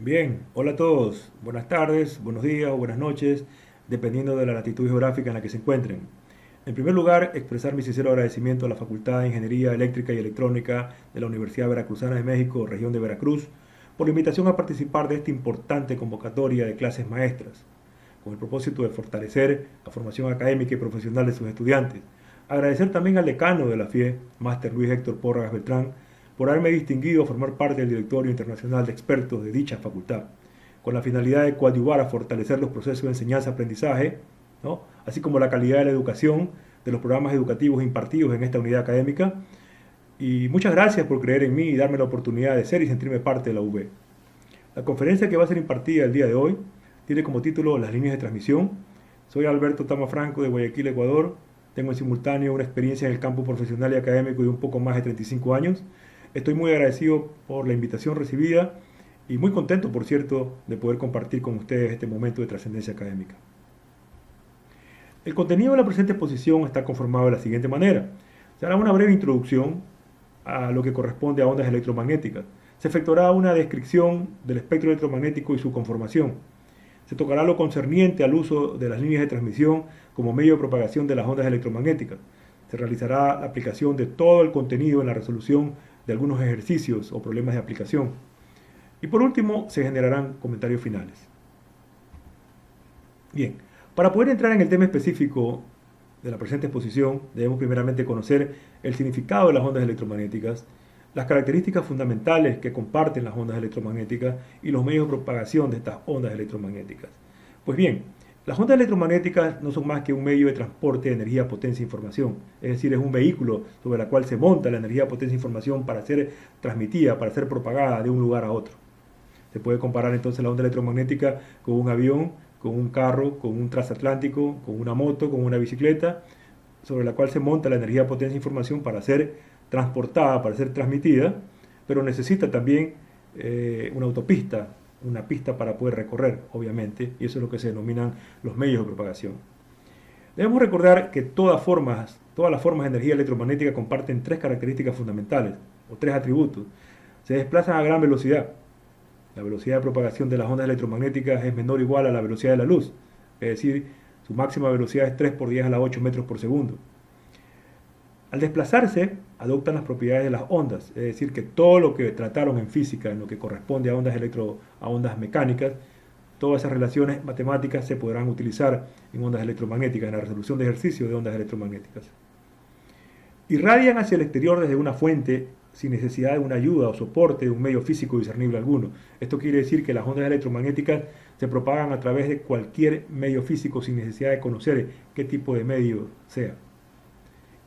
Bien, hola a todos. Buenas tardes, buenos días o buenas noches, dependiendo de la latitud geográfica en la que se encuentren. En primer lugar, expresar mi sincero agradecimiento a la Facultad de Ingeniería Eléctrica y Electrónica de la Universidad Veracruzana de México, región de Veracruz, por la invitación a participar de esta importante convocatoria de clases maestras, con el propósito de fortalecer la formación académica y profesional de sus estudiantes. Agradecer también al decano de la FIE, Máster Luis Héctor Porras Beltrán, por haberme distinguido a formar parte del directorio internacional de expertos de dicha facultad, con la finalidad de coadyuvar a fortalecer los procesos de enseñanza-aprendizaje, ¿no?, así como la calidad de la educación de los programas educativos impartidos en esta unidad académica. Y muchas gracias por creer en mí y darme la oportunidad de ser y sentirme parte de la UB. La conferencia que va a ser impartida el día de hoy tiene como título Las líneas de transmisión. Soy Alberto Tama Franco de Guayaquil, Ecuador. Tengo en simultáneo una experiencia en el campo profesional y académico de un poco más de 35 años. Estoy muy agradecido por la invitación recibida y muy contento, por cierto, de poder compartir con ustedes este momento de trascendencia académica. El contenido de la presente exposición está conformado de la siguiente manera. Se hará una breve introducción a lo que corresponde a ondas electromagnéticas. Se efectuará una descripción del espectro electromagnético y su conformación. Se tocará lo concerniente al uso de las líneas de transmisión como medio de propagación de las ondas electromagnéticas. Se realizará la aplicación de todo el contenido en la resolución de algunos ejercicios o problemas de aplicación. Y por último, se generarán comentarios finales. Bien, para poder entrar en el tema específico de la presente exposición, debemos primeramente conocer el significado de las ondas electromagnéticas, las características fundamentales que comparten las ondas electromagnéticas y los medios de propagación de estas ondas electromagnéticas. Pues bien, las ondas electromagnéticas no son más que un medio de transporte de energía, potencia e información. Es decir, es un vehículo sobre el cual se monta la energía, potencia e información para ser transmitida, para ser propagada de un lugar a otro. Se puede comparar entonces la onda electromagnética con un avión, con un carro, con un transatlántico, con una moto, con una bicicleta, sobre la cual se monta la energía, potencia e información para ser transportada, para ser transmitida, pero necesita también una autopista, una pista para poder recorrer, obviamente, y eso es lo que se denominan los medios de propagación. Debemos recordar que todas las formas de energía electromagnética comparten tres características fundamentales, o tres atributos. Se desplazan a gran velocidad. La velocidad de propagación de las ondas electromagnéticas es menor o igual a la velocidad de la luz, es decir, su máxima velocidad es 3 por 10 a la 8 metros por segundo. Al desplazarse, adoptan las propiedades de las ondas, es decir, que todo lo que trataron en física, en lo que corresponde a ondas mecánicas, todas esas relaciones matemáticas se podrán utilizar en ondas electromagnéticas, en la resolución de ejercicios de ondas electromagnéticas. Irradian hacia el exterior desde una fuente sin necesidad de una ayuda o soporte de un medio físico discernible alguno. Esto quiere decir que las ondas electromagnéticas se propagan a través de cualquier medio físico sin necesidad de conocer qué tipo de medio sea.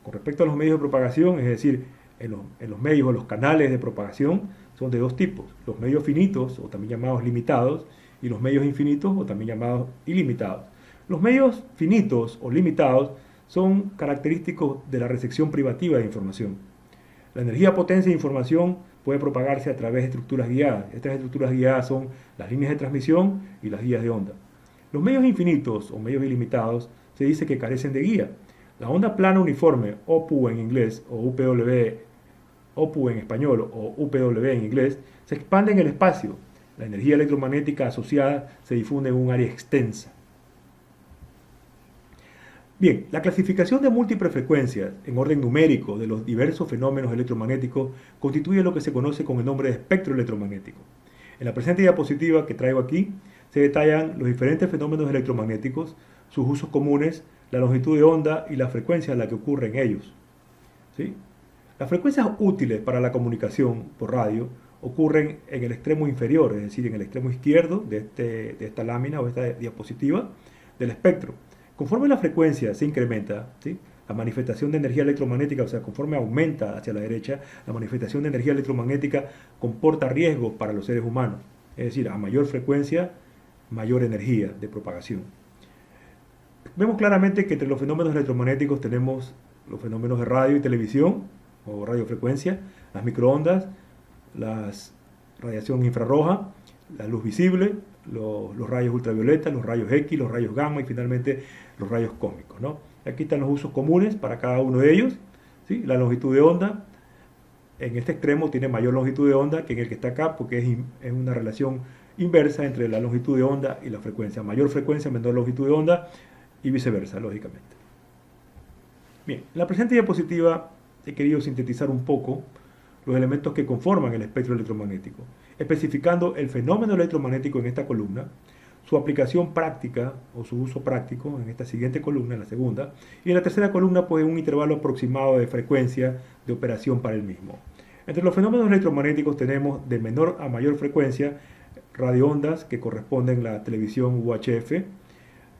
Con respecto a los medios de propagación, es decir, en los medios o los canales de propagación son de dos tipos: los medios finitos o también llamados limitados y los medios infinitos o también llamados ilimitados. Los medios finitos o limitados son característicos de la recepción privativa de información. La energía, potencia e información puede propagarse a través de estructuras guiadas. Estas estructuras guiadas son las líneas de transmisión y las guías de onda. Los medios infinitos o medios ilimitados se dice que carecen de guía. La onda plana uniforme, OPU en inglés, o UPW, OPU en español o UPW en inglés, se expande en el espacio. La energía electromagnética asociada se difunde en un área extensa. Bien, la clasificación de múltiples frecuencias en orden numérico de los diversos fenómenos electromagnéticos constituye lo que se conoce con el nombre de espectro electromagnético. En la presente diapositiva que traigo aquí se detallan los diferentes fenómenos electromagnéticos, sus usos comunes, la longitud de onda y la frecuencia a la que ocurren ellos. ¿Sí? Las frecuencias útiles para la comunicación por radio ocurren en el extremo inferior, es decir, en el extremo izquierdo de esta lámina o esta diapositiva del espectro. Conforme la frecuencia se incrementa, ¿sí?, la manifestación de energía electromagnética, o sea, conforme aumenta hacia la derecha, la manifestación de energía electromagnética comporta riesgos para los seres humanos. Es decir, a mayor frecuencia, mayor energía de propagación. Vemos claramente que entre los fenómenos electromagnéticos tenemos los fenómenos de radio y televisión, o radiofrecuencia, las microondas, la radiación infrarroja, la luz visible, los rayos ultravioleta, los rayos X, los rayos gamma y finalmente los rayos cósmicos, ¿no? Aquí están los usos comunes para cada uno de ellos, ¿sí? La longitud de onda, en este extremo tiene mayor longitud de onda que en el que está acá, porque es una relación inversa entre la longitud de onda y la frecuencia. Mayor frecuencia, menor longitud de onda y viceversa, lógicamente. Bien, en la presente diapositiva he querido sintetizar un poco los elementos que conforman el espectro electromagnético, especificando el fenómeno electromagnético en esta columna, su aplicación práctica o su uso práctico en esta siguiente columna, en la segunda, y en la tercera columna pues un intervalo aproximado de frecuencia de operación para el mismo. Entre los fenómenos electromagnéticos tenemos de menor a mayor frecuencia radioondas que corresponden a la televisión UHF,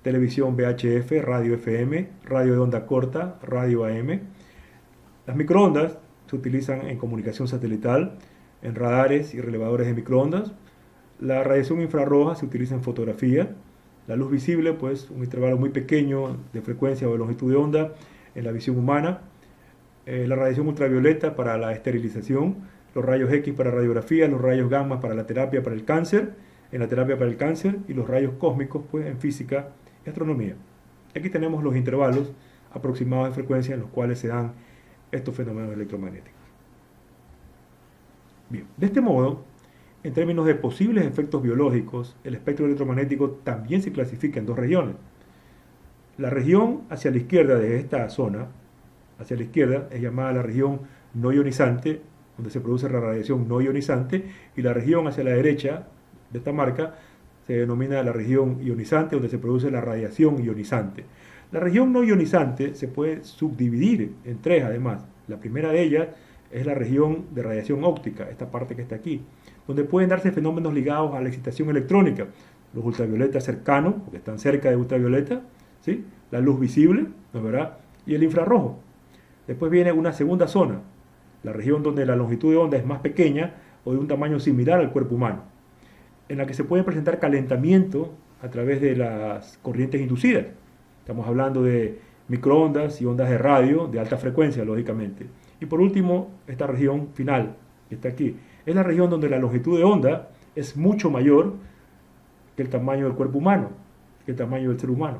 televisión VHF, radio FM, radio de onda corta, radio AM. Las microondas se utilizan en comunicación satelital, en radares y relevadores de microondas. La radiación infrarroja se utiliza en fotografía. La luz visible, pues un intervalo muy pequeño de frecuencia o de longitud de onda en la visión humana. La radiación ultravioleta para la esterilización, los rayos X para radiografía, los rayos gamma para la terapia para el cáncer, en la terapia para el cáncer, y los rayos cósmicos pues en física y astronomía. Aquí tenemos los intervalos aproximados de frecuencia en los cuales se dan estos fenómenos electromagnéticos. Bien, de este modo, en términos de posibles efectos biológicos, el espectro electromagnético también se clasifica en dos regiones. La región hacia la izquierda de esta zona, hacia la izquierda, es llamada la región no ionizante, donde se produce la radiación no ionizante, y la región hacia la derecha de esta marca se denomina la región ionizante, donde se produce la radiación ionizante. La región no ionizante se puede subdividir en tres además. La primera de ellas es la región de radiación óptica, esta parte que está aquí, donde pueden darse fenómenos ligados a la excitación electrónica, los ultravioletas cercanos, porque están cerca de ultravioleta, ¿sí? La luz visible, ¿no es verdad? Y el infrarrojo. Después viene una segunda zona, la región donde la longitud de onda es más pequeña o de un tamaño similar al cuerpo humano, en la que se puede presentar calentamiento a través de las corrientes inducidas. Estamos hablando de microondas y ondas de radio de alta frecuencia, lógicamente. Y por último, esta región final, que está aquí, es la región donde la longitud de onda es mucho mayor que el tamaño del cuerpo humano, que el tamaño del ser humano.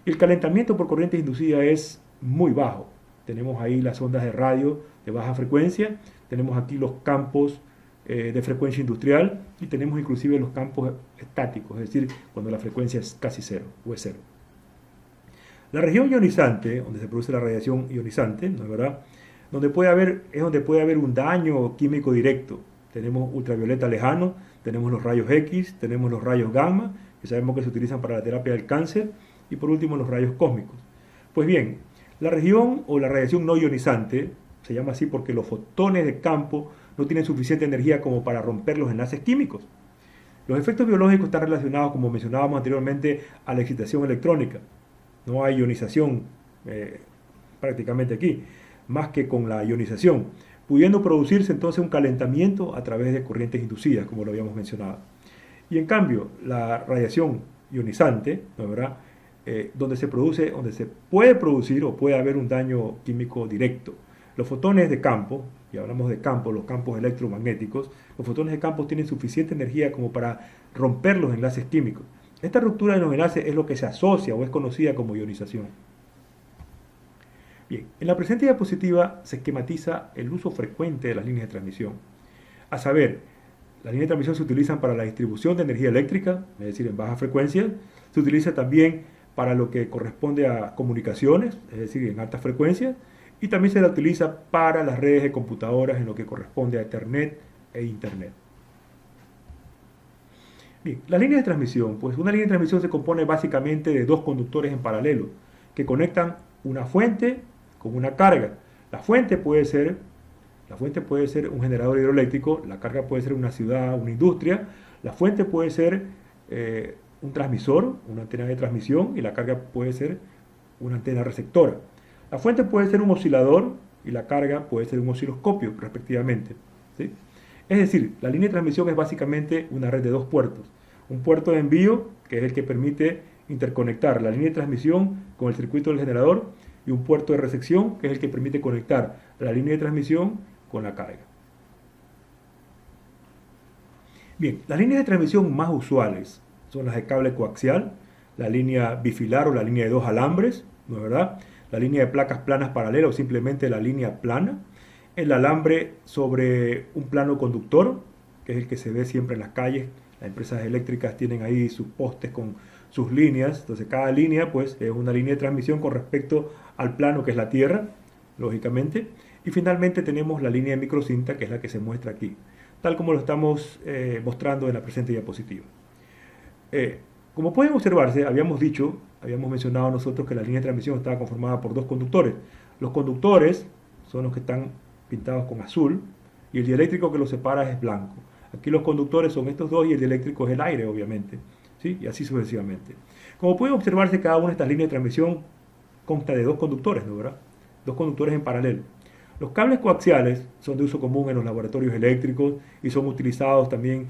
Y el calentamiento por corrientes inducidas es muy bajo. Tenemos ahí las ondas de radio de baja frecuencia, tenemos aquí los campos de frecuencia industrial y tenemos inclusive los campos estáticos, es decir, cuando la frecuencia es casi cero o es cero. La región ionizante, donde se produce la radiación ionizante, ¿no es verdad? Es donde puede haber un daño químico directo. Tenemos ultravioleta lejano, tenemos los rayos X, tenemos los rayos gamma, que sabemos que se utilizan para la terapia del cáncer, y por último los rayos cósmicos. Pues bien, la región o la radiación no ionizante se llama así porque los fotones de campo no tienen suficiente energía como para romper los enlaces químicos. Los efectos biológicos están relacionados, como mencionábamos anteriormente, a la excitación electrónica. No hay ionización prácticamente aquí, más que con la ionización, pudiendo producirse entonces un calentamiento a través de corrientes inducidas, como lo habíamos mencionado. Y en cambio, la radiación ionizante, ¿no es verdad? Donde se puede producir o puede haber un daño químico directo. Los fotones de campo, y hablamos de campo, los campos electromagnéticos, los fotones de campo tienen suficiente energía como para romper los enlaces químicos. Esta ruptura de los enlaces es lo que se asocia o es conocida como ionización. Bien, en la presente diapositiva se esquematiza el uso frecuente de las líneas de transmisión. A saber, las líneas de transmisión se utilizan para la distribución de energía eléctrica, es decir, en baja frecuencia. Se utiliza también para lo que corresponde a comunicaciones, es decir, en alta frecuencia. Y también se la utiliza para las redes de computadoras en lo que corresponde a Ethernet e Internet. Bien, las líneas de transmisión. Pues una línea de transmisión se compone básicamente de dos conductores en paralelo que conectan una fuente con una carga. La fuente puede ser un generador hidroeléctrico, la carga puede ser una ciudad, una industria, la fuente puede ser un transmisor, una antena de transmisión, y la carga puede ser una antena receptora. La fuente puede ser un oscilador y la carga puede ser un osciloscopio, respectivamente, ¿sí? Es decir, la línea de transmisión es básicamente una red de dos puertos. Un puerto de envío, que es el que permite interconectar la línea de transmisión con el circuito del generador, y un puerto de recepción, que es el que permite conectar la línea de transmisión con la carga. Bien, las líneas de transmisión más usuales son las de cable coaxial, la línea bifilar o la línea de dos alambres, ¿no es verdad? La línea de placas planas paralelas o simplemente la línea plana, el alambre sobre un plano conductor, que es el que se ve siempre en las calles, Las empresas eléctricas tienen ahí sus postes con sus líneas, entonces cada línea pues es una línea de transmisión con respecto al plano que es la Tierra, lógicamente. Y finalmente tenemos la línea de microcinta, que es la que se muestra aquí, tal como lo estamos mostrando en la presente diapositiva. Como pueden observarse, habíamos mencionado nosotros que la línea de transmisión estaba conformada por dos conductores. Los conductores son los que están pintados con azul y el dieléctrico que los separa es blanco. Aquí los conductores son estos dos y el dieléctrico es el aire, obviamente, ¿sí? Y así sucesivamente. Como pueden observarse, cada una de estas líneas de transmisión consta de dos conductores, ¿no, verdad? Dos conductores en paralelo. Los cables coaxiales son de uso común en los laboratorios eléctricos y son utilizados también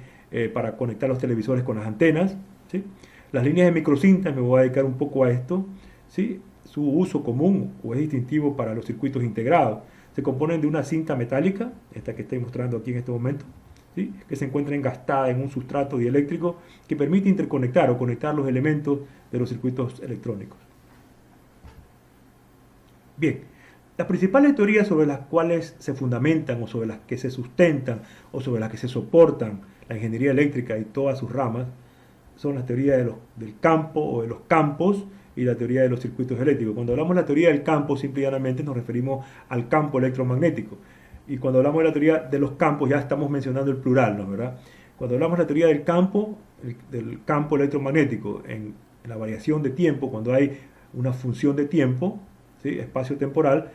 para conectar los televisores con las antenas, ¿sí? Las líneas de microcinta, me voy a dedicar un poco a esto, ¿sí? Su uso común o es distintivo para los circuitos integrados. Se componen de una cinta metálica, esta que estoy mostrando aquí en este momento, ¿sí? Que se encuentra engastada en un sustrato dieléctrico que permite interconectar o conectar los elementos de los circuitos electrónicos. Bien, las principales teorías sobre las cuales se fundamentan o sobre las que se sustentan o sobre las que se soportan la ingeniería eléctrica y todas sus ramas son las teorías del campo o de los campos y la teoría de los circuitos eléctricos. Cuando hablamos de la teoría del campo, simple y llanamente nos referimos al campo electromagnético. Y cuando hablamos de la teoría de los campos, ya estamos mencionando el plural, ¿no? ¿Verdad? Cuando hablamos de la teoría del campo electromagnético, en la variación de tiempo, cuando hay una función de tiempo, ¿sí? Espacio-temporal,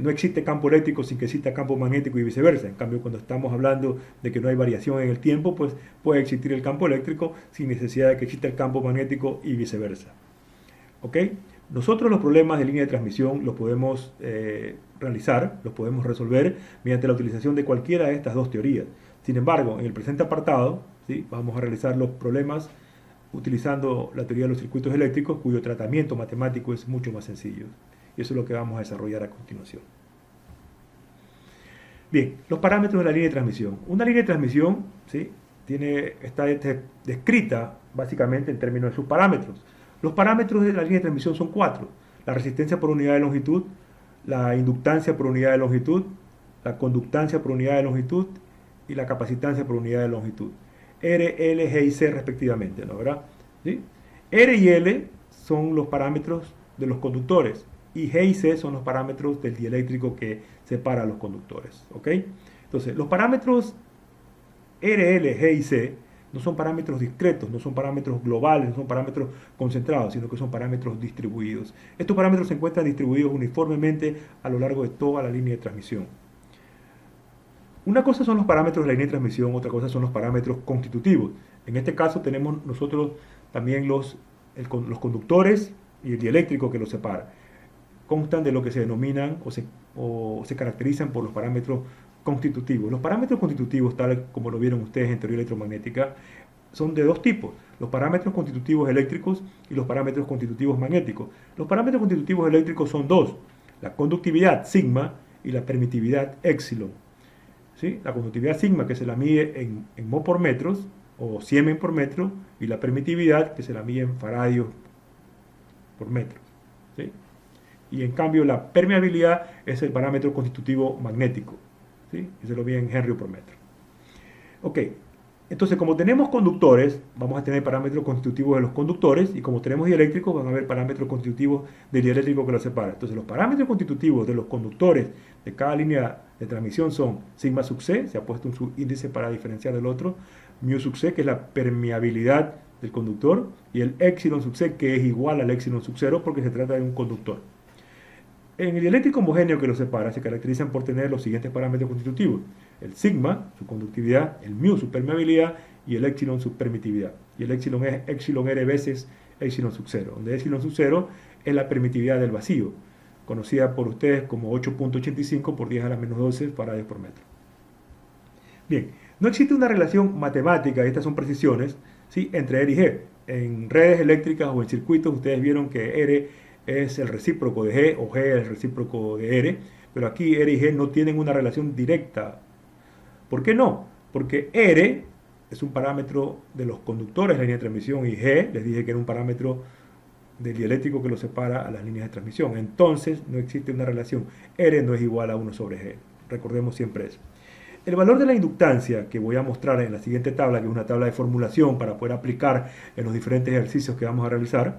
no existe campo eléctrico sin que exista campo magnético y viceversa. En cambio, cuando estamos hablando de que no hay variación en el tiempo, pues puede existir el campo eléctrico sin necesidad de que exista el campo magnético y viceversa. ¿Ok? Nosotros los problemas de línea de transmisión los podemos realizar, los podemos resolver mediante la utilización de cualquiera de estas dos teorías. Sin embargo, en el presente apartado, ¿sí? Vamos a realizar los problemas utilizando la teoría de los circuitos eléctricos, cuyo tratamiento matemático es mucho más sencillo. Y eso es lo que vamos a desarrollar a continuación. Bien, los parámetros de la línea de transmisión. Una línea de transmisión, ¿sí? Está descrita básicamente en términos de sus parámetros. Los parámetros de la línea de transmisión son cuatro: la resistencia por unidad de longitud, la inductancia por unidad de longitud, la conductancia por unidad de longitud y la capacitancia por unidad de longitud. R, L, G y C respectivamente, ¿no, verdad? ¿Sí? R y L son los parámetros de los conductores y G y C son los parámetros del dieléctrico que separa a los conductores, ¿ok? Entonces, los parámetros R, L, G y C no son parámetros discretos, no son parámetros globales, no son parámetros concentrados, sino que son parámetros distribuidos. Estos parámetros se encuentran distribuidos uniformemente a lo largo de toda la línea de transmisión. Una cosa son los parámetros de la línea de transmisión, otra cosa son los parámetros constitutivos. En este caso tenemos nosotros también los conductores y el dieléctrico que los separa. Constan de lo que se denominan o se caracterizan por los parámetros constitutivos. Los parámetros constitutivos, tal como lo vieron ustedes en teoría electromagnética, son de dos tipos: los parámetros constitutivos eléctricos y los parámetros constitutivos magnéticos. Los parámetros constitutivos eléctricos son dos: la conductividad sigma y la permitividad épsilon. ¿Sí? La conductividad sigma, que se la mide en mho por metros o siemens por metro, y la permitividad, que se la mide en faradios por metro. ¿Sí? Y en cambio la permeabilidad es el parámetro constitutivo magnético, ¿sí? Y se lo mide en Henry por metro. Ok, entonces como tenemos conductores, vamos a tener parámetros constitutivos de los conductores, y como tenemos dieléctricos, van a haber parámetros constitutivos del dieléctrico que los separa. Entonces los parámetros constitutivos de los conductores de cada línea de transmisión son sigma sub c, se ha puesto un subíndice para diferenciar del otro, mu sub c, que es la permeabilidad del conductor, y el épsilon sub c, que es igual al épsilon sub 0 porque se trata de un conductor. En el dieléctrico homogéneo que los separa se caracterizan por tener los siguientes parámetros constitutivos: el sigma, su conductividad; el mu, su permeabilidad; y el épsilon, su permitividad. Y el épsilon es épsilon r veces épsilon sub 0, donde épsilon sub 0 es la permitividad del vacío, conocida por ustedes como 8.85 por 10 a la menos 12 faradios por metro. Bien, no existe una relación matemática, y estas son precisiones, ¿sí?, entre R y G. En redes eléctricas o en circuitos ustedes vieron que R es el recíproco de G o G es el recíproco de R, pero aquí R y G no tienen una relación directa. ¿Por qué no? Porque R es un parámetro de los conductores de la línea de transmisión y G, les dije que era un parámetro del dieléctrico que lo separa a las líneas de transmisión. Entonces no existe una relación. R no es igual a 1 sobre G. Recordemos siempre eso. El valor de la inductancia, que voy a mostrar en la siguiente tabla, que es una tabla de formulación para poder aplicar en los diferentes ejercicios que vamos a realizar,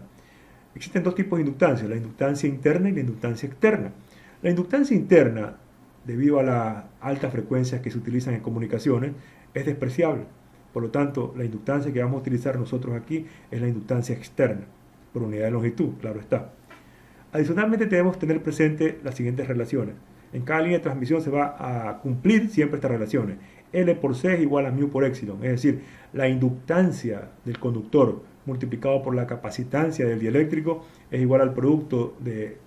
existen dos tipos de inductancia, la inductancia interna y la inductancia externa. La inductancia interna, debido a las altas frecuencias que se utilizan en comunicaciones, es despreciable. Por lo tanto, la inductancia que vamos a utilizar nosotros aquí es la inductancia externa, por unidad de longitud, claro está. Adicionalmente debemos tener presente las siguientes relaciones. En cada línea de transmisión se va a cumplir siempre estas relaciones. L por C es igual a μ por epsilon, es decir, la inductancia del conductor multiplicado por la capacitancia del dieléctrico es igual al producto de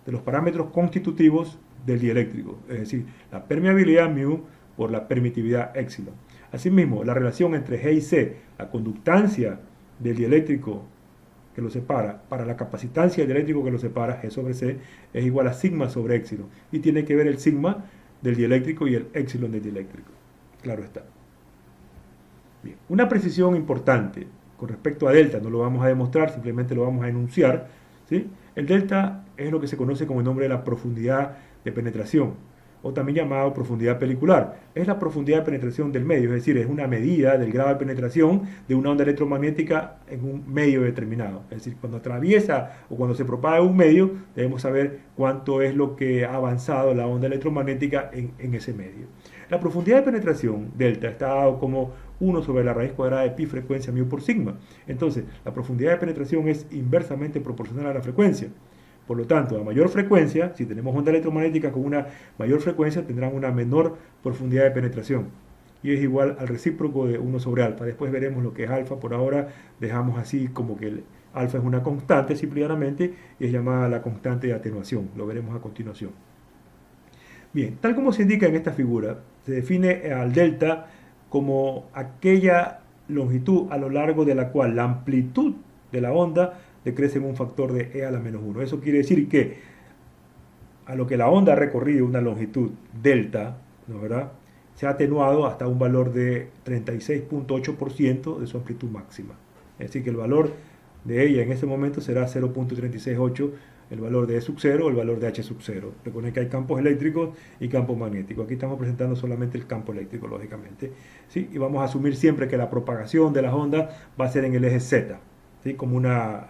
los parámetros constitutivos del dieléctrico, es decir, la permeabilidad μ por la permitividad epsilon. Asimismo, la relación entre G y C, la conductancia del dieléctrico que lo separa, para la capacitancia del dieléctrico que lo separa, G sobre C, es igual a sigma sobre epsilon. Y tiene que ver el sigma del dieléctrico y el epsilon del dieléctrico. Claro está. Bien. Una precisión importante con respecto a delta, no lo vamos a demostrar, simplemente lo vamos a enunciar, ¿sí? El delta es lo que se conoce como el nombre de la profundidad de penetración, o también llamado profundidad pelicular. Es la profundidad de penetración del medio, es decir, es una medida del grado de penetración de una onda electromagnética en un medio determinado. Es decir, cuando atraviesa o cuando se propaga un medio, debemos saber cuánto es lo que ha avanzado la onda electromagnética en ese medio. La profundidad de penetración, delta, está dado como 1 sobre la raíz cuadrada de pi frecuencia μ por sigma. Entonces, la profundidad de penetración es inversamente proporcional a la frecuencia. Por lo tanto, a mayor frecuencia, si tenemos onda electromagnética con una mayor frecuencia, tendrán una menor profundidad de penetración. Y es igual al recíproco de 1 sobre alfa. Después veremos lo que es alfa. Por ahora dejamos así como que el alfa es una constante simplemente y es llamada la constante de atenuación. Lo veremos a continuación. Bien, tal como se indica en esta figura, se define al delta como aquella longitud a lo largo de la cual la amplitud de la onda decrece en un factor de e a la menos 1. Eso quiere decir que a lo que la onda ha recorrido una longitud delta, ¿no, verdad?, se ha atenuado hasta un valor de 36.8% de su amplitud máxima. Es decir, que el valor de ella en ese momento será 0.368, el valor de E sub 0 o el valor de H sub 0. Recuerden que hay campos eléctricos y campos magnéticos. Aquí estamos presentando solamente el campo eléctrico, lógicamente. ¿Sí? Y vamos a asumir siempre que la propagación de las ondas va a ser en el eje Z, ¿sí?, como una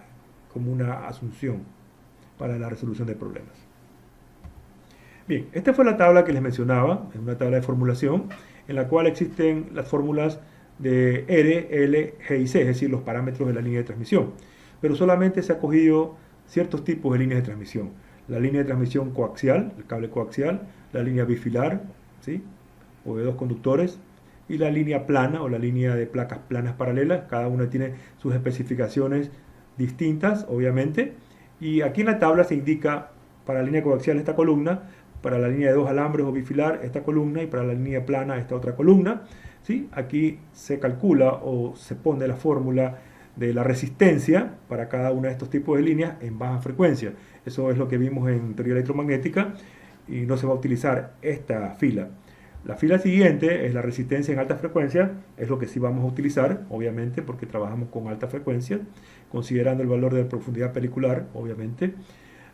asunción para la resolución de problemas. Bien, esta fue la tabla que les mencionaba, es una tabla de formulación en la cual existen las fórmulas de R, L, G y C, es decir, los parámetros de la línea de transmisión. Pero solamente se ha cogido ciertos tipos de líneas de transmisión. La línea de transmisión coaxial, el cable coaxial, la línea bifilar, ¿sí?, o de dos conductores, y la línea plana o la línea de placas planas paralelas. Cada una tiene sus especificaciones distintas, obviamente, y aquí en la tabla se indica para la línea coaxial esta columna, para la línea de dos alambres o bifilar esta columna, y para la línea plana esta otra columna, ¿sí? Aquí se calcula o se pone la fórmula de la resistencia para cada uno de estos tipos de líneas en baja frecuencia. Eso es lo que vimos en teoría electromagnética y no se va a utilizar esta fila. La fila siguiente es la resistencia en alta frecuencia, es lo que sí vamos a utilizar, obviamente, porque trabajamos con alta frecuencia, considerando el valor de profundidad pelicular, obviamente.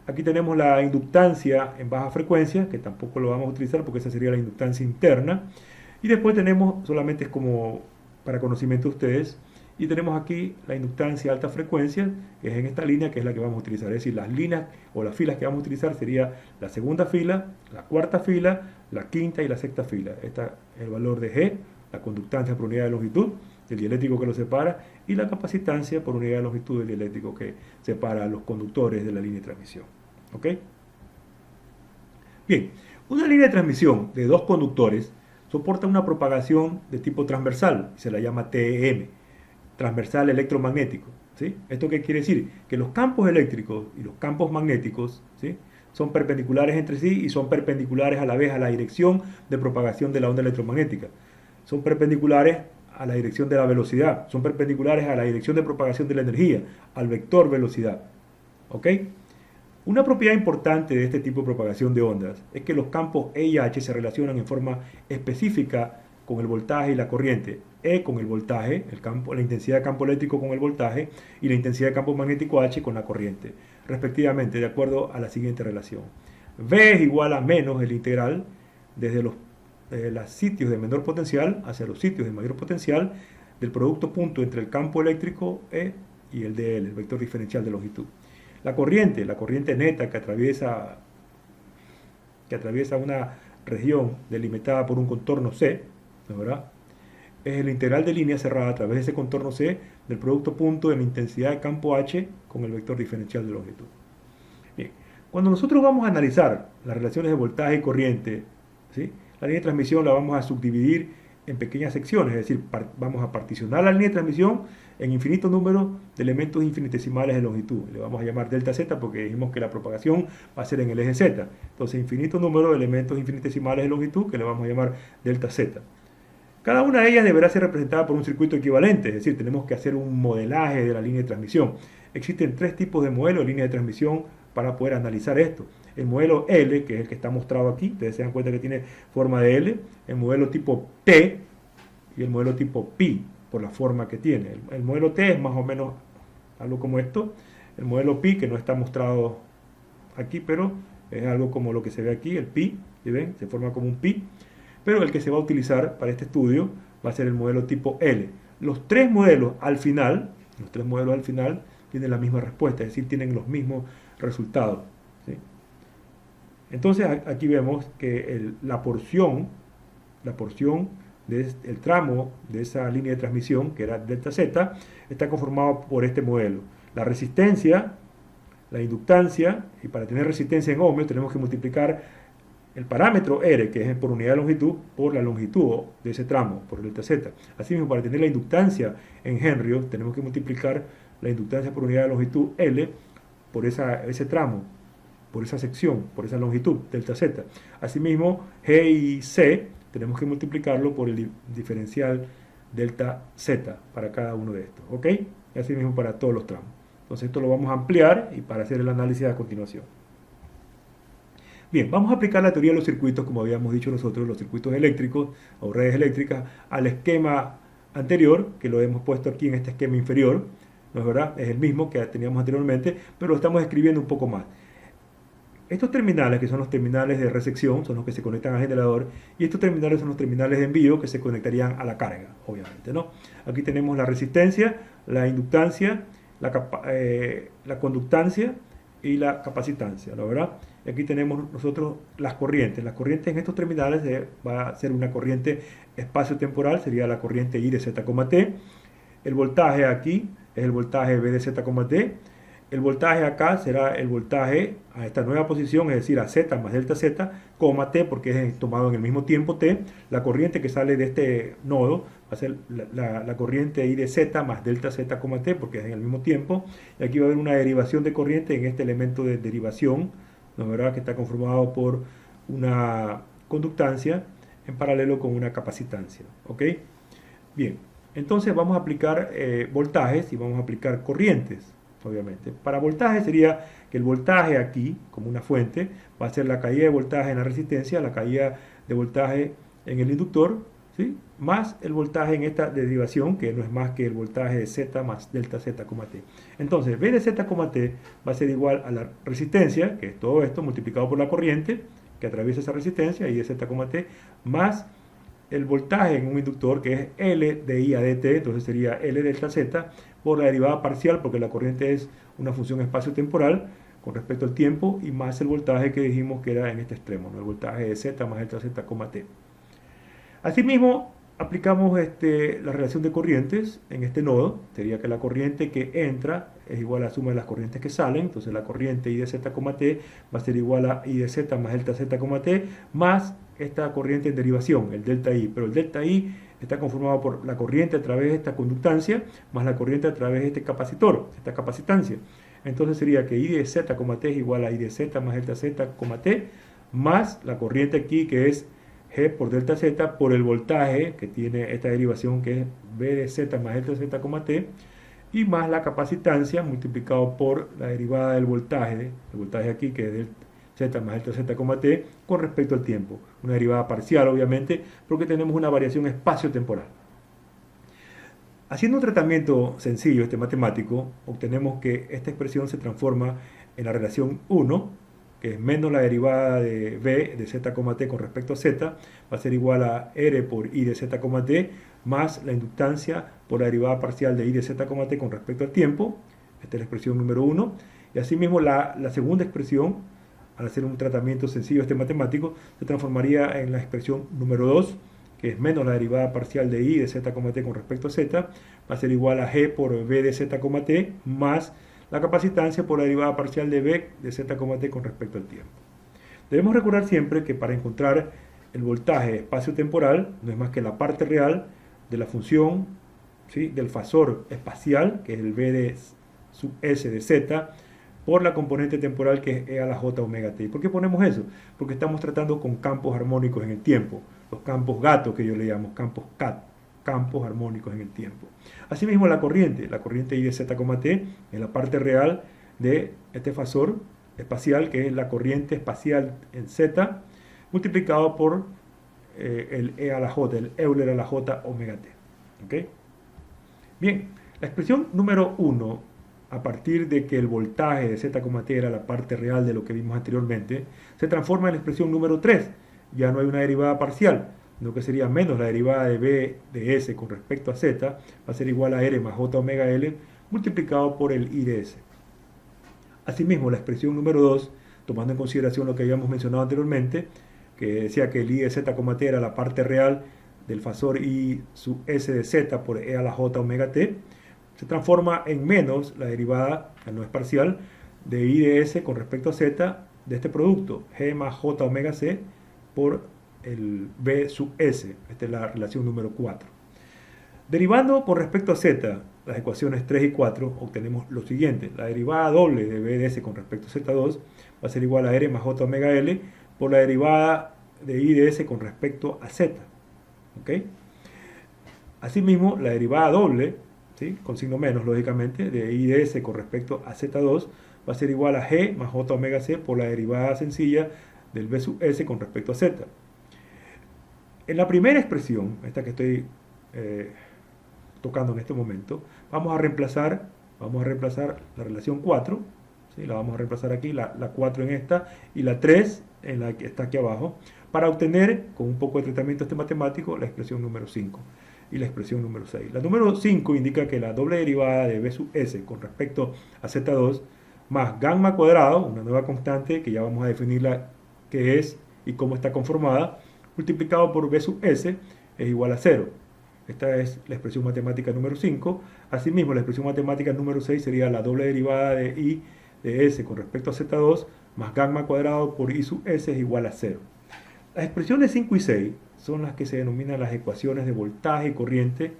Aquí tenemos la inductancia en baja frecuencia, que tampoco lo vamos a utilizar porque esa sería la inductancia interna. Y después tenemos, solamente es como para conocimiento de ustedes, y tenemos aquí la inductancia alta frecuencia, que es en esta línea, que es la que vamos a utilizar. Es decir, las líneas o las filas que vamos a utilizar sería la segunda fila, la cuarta fila, la quinta y la sexta fila. Este es el valor de G, la conductancia por unidad de longitud del dieléctrico que lo separa, y la capacitancia por unidad de longitud del dieléctrico que separa a los conductores de la línea de transmisión. ¿Ok? Bien, una línea de transmisión de dos conductores soporta una propagación de tipo transversal, y se la llama TEM, transversal electromagnético, ¿sí? ¿Esto qué quiere decir? Que los campos eléctricos y los campos magnéticos, ¿sí?, son perpendiculares entre sí y son perpendiculares a la vez a la dirección de propagación de la onda electromagnética. Son perpendiculares a la dirección de la velocidad, son perpendiculares a la dirección de propagación de la energía, al vector velocidad. ¿Ok? Una propiedad importante de este tipo de propagación de ondas es que los campos E y H se relacionan en forma específica con el voltaje y la corriente. E con el voltaje, la intensidad de campo eléctrico con el voltaje, y la intensidad de campo magnético H con la corriente, respectivamente, de acuerdo a la siguiente relación. V es igual a menos el integral desde los los sitios de menor potencial hacia los sitios de mayor potencial del producto punto entre el campo eléctrico E y el DL, el vector diferencial de longitud. La corriente neta que atraviesa una región delimitada por un contorno C, ¿no es verdad? Es el integral de línea cerrada a través de ese contorno C del producto punto de la intensidad de campo H con el vector diferencial de longitud. Bien, cuando nosotros vamos a analizar las relaciones de voltaje y corriente, ¿sí?, la línea de transmisión la vamos a subdividir en pequeñas secciones, es decir, vamos a particionar la línea de transmisión en infinito número de elementos infinitesimales de longitud. Le vamos a llamar delta Z porque dijimos que la propagación va a ser en el eje Z. Entonces, infinito número de elementos infinitesimales de longitud que le vamos a llamar delta Z. Cada una de ellas deberá ser representada por un circuito equivalente, es decir, tenemos que hacer un modelaje de la línea de transmisión. Existen tres tipos de modelos de línea de transmisión para poder analizar esto. El modelo L, que es el que está mostrado aquí, ustedes se dan cuenta que tiene forma de L, el modelo tipo T y el modelo tipo Pi, por la forma que tiene. El modelo T es más o menos algo como esto, el modelo Pi, que no está mostrado aquí, pero es algo como lo que se ve aquí, el Pi, ¿sí ven? Se forma como un Pi, pero el que se va a utilizar para este estudio va a ser el modelo tipo L. Los tres modelos al final tienen la misma respuesta, es decir, tienen los mismos resultados, ¿sí? Entonces aquí vemos que la porción del tramo de esa línea de transmisión, que era delta Z, está conformado por este modelo. La resistencia, la inductancia, y para tener resistencia en ohmios tenemos que multiplicar el parámetro R, que es por unidad de longitud, por la longitud de ese tramo, por delta Z. Asimismo, para tener la inductancia en henrios, tenemos que multiplicar la inductancia por unidad de longitud L por ese tramo, por esa sección, por esa longitud, delta Z. Asimismo, G y C tenemos que multiplicarlo por el diferencial delta Z para cada uno de estos, ¿ok? Y asimismo para todos los tramos. Entonces esto lo vamos a ampliar y para hacer el análisis a continuación. Bien, vamos a aplicar la teoría de los circuitos, como habíamos dicho nosotros, los circuitos eléctricos o redes eléctricas, al esquema anterior, que lo hemos puesto aquí en este esquema inferior, ¿no es verdad? Es el mismo que teníamos anteriormente, pero lo estamos escribiendo un poco más. Estos terminales, que son los terminales de recepción, son los que se conectan al generador, y estos terminales son los terminales de envío que se conectarían a la carga, obviamente, ¿no? Aquí tenemos la resistencia, la inductancia, la conductancia y la capacitancia, ¿no? ¿Verdad? Y aquí tenemos nosotros las corrientes. Las corrientes en estos terminales va a ser una corriente espacio-temporal, sería la corriente I de Z, T. El voltaje aquí es el voltaje V de Z, T. El voltaje acá será el voltaje a esta nueva posición, es decir, a Z más delta Z, T, porque es tomado en el mismo tiempo T. La corriente que sale de este nodo va a ser la corriente I de Z más delta Z, T, porque es en el mismo tiempo. Y aquí va a haber una derivación de corriente en este elemento de derivación, ¿no es verdad?, que está conformado por una conductancia en paralelo con una capacitancia, ¿ok? Bien, entonces vamos a aplicar voltajes y vamos a aplicar corrientes, obviamente. Para voltaje sería que el voltaje aquí, como una fuente, va a ser la caída de voltaje en la resistencia, la caída de voltaje en el inductor, ¿sí?, más el voltaje en esta derivación, que no es más que el voltaje de Z más delta Z, T. Entonces, V de Z, T va a ser igual a la resistencia, que es todo esto multiplicado por la corriente que atraviesa esa resistencia, I de Z, T, más el voltaje en un inductor, que es L de I a dt, entonces sería L delta Z por la derivada parcial, porque la corriente es una función espacio-temporal con respecto al tiempo, y más el voltaje que dijimos que era en este extremo, ¿no?, el voltaje de Z más delta Z, T. Asimismo, aplicamos la relación de corrientes en este nodo. Sería que la corriente que entra es igual a la suma de las corrientes que salen. Entonces la corriente I de Z, T va a ser igual a I de Z más delta Z, T, más esta corriente en derivación, el delta I. Pero el delta I está conformado por la corriente a través de esta conductancia más la corriente a través de este capacitor, esta capacitancia. Entonces sería que I de Z, T es igual a I de Z más delta Z, T, más la corriente aquí, que es G por delta Z, por el voltaje que tiene esta derivación, que es V de Z más delta Z, T, y más la capacitancia multiplicado por la derivada del voltaje, el voltaje aquí, que es delta Z más delta Z, T, con respecto al tiempo. Una derivada parcial, obviamente, porque tenemos una variación espacio-temporal. Haciendo un tratamiento sencillo, matemático, obtenemos que esta expresión se transforma en la relación 1, que es menos la derivada de B de z, t con respecto a z, va a ser igual a R por I de z, t, más la inductancia por la derivada parcial de I de z, t con respecto al tiempo. Esta es la expresión número 1. Y asimismo la segunda expresión, al hacer un tratamiento sencillo este matemático, se transformaría en la expresión número 2, que es menos la derivada parcial de I de z, t con respecto a z, va a ser igual a G por B de z, t, más la capacitancia por la derivada parcial de B de z, t con respecto al tiempo. Debemos recordar siempre que para encontrar el voltaje espacio-temporal no es más que la parte real de la función, ¿sí?, del fasor espacial, que es el B de sub S de Z, por la componente temporal que es E a la J omega t. ¿Y por qué ponemos eso? Porque estamos tratando con campos armónicos en el tiempo, los campos gato que yo le llamo, campos CAT, campos armónicos en el tiempo. Asimismo la corriente I de Z, t es la parte real de este fasor espacial, que es la corriente espacial en Z, multiplicado por el E a la J, el Euler a la J omega t. ¿Okay? Bien, la expresión número 1, a partir de que el voltaje de Z, t era la parte real de lo que vimos anteriormente, se transforma en la expresión número 3. Ya no hay una derivada parcial, sino que sería menos la derivada de B de S con respecto a Z, va a ser igual a R más J omega L, multiplicado por el I de S. Asimismo, la expresión número 2, tomando en consideración lo que habíamos mencionado anteriormente, que decía que el I de Z, t era la parte real del fasor I sub S de Z por E a la J omega t, se transforma en menos la derivada, que no es parcial, de I de S con respecto a Z de este producto, G más J omega C por el B sub S. Esta es la relación número 4. Derivando con respecto a Z las ecuaciones 3 y 4, obtenemos lo siguiente. La derivada doble de B de S con respecto a Z2 va a ser igual a R más J omega L por la derivada de I de S con respecto a Z. ¿Okay? Asimismo, la derivada doble, ¿sí?, con signo menos, lógicamente, de I de S con respecto a Z2 va a ser igual a G más J omega C por la derivada sencilla del B sub S con respecto a Z. En la primera expresión, esta que estoy tocando en este momento, vamos a reemplazar la relación 4, ¿sí?, la vamos a reemplazar aquí, la 4 en esta, y la 3 en la que está aquí abajo, para obtener, con un poco de tratamiento este matemático, la expresión número 5 y la expresión número 6. La número 5 indica que la doble derivada de B sub S con respecto a Z2 más gamma cuadrado, una nueva constante que ya vamos a definirla qué es y cómo está conformada, multiplicado por B sub S es igual a 0. Esta es la expresión matemática número 5. Asimismo, la expresión matemática número 6 sería la doble derivada de I de S con respecto a Z2 más gamma cuadrado por I sub S es igual a 0. Las expresiones 5 y 6 son las que se denominan las ecuaciones de voltaje y corriente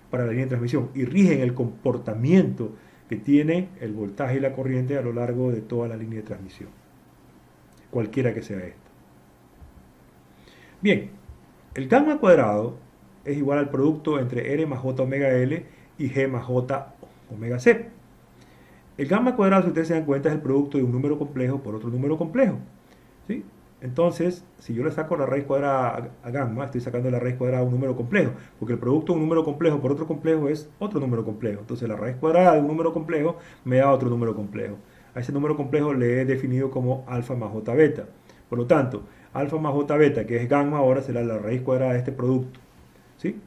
para la línea de transmisión y rigen el comportamiento que tiene el voltaje y la corriente a lo largo de toda la línea de transmisión, cualquiera que sea esta. Bien, el gamma cuadrado es igual al producto entre R más J omega L y G más J omega C. El gamma cuadrado, si ustedes se dan cuenta, es el producto de un número complejo por otro número complejo, ¿sí? Entonces, si yo le saco la raíz cuadrada a gamma, estoy sacando la raíz cuadrada a un número complejo, porque el producto de un número complejo por otro complejo es otro número complejo. Entonces, la raíz cuadrada de un número complejo me da otro número complejo. A ese número complejo le he definido como alfa más j beta. Por lo tanto, alfa más j beta, que es gamma, ahora será la raíz cuadrada de este producto, ¿sí?,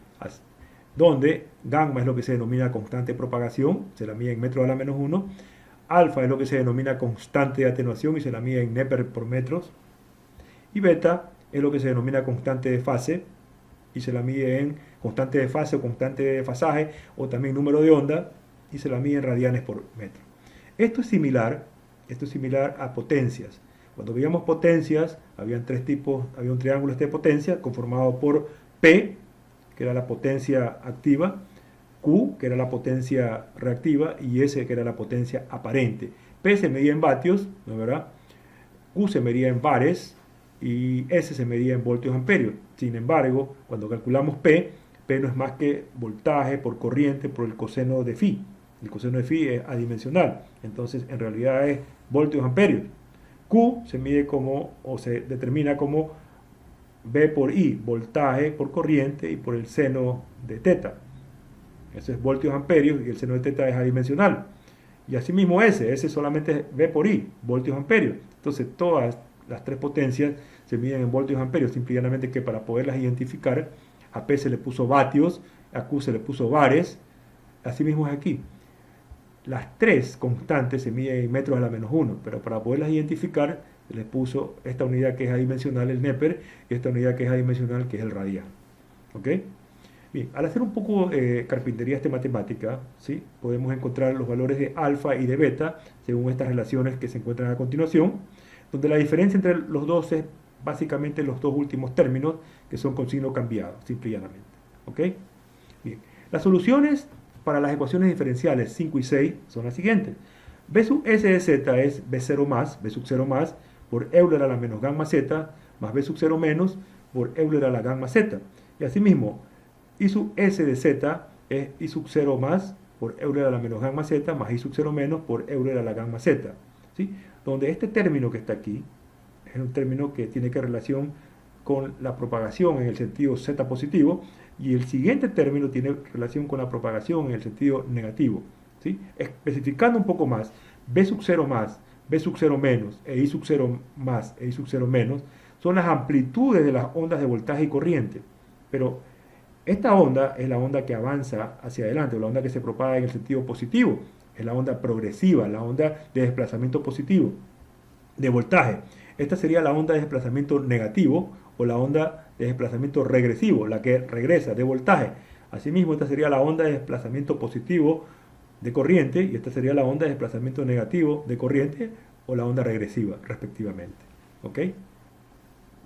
donde gamma es lo que se denomina constante de propagación, se la mide en metro a la menos 1, alfa es lo que se denomina constante de atenuación y se la mide en Neper por metros, y beta es lo que se denomina constante de fase y se la mide en constante de fase o constante de fasaje o también número de onda y se la mide en radianes por metro. Esto es similar a potencias. Cuando veíamos potencias, habían tres tipos, había un triángulo de potencia conformado por P, que era la potencia activa, Q, que era la potencia reactiva, y S, que era la potencia aparente. P se medía en vatios, ¿no es verdad? Q se medía en bares y S se medía en voltios amperios. Sin embargo, cuando calculamos P no es más que voltaje por corriente por el coseno de phi. El coseno de phi es adimensional, entonces en realidad es voltios amperios. Q se mide como, o se determina como V por I, voltaje por corriente y por el seno de teta. Eso es voltios amperios y el seno de teta es adimensional. Y asimismo S solamente es V por I, voltios amperios. Entonces todas las tres potencias se miden en voltios amperios, simplemente que para poderlas identificar, a P se le puso vatios, a Q se le puso bares, así mismo es aquí. Las tres constantes se miden en metros a la menos 1, pero para poderlas identificar se les puso esta unidad que es adimensional, el Neper, y esta unidad que es adimensional, que es el radian. ¿Ok? Bien, al hacer un poco carpintería matemática, ¿sí? Podemos encontrar los valores de alfa y de beta según estas relaciones que se encuentran a continuación, donde la diferencia entre los dos es básicamente los dos últimos términos que son con signo cambiado, simple y llanamente. ¿Ok? Bien, las soluciones para las ecuaciones diferenciales 5 y 6 son las siguientes. B sub S de Z es B0 más, B sub 0 más, por Euler a la menos gamma Z, más B sub 0 menos, por Euler a la gamma Z. Y asimismo, I sub S de Z es I sub 0 más, por Euler a la menos gamma Z, más I sub 0 menos, por Euler a la gamma Z. ¿Sí? Donde este término que está aquí, es un término que tiene que relación con la propagación en el sentido z positivo, y el siguiente término tiene relación con la propagación en el sentido negativo. ¿Sí? Especificando un poco más, B sub 0 más, B sub 0 menos, e I sub 0 más, e I sub 0 menos, son las amplitudes de las ondas de voltaje y corriente. Pero esta onda es la onda que avanza hacia adelante, o la onda que se propaga en el sentido positivo, es la onda progresiva, la onda de desplazamiento positivo, de voltaje. Esta sería la onda de desplazamiento negativo o la onda de desplazamiento regresivo, la que regresa de voltaje. Asimismo, esta sería la onda de desplazamiento positivo de corriente y esta sería la onda de desplazamiento negativo de corriente o la onda regresiva, respectivamente. ¿Ok?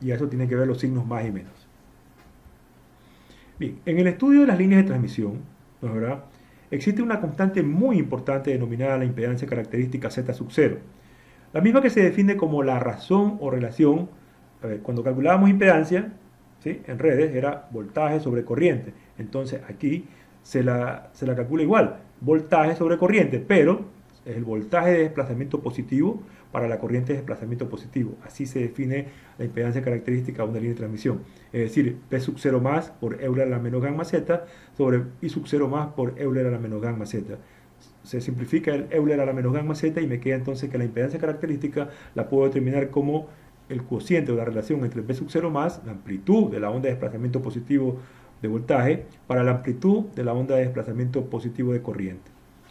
Y a eso tienen que ver los signos más y menos. Bien, en el estudio de las líneas de transmisión, ¿no es verdad?, existe una constante muy importante denominada la impedancia característica Z sub 0. La misma que se define como la razón o relación. A ver, cuando calculábamos impedancia, ¿sí?, en redes era voltaje sobre corriente. Entonces aquí se la calcula igual, voltaje sobre corriente, pero es el voltaje de desplazamiento positivo para la corriente de desplazamiento positivo. Así se define la impedancia característica de una línea de transmisión. Es decir, P sub 0 más por Euler a la menos gamma Z sobre I sub 0 más por Euler a la menos gamma Z. Se simplifica el Euler a la menos gamma Z y me queda entonces que la impedancia característica la puedo determinar como el cociente o la relación entre P sub 0 más, la amplitud de la onda de desplazamiento positivo de voltaje, para la amplitud de la onda de desplazamiento positivo de corriente.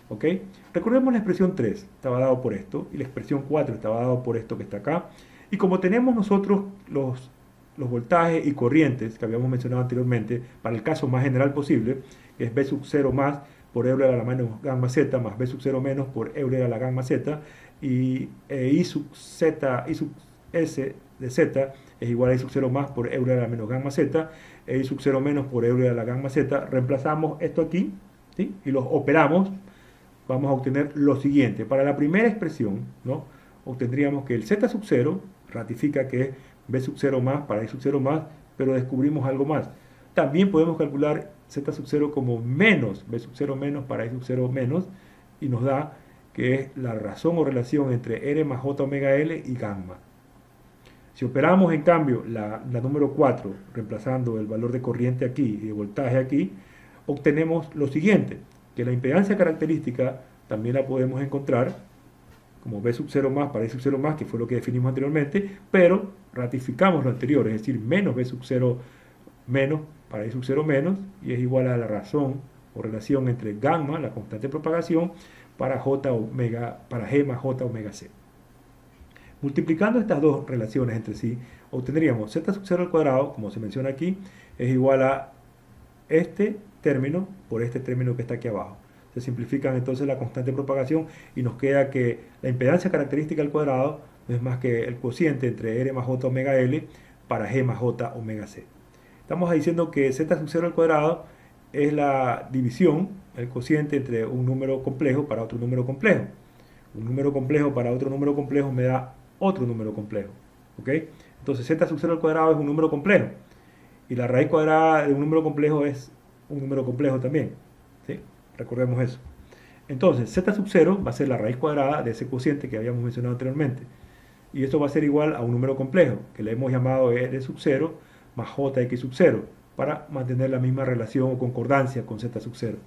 ¿Ok? Recordemos la expresión 3, estaba dado por esto, y la expresión 4 estaba dado por esto que está acá. Y como tenemos nosotros los voltajes y corrientes que habíamos mencionado anteriormente, para el caso más general posible, que es B sub 0 más por Euler a la menos gamma Z más B sub 0 menos por Euler a la gamma Z, y I sub S de Z es igual a I sub 0 más por Euler a la menos gamma Z, e I sub 0 menos por Euler a la gamma Z. Reemplazamos esto aquí, ¿sí?, y los operamos. Vamos a obtener lo siguiente. Para la primera expresión, ¿no?, obtendríamos que el Z sub 0 ratifica que es B sub 0 más para I sub 0 más, pero descubrimos algo más. También podemos calcular Z sub 0 como menos B sub 0 menos para I sub 0 menos, y nos da que es la razón o relación entre R más J omega L y gamma. Si operamos en cambio la número 4, reemplazando el valor de corriente aquí y de voltaje aquí, obtenemos lo siguiente, que la impedancia característica también la podemos encontrar como B sub 0 más para I sub 0 más, que fue lo que definimos anteriormente, pero ratificamos lo anterior, es decir, menos B sub 0 menos para I sub 0 menos, y es igual a la razón o relación entre gamma, la constante de propagación, para G más J omega C. Multiplicando estas dos relaciones entre sí, obtendríamos Z sub 0 al cuadrado, como se menciona aquí, es igual a este término por este término que está aquí abajo. Se simplifican entonces la constante de propagación y nos queda que la impedancia característica al cuadrado no es más que el cociente entre R más J omega L para G más J omega C. Estamos diciendo que Z sub 0 al cuadrado es la división, el cociente entre un número complejo para otro número complejo. Un número complejo para otro número complejo me da otro número complejo. ¿Ok? Entonces Z sub 0 al cuadrado es un número complejo. Y la raíz cuadrada de un número complejo es un número complejo también. ¿Sí? Recordemos eso. Entonces, Z sub 0 va a ser la raíz cuadrada de ese cociente que habíamos mencionado anteriormente. Y esto va a ser igual a un número complejo, que le hemos llamado R sub 0 más JX sub 0, para mantener la misma relación o concordancia con Z sub 0.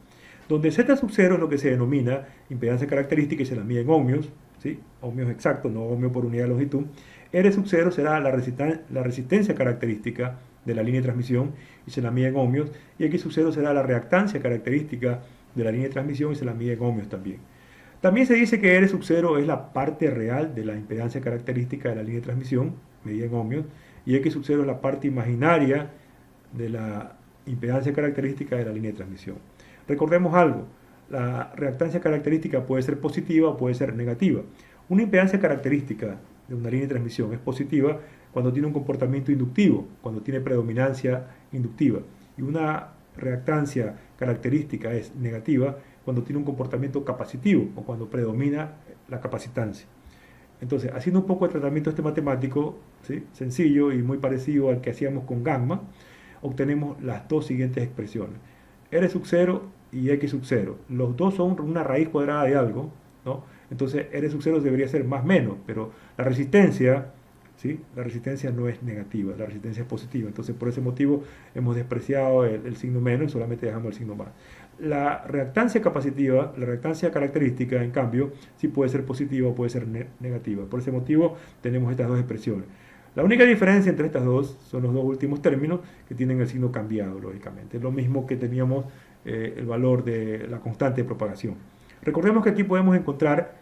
Donde Z sub 0 es lo que se denomina impedancia característica y se la mide en ohmios, ¿sí? Ohmios exactos, no ohmio por unidad de longitud. R sub 0 será la resistencia característica de la línea de transmisión y se la mide en ohmios, y X sub 0 será la reactancia característica de la línea de transmisión y se la mide en ohmios también. También se dice que R sub 0 es la parte real de la impedancia característica de la línea de transmisión, medida en ohmios, y X sub 0 es la parte imaginaria de la impedancia característica de la línea de transmisión. Recordemos algo, la reactancia característica puede ser positiva o puede ser negativa. Una impedancia característica de una línea de transmisión es positiva cuando tiene un comportamiento inductivo, cuando tiene predominancia inductiva. Y una reactancia característica es negativa cuando tiene un comportamiento capacitivo o cuando predomina la capacitancia. Entonces, haciendo un poco de tratamiento este matemático, ¿sí?, sencillo y muy parecido al que hacíamos con gamma, obtenemos las dos siguientes expresiones. R sub 0 y X sub 0. Los dos son una raíz cuadrada de algo, ¿no? Entonces R sub 0 debería ser más menos, pero la resistencia, ¿sí?, la resistencia no es negativa, la resistencia es positiva. Entonces por ese motivo hemos despreciado el signo menos y solamente dejamos el signo más. La reactancia capacitiva, la reactancia característica, en cambio, sí puede ser positiva o puede ser negativa. Por ese motivo tenemos estas dos expresiones. La única diferencia entre estas dos son los dos últimos términos que tienen el signo cambiado, lógicamente. Es lo mismo que teníamos el valor de la constante de propagación. Recordemos que aquí podemos encontrar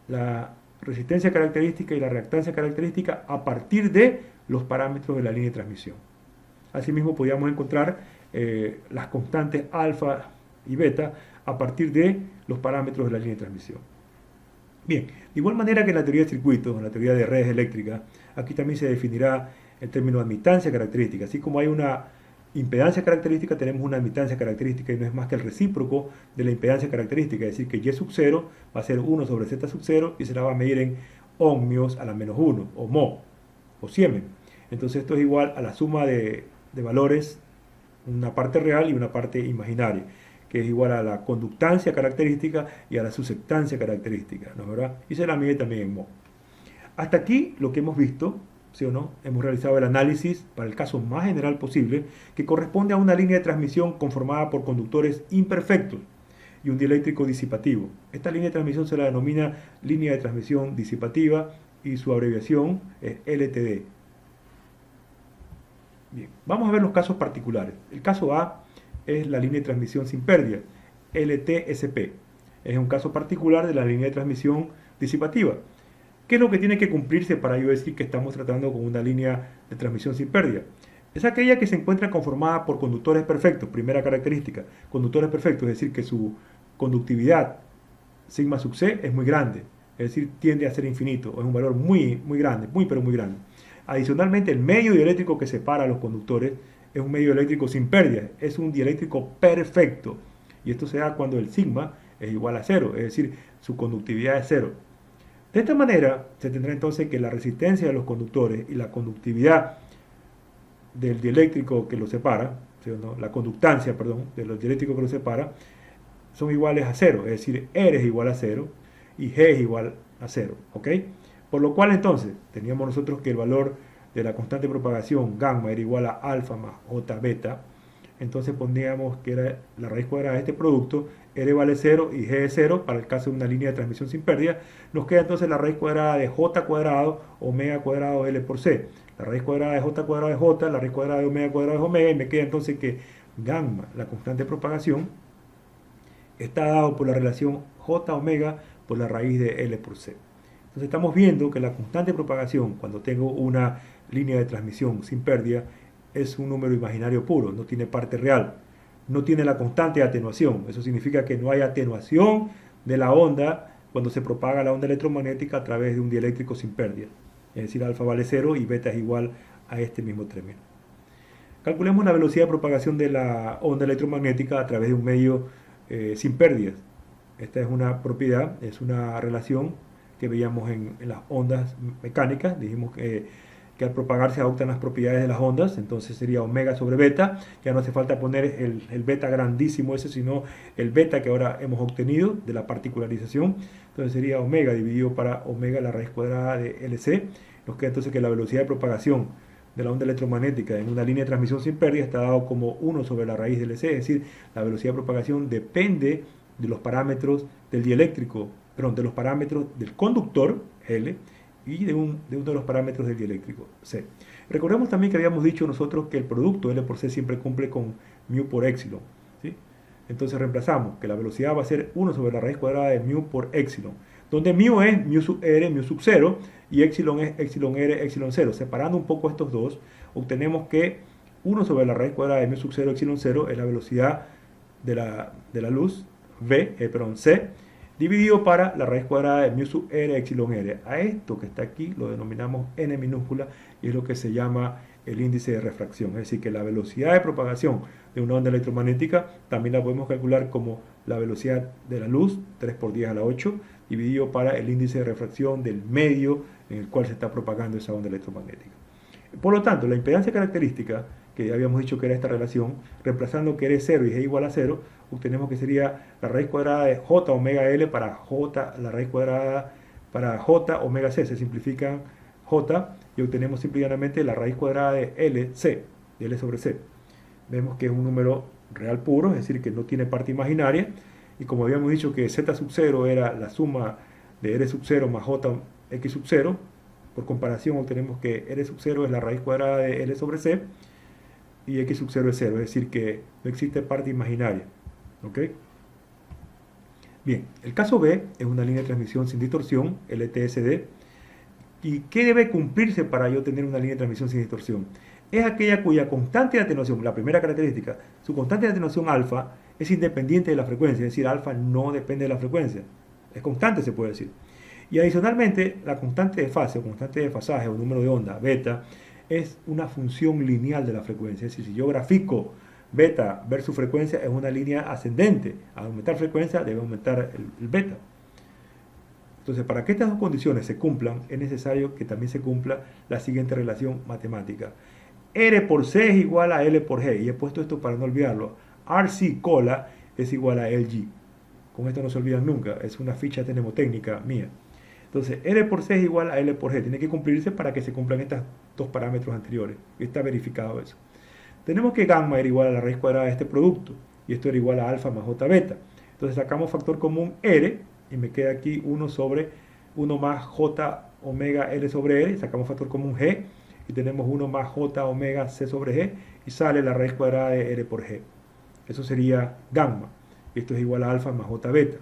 la resistencia característica y la reactancia característica a partir de los parámetros de la línea de transmisión. Asimismo, podíamos encontrar las constantes alfa y beta a partir de los parámetros de la línea de transmisión. Bien, de igual manera que en la teoría de circuitos, en la teoría de redes eléctricas, aquí también se definirá el término admitancia característica. Así como hay una impedancia característica, tenemos una admitancia característica y no es más que el recíproco de la impedancia característica, es decir, que Y sub 0 va a ser 1 sobre Z sub 0 y se la va a medir en ohmios a la menos 1, o mho, o siemen. Entonces esto es igual a la suma de valores, una parte real y una parte imaginaria, que es igual a la conductancia característica y a la susceptancia característica, ¿no es verdad? Y se la mide también en mho. Hasta aquí lo que hemos visto, ¿sí o no? Hemos realizado el análisis para el caso más general posible, que corresponde a una línea de transmisión conformada por conductores imperfectos y un dieléctrico disipativo. Esta línea de transmisión se la denomina línea de transmisión disipativa y su abreviación es LTD. Bien, vamos a ver los casos particulares. El caso A es la línea de transmisión sin pérdida, LTSP. Es un caso particular de la línea de transmisión disipativa. ¿Qué es lo que tiene que cumplirse para yo decir que estamos tratando con una línea de transmisión sin pérdida? Es aquella que se encuentra conformada por conductores perfectos, primera característica, conductores perfectos, es decir, que su conductividad sigma sub c es muy grande, es decir, tiende a ser infinito, o es un valor muy grande, pero muy grande. Adicionalmente, el medio dieléctrico que separa a los conductores es un medio eléctrico sin pérdida, es un dieléctrico perfecto, y esto se da cuando el sigma es igual a 0, es decir, su conductividad es 0. De esta manera, se tendrá entonces que la resistencia de los conductores y la conductividad del dieléctrico que los separa, ¿sí o no?, la conductancia, perdón, de los dieléctricos que los separa, son iguales a 0, es decir, R es igual a 0 y G es igual a 0, ¿ok? Por lo cual entonces, teníamos nosotros que el valor de la constante de propagación gamma era igual a alfa más j beta, entonces pondríamos que era la raíz cuadrada de este producto, R vale 0 y G es 0, para el caso de una línea de transmisión sin pérdida, nos queda entonces la raíz cuadrada de J cuadrado, omega cuadrado L por C. La raíz cuadrada de J cuadrado es J, la raíz cuadrada de omega cuadrado es omega, y me queda entonces que gamma, la constante de propagación, está dado por la relación J omega por la raíz de L por C. Entonces estamos viendo que la constante de propagación, cuando tengo una línea de transmisión sin pérdida, es un número imaginario puro, no tiene parte real, no tiene la constante de atenuación. Eso significa que no hay atenuación de la onda cuando se propaga la onda electromagnética a través de un dieléctrico sin pérdida. Es decir, alfa vale 0 y beta es igual a este mismo término. Calculemos la velocidad de propagación de la onda electromagnética a través de un medio sin pérdidas. Esta es una propiedad, es una relación que veíamos en las ondas mecánicas. Dijimos que al propagarse adoptan las propiedades de las ondas, entonces sería omega sobre beta. Ya no hace falta poner el beta grandísimo ese, sino el beta que ahora hemos obtenido de la particularización. Entonces sería omega dividido para omega la raíz cuadrada de LC. Nos queda entonces que la velocidad de propagación de la onda electromagnética en una línea de transmisión sin pérdida está dado como 1 sobre la raíz de LC, es decir, la velocidad de propagación depende de los parámetros del dieléctrico perdón, de los parámetros del conductor, L, y de uno de los parámetros del dieléctrico, C. Recordemos también que habíamos dicho nosotros que el producto L por C siempre cumple con mu por épsilon, ¿sí? Entonces reemplazamos que la velocidad va a ser 1 sobre la raíz cuadrada de mu por épsilon, donde mu es mu sub r, mu sub 0, y épsilon es épsilon r, épsilon 0. Separando un poco estos dos, obtenemos que 1 sobre la raíz cuadrada de mu sub 0, épsilon 0 es la velocidad de la luz, C, dividido para la raíz cuadrada de mu sub r, épsilon r. A esto que está aquí lo denominamos n minúscula y es lo que se llama el índice de refracción. Es decir, que la velocidad de propagación de una onda electromagnética también la podemos calcular como la velocidad de la luz, 3 por 10 a la 8, dividido para el índice de refracción del medio en el cual se está propagando esa onda electromagnética. Por lo tanto, la impedancia característica, que ya habíamos dicho que era esta relación, reemplazando que R 0 y G igual a 0, obtenemos que sería la raíz cuadrada de J omega L para J, la raíz cuadrada para J omega C, se simplifican J y obtenemos simplemente la raíz cuadrada de LC, de L sobre C. Vemos que es un número real puro, es decir, que no tiene parte imaginaria, y como habíamos dicho que Z sub 0 era la suma de R sub 0 más J X sub 0, por comparación obtenemos que R sub 0 es la raíz cuadrada de L sobre C, y X sub 0 es 0, es decir, que no existe parte imaginaria. ¿Ok? Bien, el caso B es una línea de transmisión sin distorsión, LTSD. ¿Y qué debe cumplirse para yo tener una línea de transmisión sin distorsión? Es aquella cuya constante de atenuación, la primera característica, su constante de atenuación alfa es independiente de la frecuencia, es decir, alfa no depende de la frecuencia, es constante se puede decir. Y adicionalmente, la constante de fase o constante de fasaje o número de onda, beta, es una función lineal de la frecuencia, es decir, si yo grafico beta versus frecuencia es una línea ascendente, al aumentar frecuencia debe aumentar el beta. Entonces, para que estas dos condiciones se cumplan, es necesario que también se cumpla la siguiente relación matemática. R por C es igual a L por G. Y he puesto esto para no olvidarlo. RC cola es igual a LG. Con esto no se olvidan nunca. Es una ficha mnemotécnica mía. Entonces, R por C es igual a L por G. Tiene que cumplirse para que se cumplan estos dos parámetros anteriores. Está verificado eso. Tenemos que gamma era igual a la raíz cuadrada de este producto. Y esto era igual a alfa más J beta. Entonces sacamos factor común R. Y me queda aquí 1 sobre 1 más J omega L sobre R. Sacamos factor común G. Y tenemos 1 más J omega C sobre G. Y sale la raíz cuadrada de R por G. Eso sería gamma. Esto es igual a alfa más J beta.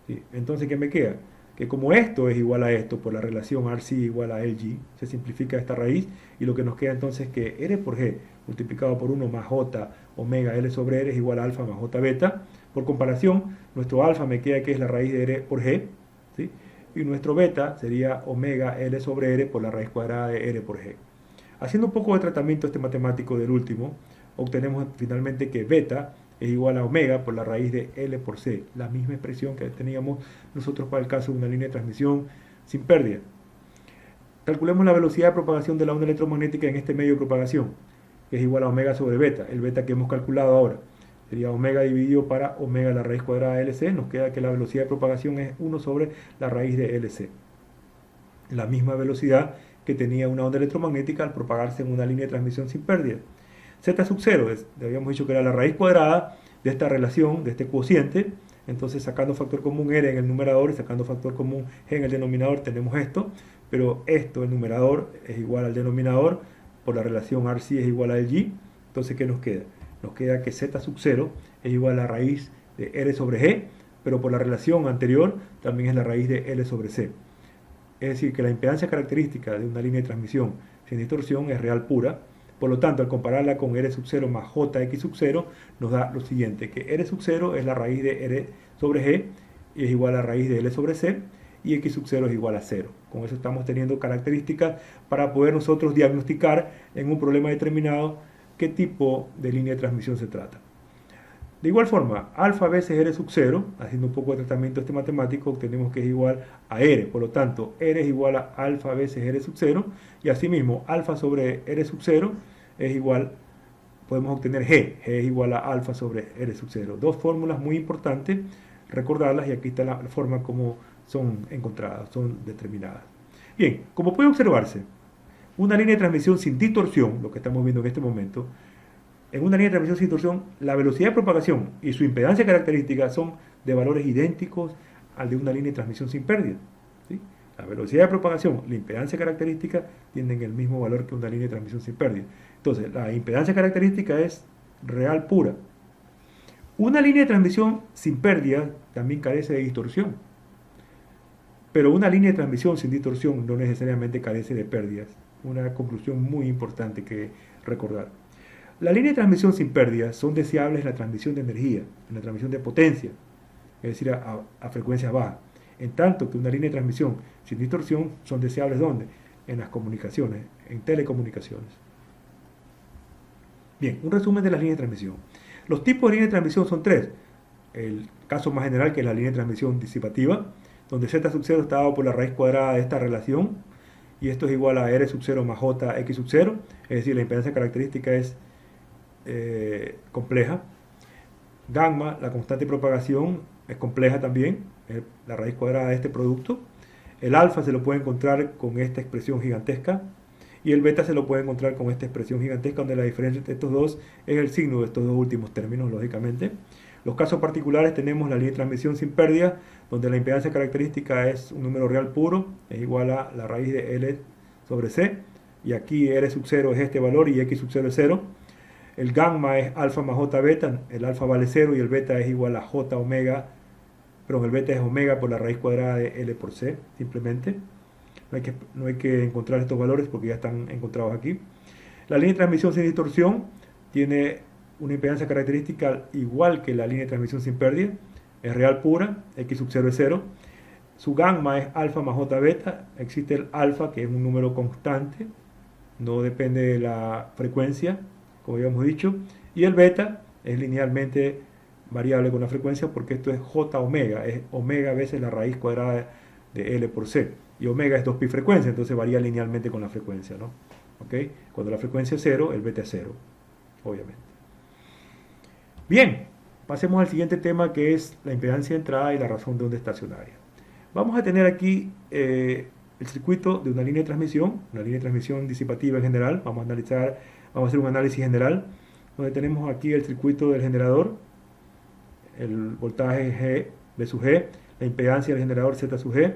¿Sí? Entonces, ¿qué me queda? Que como esto es igual a esto por la relación RC igual a LG, se simplifica esta raíz. Y lo que nos queda entonces es que R por G multiplicado por 1 más J omega L sobre R es igual a alfa más J beta. Por comparación, nuestro alfa me queda que es la raíz de R por G, ¿sí? Y nuestro beta sería omega L sobre R por la raíz cuadrada de R por G. Haciendo un poco de tratamiento este matemático del último, obtenemos finalmente que beta es igual a omega por la raíz de L por C, la misma expresión que teníamos nosotros para el caso de una línea de transmisión sin pérdida. Calculemos la velocidad de propagación de la onda electromagnética en este medio de propagación, que es igual a omega sobre beta, el beta que hemos calculado ahora. Sería omega dividido para omega la raíz cuadrada de LC, nos queda que la velocidad de propagación es 1 sobre la raíz de LC. La misma velocidad que tenía una onda electromagnética al propagarse en una línea de transmisión sin pérdida. Z sub 0, habíamos dicho que era la raíz cuadrada de esta relación, de este cociente. Entonces, sacando factor común R en el numerador y sacando factor común G en el denominador, tenemos esto. Pero esto, el numerador, es igual al denominador por la relación RC es igual a G. Entonces, ¿qué nos queda? Nos queda que Z sub 0 es igual a la raíz de R sobre G, pero por la relación anterior también es la raíz de L sobre C. Es decir, que la impedancia característica de una línea de transmisión sin distorsión es real pura. Por lo tanto, al compararla con R sub 0 más JX sub 0, nos da lo siguiente, que R sub 0 es la raíz de R sobre G y es igual a la raíz de L sobre C, y X sub 0 es igual a 0. Con eso estamos teniendo características para poder nosotros diagnosticar en un problema determinado qué tipo de línea de transmisión se trata. De igual forma, alfa veces R sub 0, haciendo un poco de tratamiento este matemático, obtenemos que es igual a R. Por lo tanto, R es igual a alfa veces R sub 0, y asimismo, alfa sobre R sub 0 es igual, podemos obtener G. G es igual a alfa sobre R sub 0. Dos fórmulas muy importantes, recordarlas, y aquí está la forma como son encontradas, son determinadas. Bien, como puede observarse, una línea de transmisión sin distorsión, lo que estamos viendo en este momento, en una línea de transmisión sin distorsión, la velocidad de propagación y su impedancia característica son de valores idénticos al de una línea de transmisión sin pérdida. ¿Sí? La velocidad de propagación, la impedancia característica tienen el mismo valor que una línea de transmisión sin pérdida. Entonces, la impedancia característica es real pura. Una línea de transmisión sin pérdida también carece de distorsión. Pero una línea de transmisión sin distorsión no necesariamente carece de pérdidas. Una conclusión muy importante que recordar. Las líneas de transmisión sin pérdidas son deseables en la transmisión de energía, en la transmisión de potencia, es decir, a frecuencias bajas. En tanto que una línea de transmisión sin distorsión son deseables ¿dónde? En las comunicaciones, en telecomunicaciones. Bien, un resumen de las líneas de transmisión. Los tipos de líneas de transmisión son tres. El caso más general, que es la línea de transmisión disipativa, donde z sub 0 está dado por la raíz cuadrada de esta relación, y esto es igual a r sub 0 más j x sub 0, es decir, la impedancia característica es compleja. Gamma, la constante de propagación, es compleja también, es la raíz cuadrada de este producto. El alfa se lo puede encontrar con esta expresión gigantesca, y el beta se lo puede encontrar con esta expresión gigantesca, donde la diferencia entre estos dos es el signo de estos dos últimos términos, lógicamente. Los casos particulares tenemos la línea de transmisión sin pérdida, donde la impedancia característica es un número real puro, es igual a la raíz de L sobre C, y aquí R sub 0 es este valor y X sub 0 es 0. El gamma es alfa más j beta, el alfa vale 0 y el beta es igual a j omega, perdón, el beta es omega por la raíz cuadrada de L por C, simplemente. No hay que encontrar estos valores porque ya están encontrados aquí. La línea de transmisión sin distorsión tiene una impedancia característica igual que la línea de transmisión sin pérdida, es real pura, x sub 0 es 0. Su gamma es alfa más j beta, existe el alfa que es un número constante, no depende de la frecuencia, como habíamos dicho, y el beta es linealmente variable con la frecuencia porque esto es j omega, es omega veces la raíz cuadrada de L por C, y omega es 2pi frecuencia, entonces varía linealmente con la frecuencia, ¿no? ¿Okay? Cuando la frecuencia es 0, el beta es 0, obviamente. Bien, pasemos al siguiente tema, que es la impedancia de entrada y la razón de onda estacionaria. Vamos a tener aquí el circuito de una línea de transmisión disipativa en general. Vamos a hacer un análisis general, donde tenemos aquí el circuito del generador, el voltaje G, B sub G, la impedancia del generador Z sub G,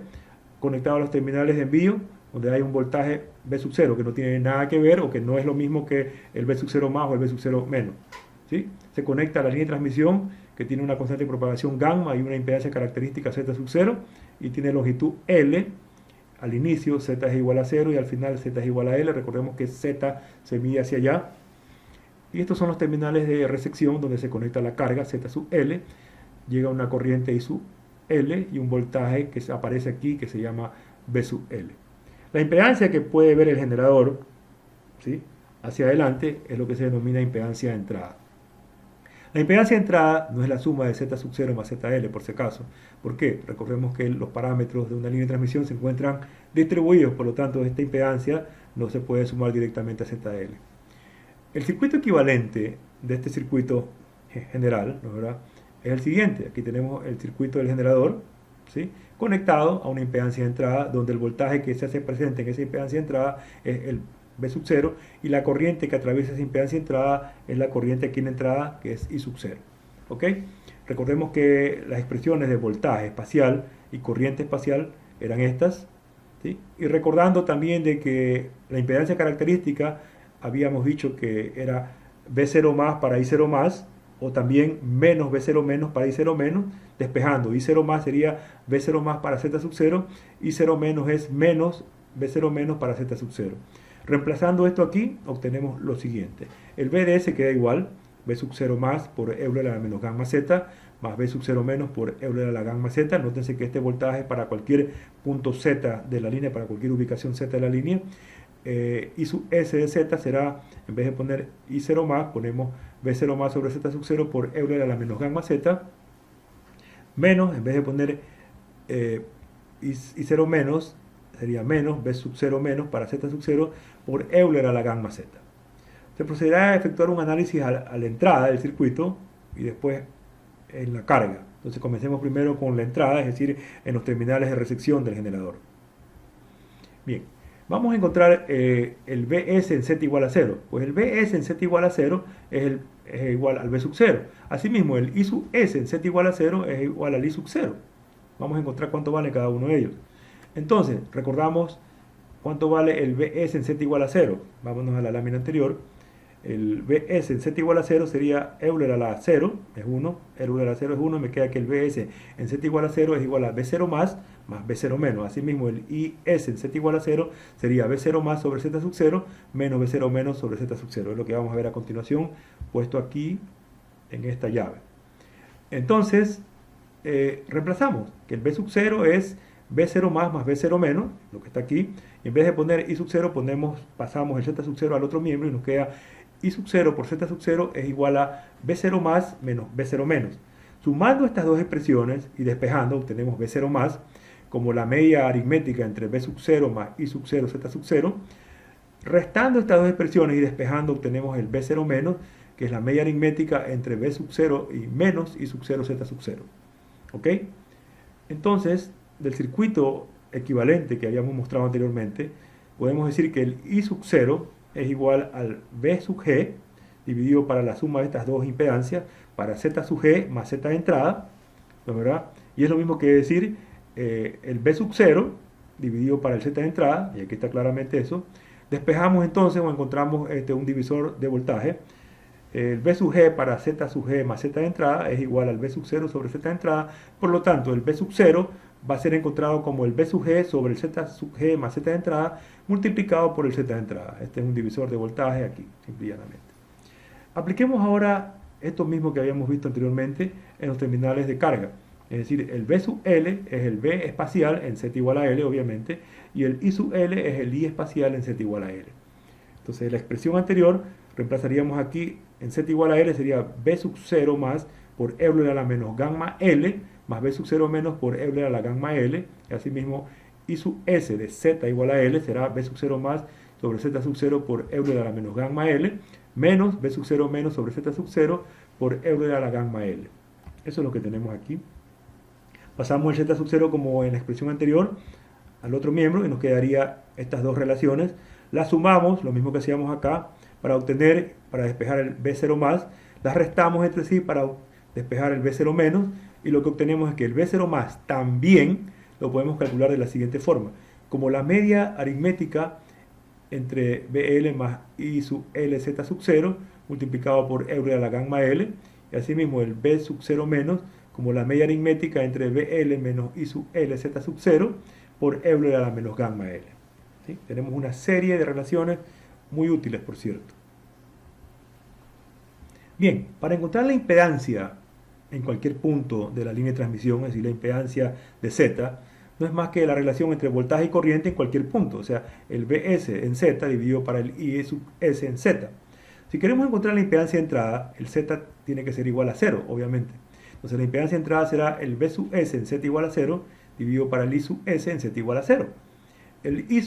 conectado a los terminales de envío, donde hay un voltaje B sub 0 que no tiene nada que ver o que no es lo mismo que el B sub 0 más o el B sub 0 menos. ¿Sí? Se conecta a la línea de transmisión que tiene una constante de propagación gamma y una impedancia característica Z sub 0 y tiene longitud L. Al inicio Z es igual a 0 y al final Z es igual a L. Recordemos que Z se mide hacia allá. Y estos son los terminales de recepción donde se conecta la carga Z sub L. Llega una corriente I sub L y un voltaje que aparece aquí que se llama B sub L. La impedancia que puede ver el generador, ¿sí?, hacia adelante es lo que se denomina impedancia de entrada. La impedancia de entrada no es la suma de Z sub 0 más ZL, por si acaso. ¿Por qué? Recordemos que los parámetros de una línea de transmisión se encuentran distribuidos, por lo tanto esta impedancia no se puede sumar directamente a ZL. El circuito equivalente de este circuito general, ¿no, verdad?, es el siguiente. Aquí tenemos el circuito del generador, ¿sí?, conectado a una impedancia de entrada, donde el voltaje que se hace presente en esa impedancia de entrada es el B sub 0, y la corriente que atraviesa esa impedancia de entrada es la corriente aquí en entrada, que es I sub 0. ¿Ok? Recordemos que las expresiones de voltaje espacial y corriente espacial eran estas, ¿sí? Y recordando también de que la impedancia característica habíamos dicho que era B0 más para I0 más, o también menos B0 menos para I0 menos, despejando. I0 más sería B0 más para Z sub 0, I0 menos es menos B0 menos para Z sub 0. Reemplazando esto aquí, obtenemos lo siguiente. El BDS queda igual, B sub 0 más por Euler a la menos gamma Z, más B sub 0 menos por Euler a la gamma Z. Nótense que este voltaje para cualquier punto Z de la línea, para cualquier ubicación Z de la línea, I sub S de Z será, en vez de poner I0 más, ponemos B0 más sobre Z sub 0 por Euler a la menos gamma Z, menos, en vez de poner I0 menos, sería menos B sub 0 menos para Z sub 0 por Euler a la gamma Z. Se procederá a efectuar un análisis a la entrada del circuito y después en la carga. Entonces comencemos primero con la entrada, es decir, en los terminales de recepción del generador. Bien, vamos a encontrar el BS en Z igual a 0. Pues el BS en Z igual a 0 es igual al B sub 0. Asimismo, el I sub S en Z igual a 0 es igual al I sub 0. vamos a encontrar cuánto vale cada uno de ellos. Entonces, recordamos cuánto vale el Bs en z igual a 0. Vámonos a la lámina anterior. El Bs en z igual a 0 sería Euler a la 0, es 1, Euler a la 0 es 1, me queda que el Bs en z igual a 0 es igual a B0 más B0 menos. Asimismo, el Is en z igual a 0 sería B0 más sobre z sub 0 menos B0 menos sobre z sub 0. Es lo que vamos a ver a continuación, puesto aquí en esta llave. Entonces, reemplazamos que el B sub 0 es B0 más B0 menos, lo que está aquí. Y en vez de poner I sub 0, pasamos el Z sub 0 al otro miembro y nos queda I sub 0 por Z sub 0 es igual a B0 más menos B0 menos. Sumando estas dos expresiones y despejando, obtenemos B0 más como la media aritmética entre B sub 0 más I sub 0 Z sub 0. Restando estas dos expresiones y despejando, obtenemos el B0 menos, que es la media aritmética entre B sub 0 y menos I sub 0 Z sub 0. ¿Ok? Entonces, del circuito equivalente que habíamos mostrado anteriormente, podemos decir que el I sub 0 es igual al B sub G dividido para la suma de estas dos impedancias para Z sub G más Z de entrada, ¿no, verdad? Y es lo mismo que decir el B sub 0 dividido para el Z de entrada, y aquí está claramente eso. Despejamos entonces o encontramos un divisor de voltaje. El B sub G para Z sub G más Z de entrada es igual al B sub 0 sobre Z de entrada. Por lo tanto, el B sub 0 va a ser encontrado como el B sub G sobre el Z sub G más Z de entrada multiplicado por el Z de entrada. Este es un divisor de voltaje aquí, simplemente. Apliquemos ahora esto mismo que habíamos visto anteriormente en los terminales de carga. Es decir, el B sub L es el B espacial en Z igual a L, obviamente, y el I sub L es el I espacial en Z igual a L. Entonces, la expresión anterior reemplazaríamos aquí en Z igual a L sería B sub 0 más por Euler a la menos gamma L más B sub 0 menos por Euler a la gamma L. Y asimismo, I sub S de Z igual a L será B sub 0 más sobre Z sub 0 por Euler a la menos gamma L menos B sub 0 menos sobre Z sub 0 por Euler a la gamma L. Eso es lo que tenemos aquí. Pasamos el Z sub 0 como en la expresión anterior al otro miembro y nos quedaría estas dos relaciones. Las sumamos, lo mismo que hacíamos acá, para despejar el B0 más, las restamos entre sí para despejar el B0 menos, y lo que obtenemos es que el B0 más también lo podemos calcular de la siguiente forma. Como la media aritmética entre BL más I sub LZ sub 0 multiplicado por Euler a la gamma L, y asimismo el B sub 0 menos como la media aritmética entre BL menos I sub LZ sub 0 por Euler a la menos gamma L. ¿Sí? Tenemos una serie de relaciones muy útiles, por cierto. Bien, para encontrar la impedancia en cualquier punto de la línea de transmisión, es decir, la impedancia de Z, no es más que la relación entre voltaje y corriente en cualquier punto, o sea, el Bs en Z dividido para el I sub S en Z. Si queremos encontrar la impedancia de entrada, el Z tiene que ser igual a 0, obviamente. Entonces la impedancia de entrada será el B sub S en Z igual a 0 dividido para el I sub S en Z igual a 0. El B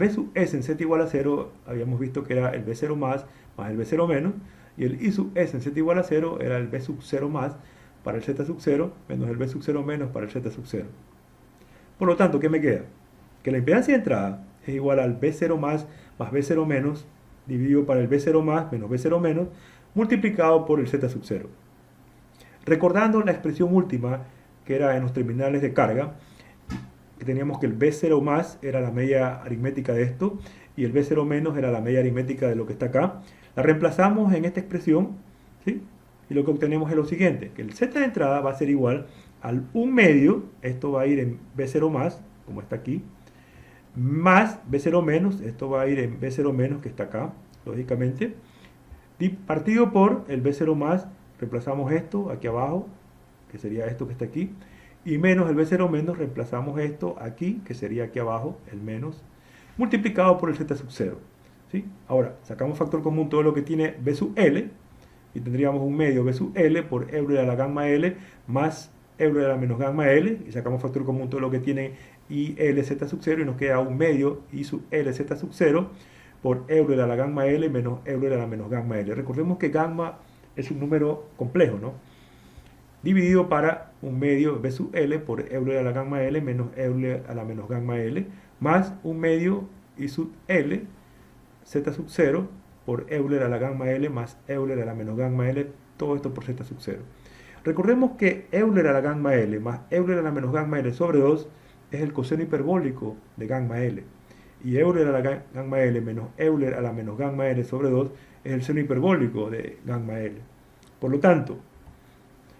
sub S en Z igual a 0, habíamos visto que era el B0 más el B0 menos, y el I sub S en Z igual a 0 era el B sub 0 más para el Z sub 0 menos el B sub 0 menos para el Z sub 0. Por lo tanto, ¿qué me queda? Que la impedancia de entrada es igual al B0 más B0 menos dividido para el B0 más menos B0 menos multiplicado por el Z sub 0. Recordando la expresión última que era en los terminales de carga, que teníamos que el B0 más era la media aritmética de esto y el B0 menos era la media aritmética de lo que está acá. La reemplazamos en esta expresión, ¿sí? Y lo que obtenemos es lo siguiente, que el Z de entrada va a ser igual al 1 medio, esto va a ir en B0 más, como está aquí, más B0 menos, esto va a ir en B0 menos, que está acá, lógicamente, y partido por el B0 más, reemplazamos esto aquí abajo, que sería esto que está aquí, y menos el B0 menos, reemplazamos esto aquí, que sería aquí abajo, el menos, multiplicado por el Z sub 0. ¿Sí? Ahora, sacamos factor común todo lo que tiene B sub L, y tendríamos un medio B sub L por Euler a la gamma L más Euler a la menos gamma L, y sacamos factor común todo lo que tiene ILZ sub 0, y nos queda un medio I sub LZ sub 0 por Euler a la gamma L menos Euler a la menos gamma L. Recordemos que gamma es un número complejo, ¿no? Dividido para un medio B sub L por Euler a la gamma L menos Euler a la menos gamma L, más un medio I sub L Z sub 0 por Euler a la gamma L más Euler a la menos gamma L, todo esto por Z sub 0. Recordemos que Euler a la gamma L más Euler a la menos gamma L sobre 2 es el coseno hiperbólico de gamma L. Y Euler a la gamma L menos Euler a la menos gamma L sobre 2 es el seno hiperbólico de gamma L. Por lo tanto,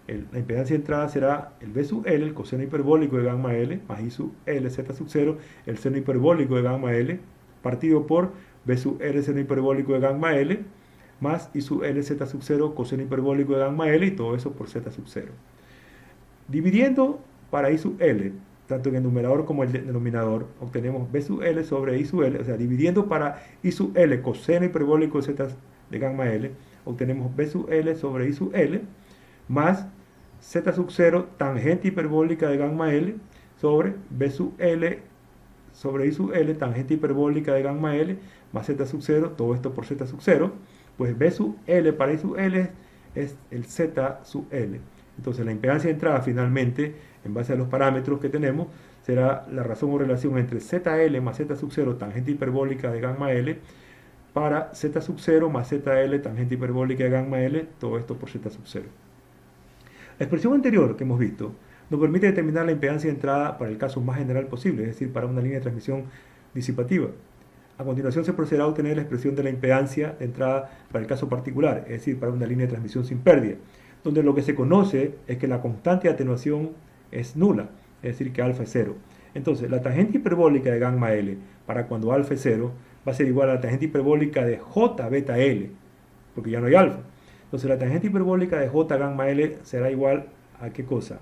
la impedancia de entrada será el B sub L, el coseno hiperbólico de gamma L, más I sub L, Z sub 0, el seno hiperbólico de gamma L, partido por B sub L, seno hiperbólico de gamma L, más I sub L, Z sub 0, coseno hiperbólico de gamma L, y todo eso por Z sub 0. Dividiendo para I sub L, tanto en el numerador como en el denominador, obtenemos B sub L sobre I sub L, o sea, dividiendo para I sub L, coseno hiperbólico de Z de gamma L, obtenemos B sub L sobre I sub L, más Z sub 0, tangente hiperbólica de gamma L, sobre B sub L sobre I sub L, tangente hiperbólica de gamma L, más Z sub 0, todo esto por Z sub 0, pues B sub L para I sub L es el Z sub L. Entonces la impedancia de entrada finalmente, en base a los parámetros que tenemos, será la razón o relación entre ZL más Z sub 0, tangente hiperbólica de gamma L, para Z sub 0 más ZL, tangente hiperbólica de gamma L, todo esto por Z sub 0. La expresión anterior que hemos visto nos permite determinar la impedancia de entrada para el caso más general posible, es decir, para una línea de transmisión disipativa. A continuación se procederá a obtener la expresión de la impedancia de entrada para el caso particular, es decir, para una línea de transmisión sin pérdida, donde lo que se conoce es que la constante de atenuación es nula, es decir, que alfa es 0. Entonces, la tangente hiperbólica de gamma L para cuando alfa es 0 va a ser igual a la tangente hiperbólica de J beta L, porque ya no hay alfa. Entonces, la tangente hiperbólica de J gamma L será igual a ¿qué cosa?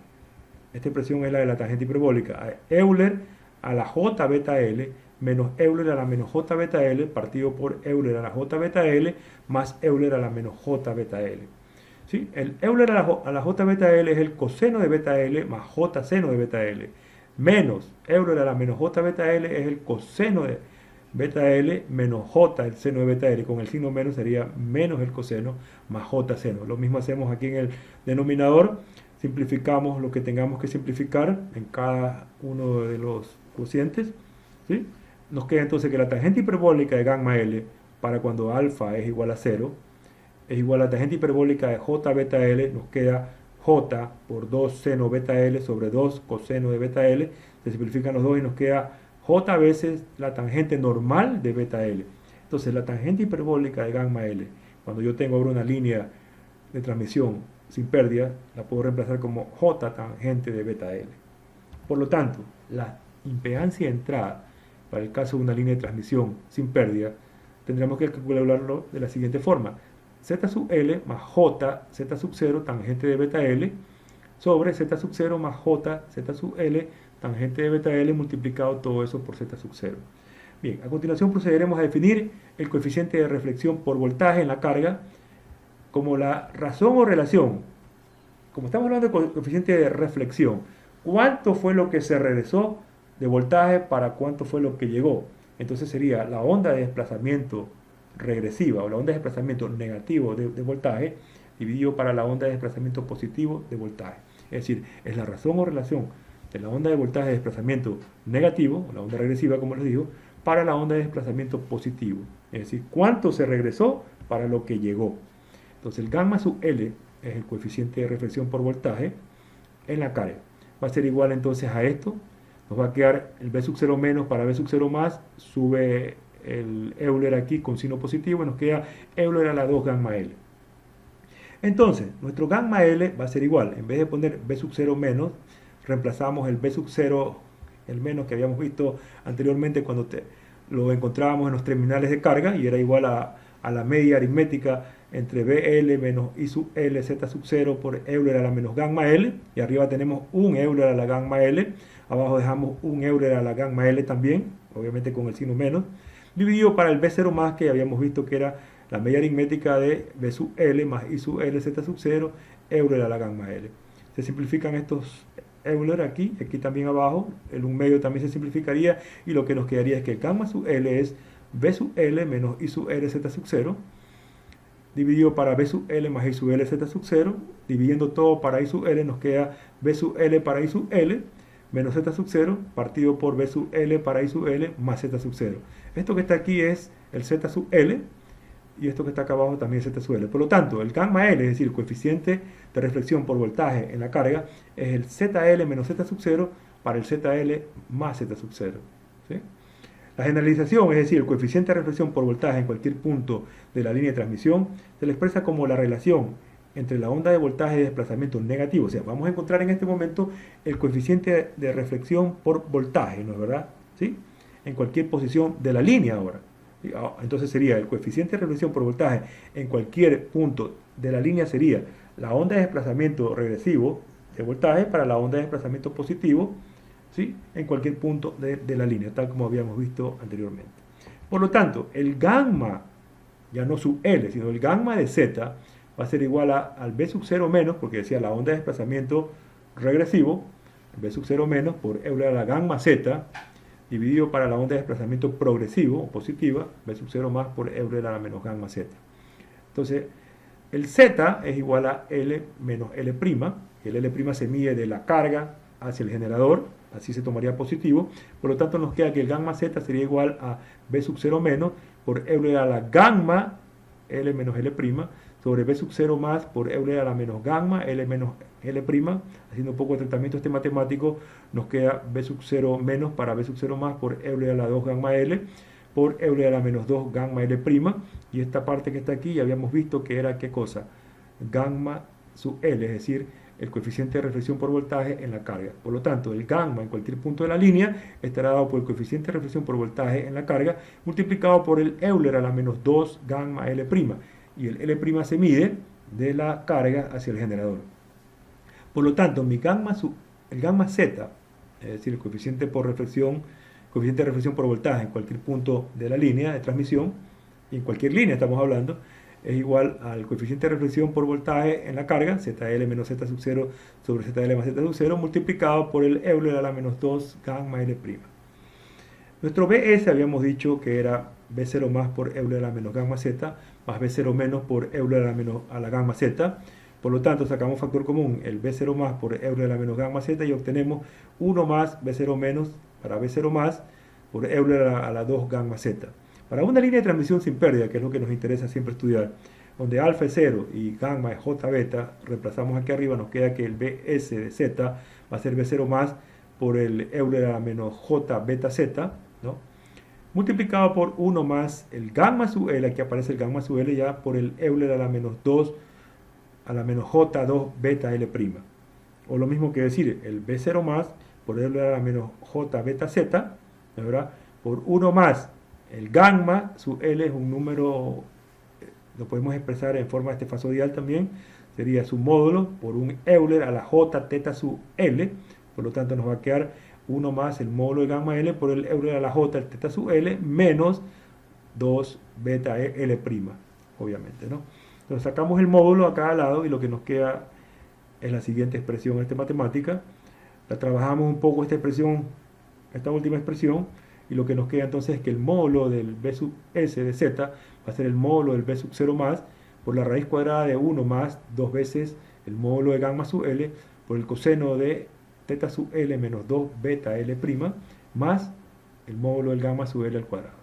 Esta expresión es la de la tangente hiperbólica, a Euler a la J beta L menos Euler a la menos J beta L partido por Euler a la J beta L más Euler a la menos J beta L. ¿Sí? El Euler a la J beta L es el coseno de beta L más J seno de beta L, menos Euler a la menos J beta L es el coseno de beta L menos J el seno de beta L, con el signo menos sería menos el coseno más J seno. Lo mismo hacemos aquí en el denominador, simplificamos lo que tengamos que simplificar en cada uno de los cocientes, ¿sí? Nos queda entonces que la tangente hiperbólica de gamma L para cuando alfa es igual a 0 es igual a la tangente hiperbólica de J beta L, nos queda J por 2 seno beta L sobre 2 coseno de beta L, se simplifican los dos y nos queda J veces la tangente normal de beta L. Entonces la tangente hiperbólica de gamma L, cuando yo tengo ahora una línea de transmisión sin pérdida, la puedo reemplazar como J tangente de beta L. Por lo tanto, la impedancia de entrada para el caso de una línea de transmisión sin pérdida, tendremos que calcularlo de la siguiente forma. Z sub L más J Z sub 0 tangente de beta L sobre Z sub 0 más J Z sub L tangente de beta L multiplicado todo eso por Z sub 0. Bien, a continuación procederemos a definir el coeficiente de reflexión por voltaje en la carga como la razón o relación. Como estamos hablando de coeficiente de reflexión, ¿cuánto fue lo que se regresó de voltaje para cuánto fue lo que llegó? Entonces sería la onda de desplazamiento regresiva o la onda de desplazamiento negativo de voltaje dividido para la onda de desplazamiento positivo de voltaje. Es decir, es la razón o relación de la onda de voltaje de desplazamiento negativo, o la onda regresiva como les digo, para la onda de desplazamiento positivo. Es decir, cuánto se regresó para lo que llegó. Entonces el gamma sub L es el coeficiente de reflexión por voltaje en la carga. Va a ser igual entonces a esto. Nos va a quedar el B sub 0 menos para B sub 0 más, sube el Euler aquí con signo positivo y nos queda Euler a la 2 gamma L. Entonces, nuestro gamma L va a ser igual. En vez de poner B sub 0 menos, reemplazamos el B sub 0, el menos que habíamos visto anteriormente cuando lo encontrábamos en los terminales de carga y era igual a la media aritmética entre BL menos I sub L Z sub 0 por Euler a la menos gamma L, y arriba tenemos un Euler a la gamma L, abajo dejamos un Euler a la gamma L también, obviamente con el signo menos, dividido para el B0 más que habíamos visto que era la media aritmética de B sub L más I sub L Z sub 0 Euler a la gamma L. Se simplifican estos Euler aquí también abajo, el 1 medio también se simplificaría y lo que nos quedaría es que gamma sub L es B sub L menos I sub L Z sub 0 dividido para B sub L más I sub L Z sub 0, dividiendo todo para I sub L nos queda B sub L para I sub L menos Z sub 0 partido por B sub L para I sub L más Z sub 0. Esto que está aquí es el Z sub L y esto que está acá abajo también es Z sub L. Por lo tanto, el gamma L, es decir, el coeficiente de reflexión por voltaje en la carga, es el ZL menos Z sub 0 para el ZL más Z sub 0. ¿Sí? La generalización, es decir, el coeficiente de reflexión por voltaje en cualquier punto de la línea de transmisión, se le expresa como la relación entre la onda de voltaje y desplazamiento negativo. O sea, vamos a encontrar en este momento el coeficiente de reflexión por voltaje, ¿no es verdad? ¿Sí? En cualquier posición de la línea ahora. Entonces sería el coeficiente de reflexión por voltaje en cualquier punto de la línea sería la onda de desplazamiento regresivo de voltaje para la onda de desplazamiento positivo, ¿sí? En cualquier punto de la línea, tal como habíamos visto anteriormente. Por lo tanto, el gamma, ya no sub L, sino el gamma de Z va a ser igual al B sub 0 menos, porque decía la onda de desplazamiento regresivo, B sub 0 menos por Euler a la gamma Z, dividido para la onda de desplazamiento progresivo o positiva, B sub 0 más por Euler a la menos gamma Z. Entonces, el Z es igual a L menos L', y el L' se mide de la carga hacia el generador, así se tomaría positivo, por lo tanto nos queda que el gamma Z sería igual a B sub 0 menos por Euler a la gamma L menos L' sobre B sub 0 más por Euler a la menos gamma L menos L', haciendo un poco de tratamiento este matemático, nos queda B sub 0 menos para B sub 0 más por Euler a la 2 gamma L por Euler a la menos 2 gamma L', y esta parte que está aquí ya habíamos visto que era ¿qué cosa? Gamma sub L, es decir, el coeficiente de reflexión por voltaje en la carga. Por lo tanto, el gamma en cualquier punto de la línea estará dado por el coeficiente de reflexión por voltaje en la carga multiplicado por el Euler a la menos 2 gamma L', y el L' se mide de la carga hacia el generador. Por lo tanto, el gamma Z, es decir, el coeficiente de reflexión por voltaje en cualquier punto de la línea de transmisión, y en cualquier línea estamos hablando, es igual al coeficiente de reflexión por voltaje en la carga, ZL menos Z sub 0 sobre ZL más Z sub 0, multiplicado por el Euler a la menos 2 gamma L'. Nuestro BS habíamos dicho que era B0 más por Euler a la menos gamma Z, más B0 menos por Euler a la gamma Z. Por lo tanto, sacamos factor común, el B0 más por Euler a la menos gamma Z, y obtenemos 1 más B0 menos para B0 más por Euler a la 2 gamma Z. Para una línea de transmisión sin pérdida, que es lo que nos interesa siempre estudiar, donde alfa es 0 y gamma es J beta, reemplazamos aquí arriba, nos queda que el BS de Z va a ser B0 más por el Euler a la menos J beta Z, ¿no? Multiplicado por 1 más el gamma sub L, aquí aparece el gamma sub L ya por el Euler a la menos 2 a la menos J2 beta L'. O lo mismo que decir el B0 más por Euler a la menos J beta Z, ¿verdad? Por 1 más el gamma sub L es un número, lo podemos expresar en forma estefasodial también, sería su módulo por un Euler a la J teta sub L, por lo tanto nos va a quedar 1 más el módulo de gamma L por el Euler a la J el teta sub L menos 2 beta L', obviamente, ¿no? Entonces sacamos el módulo a cada lado y lo que nos queda es la siguiente expresión, esta matemática. La trabajamos un poco esta expresión, esta última expresión, y lo que nos queda entonces es que el módulo del B sub S de Z va a ser el módulo del B sub 0 más por la raíz cuadrada de 1 más 2 veces el módulo de gamma sub L por el coseno de teta sub L menos 2 beta L' más el módulo del gamma sub L al cuadrado.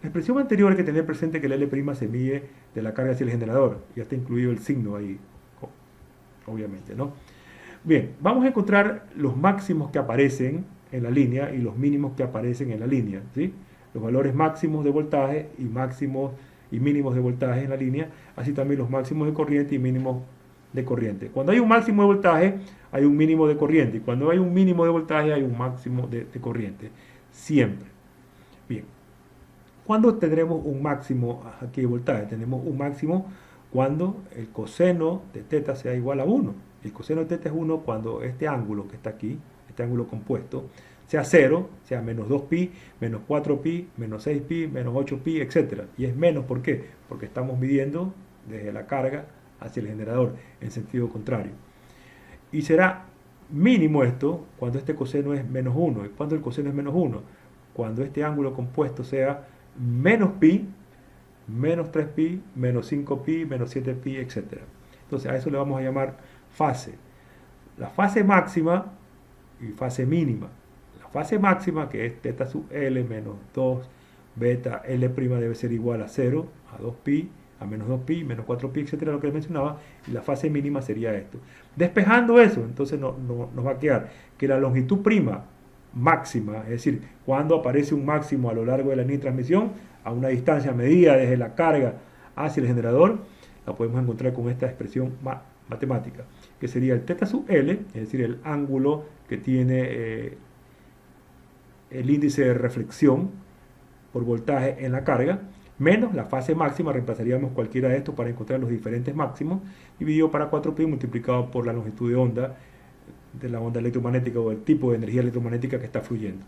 La expresión anterior hay que tener presente que el L' se mide de la carga hacia el generador. Ya está incluido el signo ahí, obviamente, ¿no? Bien, vamos a encontrar los máximos que aparecen en la línea y los mínimos que aparecen en la línea, ¿sí? Los valores máximos de voltaje y máximos y mínimos de voltaje en la línea, así también los máximos de corriente y mínimos de corriente. Cuando hay un máximo de voltaje, hay un mínimo de corriente, y cuando hay un mínimo de voltaje, hay un máximo de corriente. Siempre. Bien. ¿Cuándo tendremos un máximo aquí de voltaje? Tenemos un máximo cuando el coseno de teta sea igual a 1. El coseno de teta es 1 cuando este ángulo que está aquí, este ángulo compuesto, sea 0, sea menos 2pi, menos 4pi, menos 6pi, menos 8pi, etc. Y es menos, ¿por qué? Porque estamos midiendo desde la carga hacia el generador en sentido contrario. Y será mínimo esto cuando este coseno es menos 1. ¿Y cuando el coseno es menos 1? Cuando este ángulo compuesto sea menos pi, menos 3pi, menos 5pi, menos 7pi, etc. Entonces a eso le vamos a llamar fase. La fase máxima y fase mínima. La fase máxima, que es θ sub L menos 2 beta L' debe ser igual a 0, a 2pi, a menos 2pi, menos 4pi, etcétera, lo que les mencionaba, y la fase mínima sería esto. Despejando eso, entonces nos va a quedar que la longitud prima máxima, es decir, cuando aparece un máximo a lo largo de la línea de transmisión, a una distancia medida desde la carga hacia el generador, la podemos encontrar con esta expresión matemática, que sería el θ sub L, es decir, el ángulo que tiene el índice de reflexión por voltaje en la carga, menos la fase máxima, reemplazaríamos cualquiera de estos para encontrar los diferentes máximos, dividido para 4pi multiplicado por la longitud de onda, de la onda electromagnética o el tipo de energía electromagnética que está fluyendo.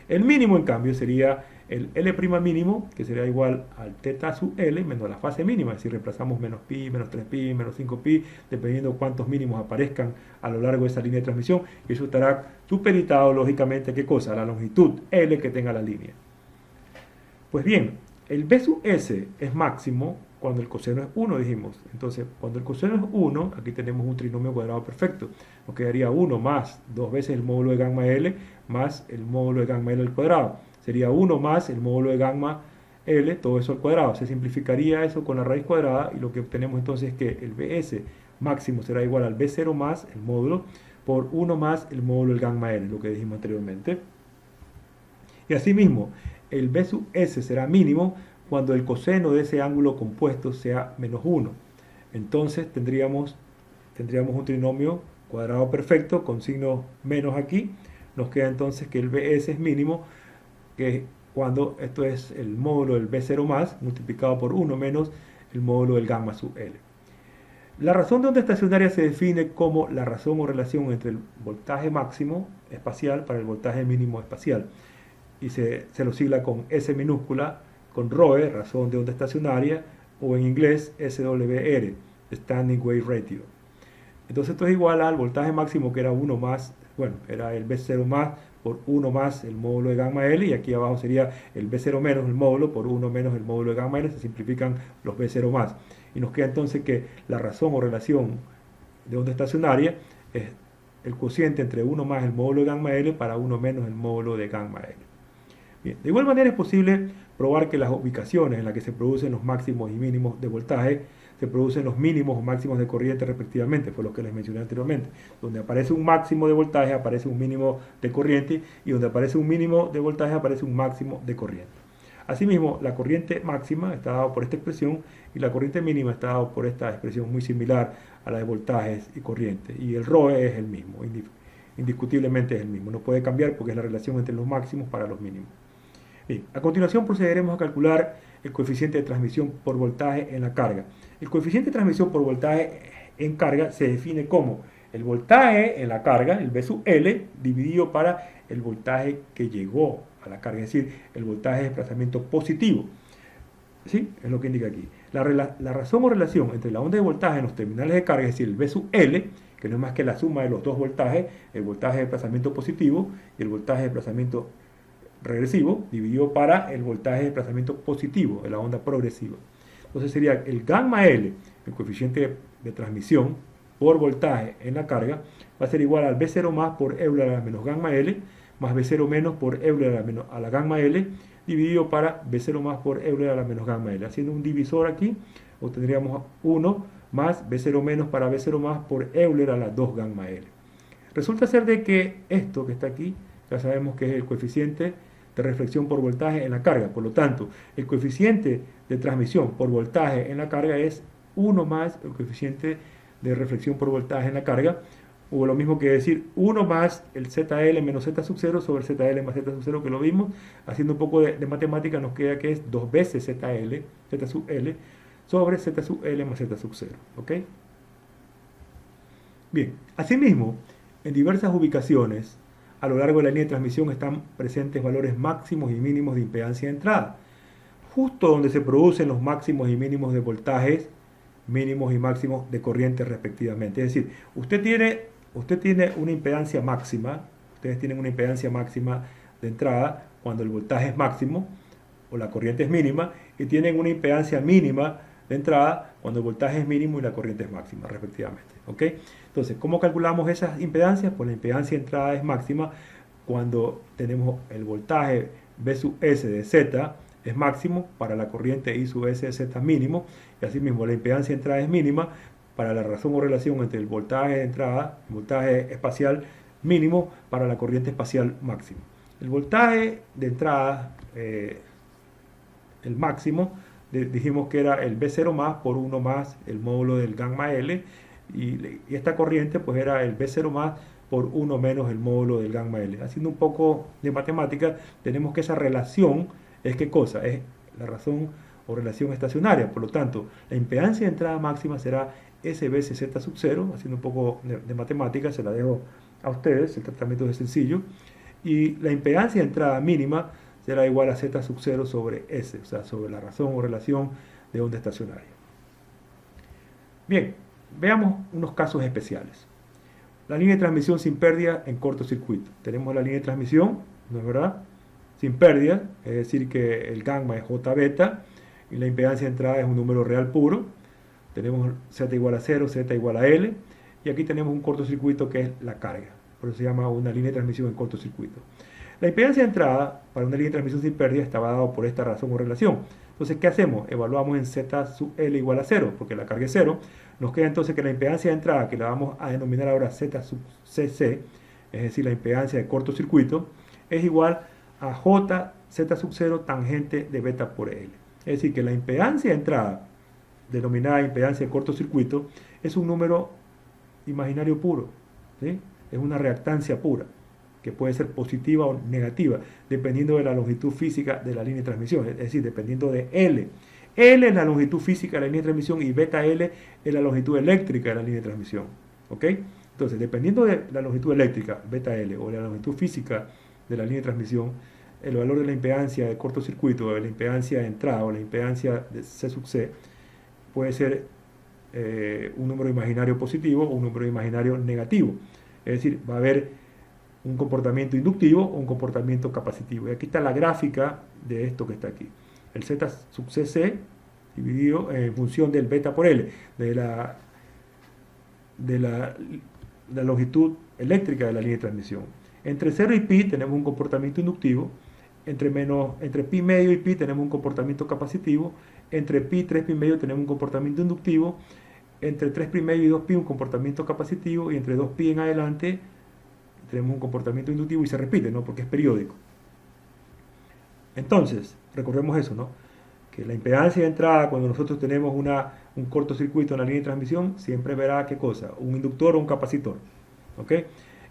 El mínimo, en cambio, sería el L' mínimo, que sería igual al θ sub L menos la fase mínima, es decir, reemplazamos menos pi, menos 3pi, menos 5pi, dependiendo cuántos mínimos aparezcan a lo largo de esa línea de transmisión, y eso estará supeditado, lógicamente, ¿a qué cosa? A la longitud L que tenga la línea. Pues bien, el B sub S es máximo cuando el coseno es 1, dijimos. Entonces, cuando el coseno es 1, aquí tenemos un trinomio cuadrado perfecto. Nos quedaría 1 más 2 veces el módulo de gamma L más el módulo de gamma L al cuadrado. Sería 1 más el módulo de gamma L, todo eso al cuadrado. Se simplificaría eso con la raíz cuadrada y lo que obtenemos entonces es que el BS máximo será igual al B0 más el módulo por 1 más el módulo del gamma L, lo que dijimos anteriormente. Y asimismo, el B sub S será mínimo cuando el coseno de ese ángulo compuesto sea menos 1. Entonces tendríamos un trinomio cuadrado perfecto con signo menos aquí. Nos queda entonces que el BS es mínimo, que cuando esto es el módulo del B0 más multiplicado por 1 menos el módulo del gamma sub L. La razón de onda estacionaria se define como la razón o relación entre el voltaje máximo espacial para el voltaje mínimo espacial. Y se lo sigla con S minúscula, con ρ, razón de onda estacionaria, o en inglés SWR, Standing Wave Ratio. Entonces esto es igual al voltaje máximo, que era 1 más, bueno, era el B0 más por 1 más el módulo de gamma L, y aquí abajo sería el B0 menos el módulo por 1 menos el módulo de gamma L, se simplifican los B0 más. Y nos queda entonces que la razón o relación de onda estacionaria es el cociente entre 1 más el módulo de gamma L para 1 menos el módulo de gamma L. Bien, de igual manera es posible probar que las ubicaciones en las que se producen los máximos y mínimos de voltaje se producen los mínimos o máximos de corriente respectivamente, fue lo que les mencioné anteriormente. Donde aparece un máximo de voltaje aparece un mínimo de corriente, y donde aparece un mínimo de voltaje aparece un máximo de corriente. Asimismo, la corriente máxima está dada por esta expresión y la corriente mínima está dada por esta expresión muy similar a la de voltajes y corriente, y el ρ es el mismo, indiscutiblemente es el mismo, no puede cambiar porque es la relación entre los máximos para los mínimos. Bien, a continuación procederemos a calcular el coeficiente de transmisión por voltaje en la carga. El coeficiente de transmisión por voltaje en carga se define como el voltaje en la carga, el B sub L, dividido para el voltaje que llegó a la carga, es decir, el voltaje de desplazamiento positivo. ¿Sí? Es lo que indica aquí. La razón o relación entre la onda de voltaje en los terminales de carga, es decir, el B sub L, que no es más que la suma de los dos voltajes, el voltaje de desplazamiento positivo y el voltaje de desplazamiento regresivo, dividido para el voltaje de desplazamiento positivo de la onda progresiva. Entonces sería el gamma L, el coeficiente de transmisión por voltaje en la carga, va a ser igual al B0 más por Euler a la menos gamma L, más B0 menos por Euler a la gamma L, dividido para B0 más por Euler a la menos gamma L. Haciendo un divisor aquí, obtendríamos 1 más B0 menos para B0 más por Euler a la 2 gamma L. Resulta ser de que esto que está aquí, ya sabemos que es el coeficiente de reflexión por voltaje en la carga. Por lo tanto, el coeficiente de transmisión por voltaje en la carga es 1 más el coeficiente de reflexión por voltaje en la carga, o lo mismo que decir 1 más el ZL menos Z sub 0 sobre ZL más Z sub 0, que lo vimos. Haciendo un poco de matemática nos queda que es 2 veces ZL, Z sub L, sobre Z sub L más Z sub 0. ¿Ok? Bien, asimismo, en diversas ubicaciones a lo largo de la línea de transmisión están presentes valores máximos y mínimos de impedancia de entrada, justo donde se producen los máximos y mínimos de voltajes, mínimos y máximos de corriente respectivamente. Es decir, usted tiene una impedancia máxima, ustedes tienen una impedancia máxima de entrada cuando el voltaje es máximo o la corriente es mínima, y tienen una impedancia mínima de entrada cuando el voltaje es mínimo y la corriente es máxima respectivamente. ¿Ok? Entonces, ¿cómo calculamos esas impedancias? Pues la impedancia de entrada es máxima cuando tenemos el voltaje B sub S de Z es máximo, para la corriente I sub S de Z es mínimo, y asimismo la impedancia de entrada es mínima para la razón o relación entre el voltaje de entrada, el voltaje espacial mínimo para la corriente espacial máximo. El voltaje de entrada, el máximo, dijimos que era el B0 más por 1 más el módulo del gamma L, y esta corriente pues era el B0 más por 1 menos el módulo del gamma L. Haciendo un poco de matemática, tenemos que esa relación es ¿qué cosa? Es la razón o relación estacionaria. Por lo tanto, la impedancia de entrada máxima será SBCZ sub 0. Haciendo un poco de matemática, se la dejo a ustedes, el tratamiento es sencillo. Y la impedancia de entrada mínima será igual a Z sub 0 sobre S, o sea, sobre la razón o relación de onda estacionaria. Bien, veamos unos casos especiales. La línea de transmisión sin pérdida en cortocircuito. Tenemos la línea de transmisión, ¿no es verdad? Sin pérdida, es decir que el gamma es J beta y la impedancia de entrada es un número real puro. Tenemos Z igual a 0, Z igual a L, y aquí tenemos un cortocircuito que es la carga. Por eso se llama una línea de transmisión en cortocircuito. La impedancia de entrada para una línea de transmisión sin pérdida estaba dado por esta razón o relación. Entonces, ¿qué hacemos? Evaluamos en Z sub L igual a 0, porque la carga es 0. Nos queda entonces que la impedancia de entrada, que la vamos a denominar ahora Z sub CC, es decir, la impedancia de cortocircuito, es igual a J Z sub 0 tangente de beta por L. Es decir, que la impedancia de entrada, denominada impedancia de cortocircuito, es un número imaginario puro, ¿sí? Es una reactancia pura, que puede ser positiva o negativa, dependiendo de la longitud física de la línea de transmisión, es decir, dependiendo de L. L es la longitud física de la línea de transmisión y beta L es la longitud eléctrica de la línea de transmisión. ¿Ok? Entonces, dependiendo de la longitud eléctrica, beta L, o la longitud física de la línea de transmisión, el valor de la impedancia de cortocircuito, o de la impedancia de entrada, o la impedancia de C sub C, puede ser un número imaginario positivo o un número imaginario negativo. Es decir, va a haber un comportamiento inductivo o un comportamiento capacitivo. Y aquí está la gráfica de esto que está aquí. El Z sub CC dividido en función del beta por L, de la longitud eléctrica de la línea de transmisión. Entre 0 y pi tenemos un comportamiento inductivo, entre pi medio y pi tenemos un comportamiento capacitivo, entre pi y 3 pi medio tenemos un comportamiento inductivo, entre 3 pi medio y 2 pi un comportamiento capacitivo, y entre 2 pi en adelante tenemos un comportamiento inductivo y se repite, ¿no? Porque es periódico. Entonces, recordemos eso, ¿no? Que la impedancia de entrada, cuando nosotros tenemos un cortocircuito en la línea de transmisión, siempre verá ¿qué cosa? Un inductor o un capacitor. ¿Ok?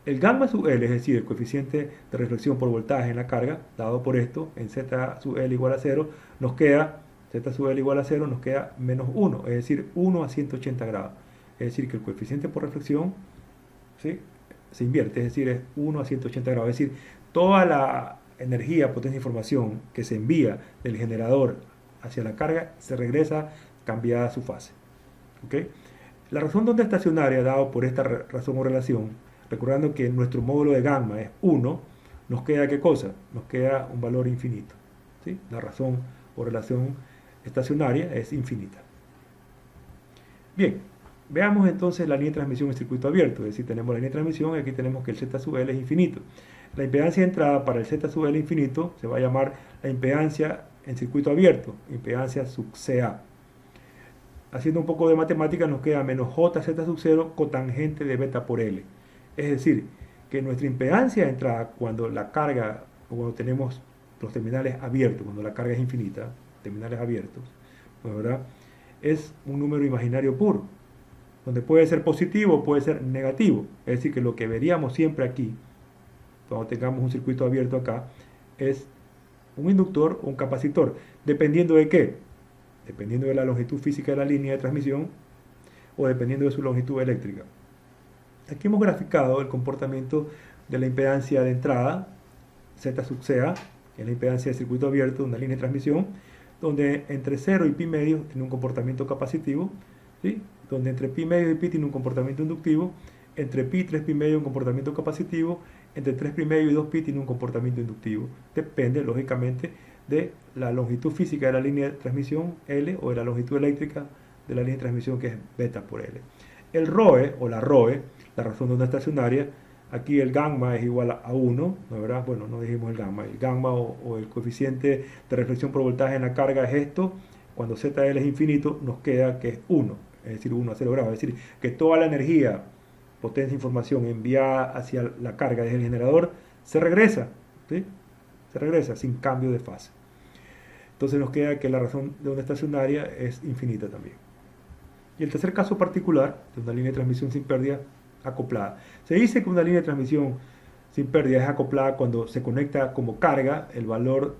El gamma sub L, es decir, el coeficiente de reflexión por voltaje en la carga, dado por esto, en Z sub L igual a 0, nos queda, Z sub L igual a 0, nos queda menos 1, es decir, 1 a 180 grados. Es decir, que el coeficiente por reflexión, ¿sí?, se invierte, es decir, es 1 a 180 grados. Es decir, toda la energía, potencia e información que se envía del generador hacia la carga se regresa cambiada su fase. ¿Okay? La razón de onda estacionaria, dado por esta razón o relación, recordando que nuestro módulo de gamma es 1, nos queda ¿qué cosa? Nos queda un valor infinito. ¿Sí? La razón o relación estacionaria es infinita. Bien, veamos entonces la línea de transmisión en circuito abierto. Es decir, tenemos la línea de transmisión y aquí tenemos que el Z sub L es infinito. La impedancia de entrada para el Z sub L infinito se va a llamar la impedancia en circuito abierto, impedancia sub CA. Haciendo un poco de matemática nos queda menos JZ sub 0 cotangente de beta por L. Es decir, que nuestra impedancia de entrada cuando la carga, o cuando tenemos los terminales abiertos, cuando la carga es infinita, terminales abiertos, ¿verdad?, es un número imaginario puro, donde puede ser positivo o puede ser negativo. Es decir, que lo que veríamos siempre aquí, cuando tengamos un circuito abierto acá, es un inductor o un capacitor. ¿Dependiendo de qué? Dependiendo de la longitud física de la línea de transmisión o dependiendo de su longitud eléctrica. Aquí hemos graficado el comportamiento de la impedancia de entrada, Z sub CA, que es la impedancia de circuito abierto de una línea de transmisión, donde entre 0 y pi medio tiene un comportamiento capacitivo, ¿sí?, donde entre pi medio y pi tiene un comportamiento inductivo, entre pi y 3 pi medio un comportamiento capacitivo, entre 3 pi medio y 2 pi tiene un comportamiento inductivo. Depende, lógicamente, de la longitud física de la línea de transmisión, L, o de la longitud eléctrica de la línea de transmisión, que es beta por L. El ROE, o la ROE, la razón de onda estacionaria, aquí el gamma es igual a 1, ¿no, verdad? Bueno, no dijimos el gamma o el coeficiente de reflexión por voltaje en la carga es esto. Cuando ZL es infinito, nos queda que es 1, es decir, 1 a 0 grados, es decir, que toda la energía, potencia, información enviada hacia la carga desde el generador se regresa, ¿sí? Se regresa sin cambio de fase. Entonces nos queda que la razón de onda estacionaria es infinita también. Y el tercer caso particular de una línea de transmisión sin pérdida acoplada. Se dice que una línea de transmisión sin pérdida es acoplada cuando se conecta como carga el valor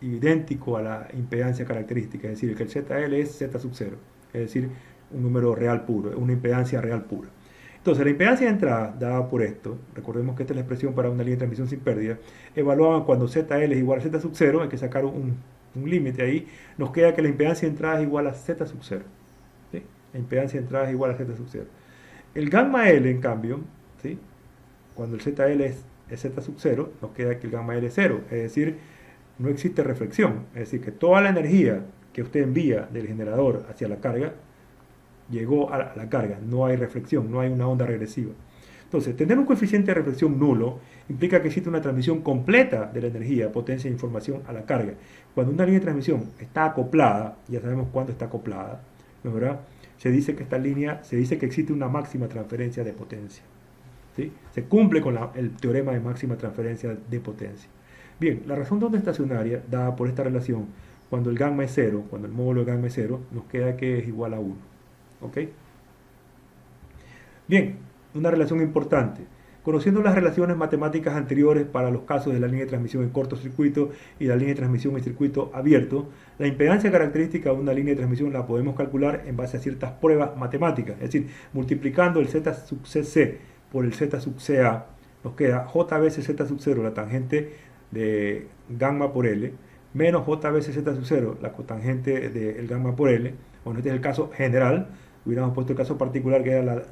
idéntico a la impedancia característica, es decir, que el ZL es Z sub 0, es decir, un número real puro, una impedancia real pura. Entonces, la impedancia de entrada, dada por esto, recordemos que esta es la expresión para una línea de transmisión sin pérdida, evaluaban cuando ZL es igual a Z sub 0, hay que sacar un límite ahí, nos queda que la impedancia de entrada es igual a Z sub 0. ¿Sí? La impedancia de entrada es igual a Z sub 0. El gamma L, en cambio, ¿sí? Cuando el ZL es Z sub 0, nos queda que el gamma L es 0, es decir, no existe reflexión, es decir, que toda la energía que usted envía del generador hacia la carga llegó a la carga, no hay reflexión, no hay una onda regresiva. Entonces, tener un coeficiente de reflexión nulo implica que existe una transmisión completa de la energía, potencia e información a la carga. Cuando una línea de transmisión está acoplada, ya sabemos cuándo está acoplada, ¿no es verdad? Se dice que esta línea, se dice que existe una máxima transferencia de potencia. ¿Sí? Se cumple con el teorema de máxima transferencia de potencia. Bien, la razón de onda estacionaria, dada por esta relación, cuando el gamma es 0, cuando el módulo de gamma es 0, nos queda que es igual a 1. ¿Ok? Bien, una relación importante. Conociendo las relaciones matemáticas anteriores para los casos de la línea de transmisión en cortocircuito y la línea de transmisión en circuito abierto, la impedancia característica de una línea de transmisión la podemos calcular en base a ciertas pruebas matemáticas. Es decir, multiplicando el Z sub CC por el Z sub CA, nos queda J veces Z sub 0, la tangente de gamma por L, menos J veces Z sub 0, la cotangente del gamma por L. Bueno, este es el caso general. Hubiéramos puesto el caso particular que era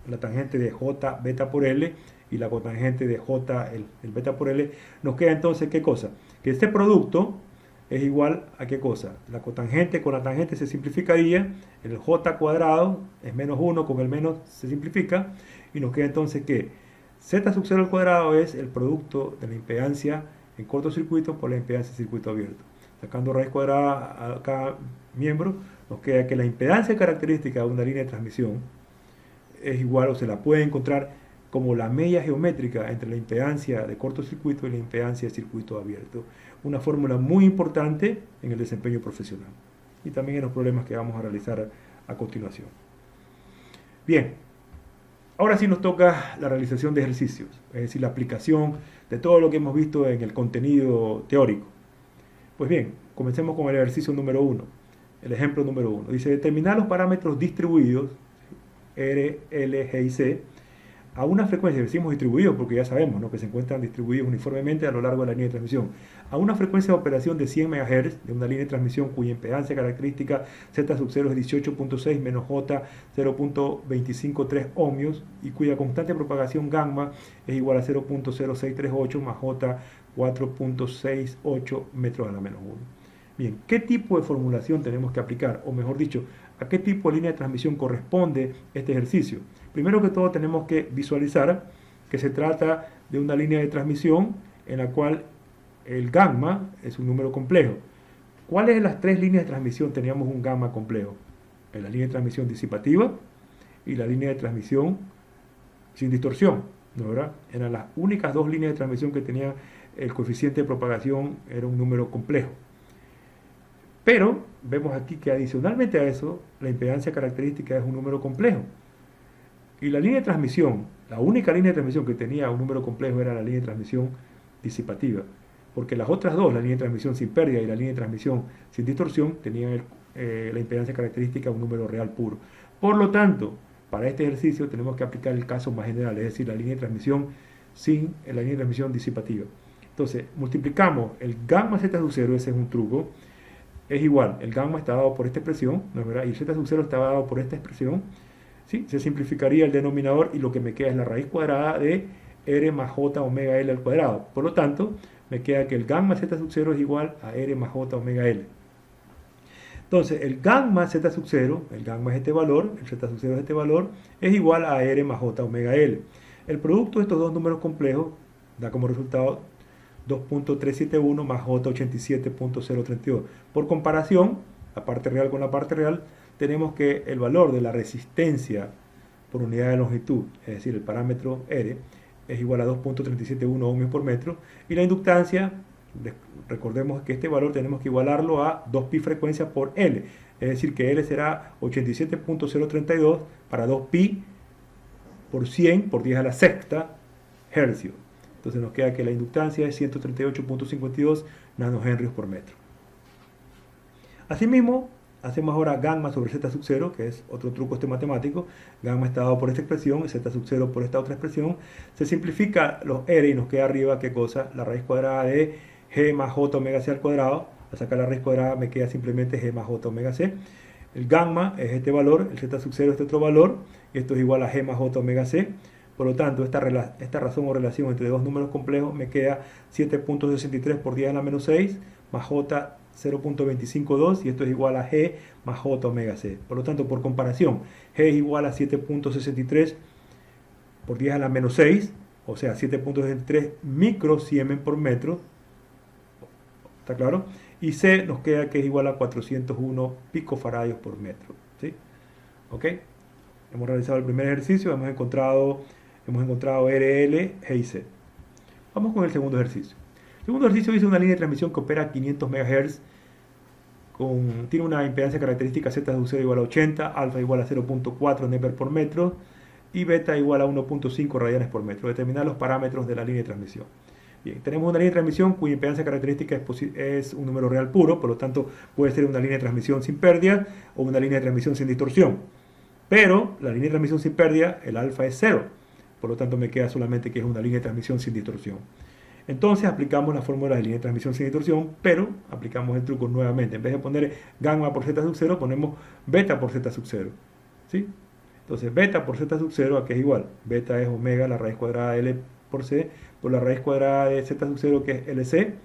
la tangente de J beta por L y la cotangente de J el beta por L. Nos queda entonces, ¿qué cosa? Que este producto es igual a ¿qué cosa? La cotangente con la tangente se simplificaría, el J cuadrado es menos 1 con el menos se simplifica, y nos queda entonces que Z sub 0 al cuadrado es el producto de la impedancia en cortocircuito por la impedancia en circuito abierto. Sacando raíz cuadrada a cada miembro, nos queda que la impedancia característica de una línea de transmisión es igual, o se la puede encontrar como la media geométrica entre la impedancia de cortocircuito y la impedancia de circuito abierto. Una fórmula muy importante en el desempeño profesional y también en los problemas que vamos a realizar a continuación. Bien, ahora sí nos toca la realización de ejercicios, es decir, la aplicación de todo lo que hemos visto en el contenido teórico. Pues bien, comencemos con el ejercicio número 1, el ejemplo número 1. Dice, determinar los parámetros distribuidos, R, L, G y C, a una frecuencia, decimos distribuidos porque ya sabemos, ¿no?, que se encuentran distribuidos uniformemente a lo largo de la línea de transmisión, a una frecuencia de operación de 100 MHz de una línea de transmisión cuya impedancia característica Z sub 0 es 18.6 menos J 0.253 ohmios y cuya constante de propagación gamma es igual a 0.0638 más J 4.68 metros a la menos 1. Bien, ¿qué tipo de formulación tenemos que aplicar? O mejor dicho, ¿a qué tipo de línea de transmisión corresponde este ejercicio? Primero que todo tenemos que visualizar que se trata de una línea de transmisión en la cual el gamma es un número complejo. ¿Cuáles de las tres líneas de transmisión teníamos un gamma complejo? En la línea de transmisión disipativa y la línea de transmisión sin distorsión, ¿no, verdad? Eran las únicas dos líneas de transmisión que tenían el coeficiente de propagación, era un número complejo. Pero vemos aquí que adicionalmente a eso, la impedancia característica es un número complejo. Y la línea de transmisión, la única línea de transmisión que tenía un número complejo era la línea de transmisión disipativa. Porque las otras dos, la línea de transmisión sin pérdida y la línea de transmisión sin distorsión, tenían la impedancia característica un número real puro. Por lo tanto, para este ejercicio tenemos que aplicar el caso más general, es decir, la línea de transmisión sin la línea de transmisión disipativa. Entonces, multiplicamos el gamma Z sub 0, ese es un truco, es igual, el gamma está dado por esta expresión, ¿no es verdad? Y el Z sub 0 está dado por esta expresión. ¿Sí? Se simplificaría el denominador y lo que me queda es la raíz cuadrada de R más J omega L al cuadrado. Por lo tanto, me queda que el gamma Z sub 0 es igual a R más J omega L. Entonces, el gamma Z sub 0, el gamma es este valor, el Z sub 0 es este valor, es igual a R más J omega L. El producto de estos dos números complejos da como resultado 2.371 más J87.032. Por comparación, la parte real con la parte real, tenemos que el valor de la resistencia por unidad de longitud, es decir, el parámetro R, es igual a 2.371 ohmios por metro, y la inductancia, recordemos que este valor tenemos que igualarlo a 2pi frecuencia por L, es decir, que L será 87.032 para 2pi por 100 por 10 a la sexta hercios. Entonces nos queda que la inductancia es 138.52 nanohenrios por metro. Asimismo, hacemos ahora gamma sobre z sub 0, que es otro truco este matemático. Gamma está dado por esta expresión y z sub 0 por esta otra expresión. Se simplifica los R y nos queda arriba, ¿qué cosa? La raíz cuadrada de g más j omega c al cuadrado. Al sacar la raíz cuadrada me queda simplemente g más j omega c. El gamma es este valor, el z sub 0 es este otro valor, y esto es igual a g más j omega c. Por lo tanto, esta razón o relación entre dos números complejos me queda 7.63 por 10 a la menos 6 más j 0.252 y esto es igual a g más j omega c. Por lo tanto, por comparación, g es igual a 7.63 por 10 a la menos 6, o sea, 7.63 microsiemens por metro. ¿Está claro? Y c nos queda que es igual a 401 picofaradios por metro. ¿Sí? ¿Ok? Hemos realizado el primer ejercicio, hemos encontrado RL, G y C. Vamos con el segundo ejercicio. El segundo ejercicio dice una línea de transmisión que opera a 500 MHz, tiene una impedancia característica Z sub 0 igual a 80, alfa igual a 0.4 Nepper por metro y beta igual a 1.5 radianes por metro. Determinar los parámetros de la línea de transmisión. Bien, tenemos una línea de transmisión cuya impedancia característica es un número real puro, por lo tanto puede ser una línea de transmisión sin pérdida o una línea de transmisión sin distorsión. Pero la línea de transmisión sin pérdida, el alfa es 0, por lo tanto me queda solamente que es una línea de transmisión sin distorsión. Entonces aplicamos la fórmula de línea de transmisión sin distorsión, pero aplicamos el truco nuevamente. En vez de poner gamma por z sub 0, ponemos beta por z sub 0. ¿Sí? Entonces beta por z sub 0, ¿a qué es igual? Beta es omega, la raíz cuadrada de L por C, por la raíz cuadrada de z sub 0, que es LC.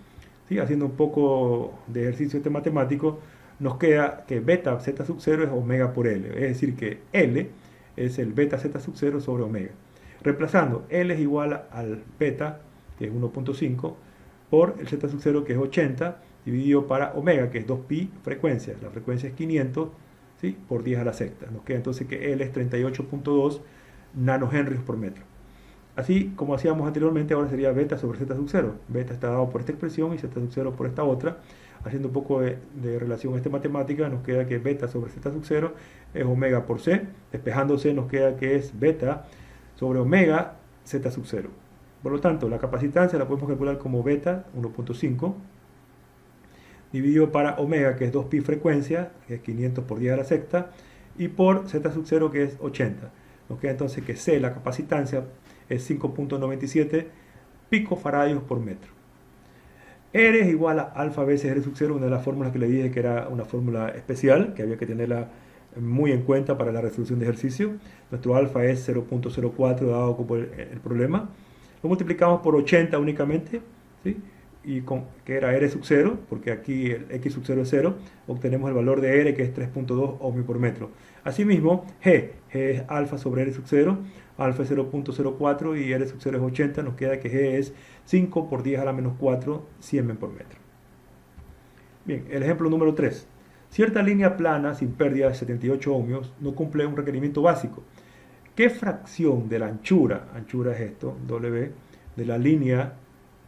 ¿Sí? Haciendo un poco de ejercicio este matemático, nos queda que beta z sub 0 es omega por L. Es decir, que L es el beta z sub 0 sobre omega. Reemplazando, L es igual al beta, que es 1.5, por el z sub 0, que es 80, dividido para omega, que es 2pi frecuencia. La frecuencia es 500, ¿sí? Por 10 a la sexta. Nos queda entonces que L es 38.2 nanohenrios por metro. Así como hacíamos anteriormente, ahora sería beta sobre z sub 0. Beta está dado por esta expresión y z sub 0 por esta otra. Haciendo un poco de relación a esta matemática, nos queda que beta sobre z sub 0 es omega por c. Despejándose nos queda que es beta sobre omega z sub 0. Por lo tanto, la capacitancia la podemos calcular como beta, 1.5, dividido para omega, que es 2pi frecuencia, que es 500 por 10 a la sexta, y por z sub 0, que es 80. Nos queda entonces que c, la capacitancia, es 5.97 picofaradios por metro. R es igual a alfa veces R sub 0, una de las fórmulas que le dije que era una fórmula especial, que había que tenerla muy en cuenta para la resolución de ejercicio. Nuestro alfa es 0.04 dado como el problema. Lo multiplicamos por 80 únicamente, ¿sí? Que era R sub 0, porque aquí el X sub 0 es 0, obtenemos el valor de R, que es 3.2 ohmios por metro. Asimismo, G es alfa sobre R sub 0, alfa es 0.04 y R sub 0 es 80, nos queda que G es 5 por 10 a la menos 4 siemens por metro. Bien, el ejemplo número 3. Cierta línea plana sin pérdida de 78 ohmios no cumple un requerimiento básico. ¿Qué fracción de la anchura es esto, W, de la línea,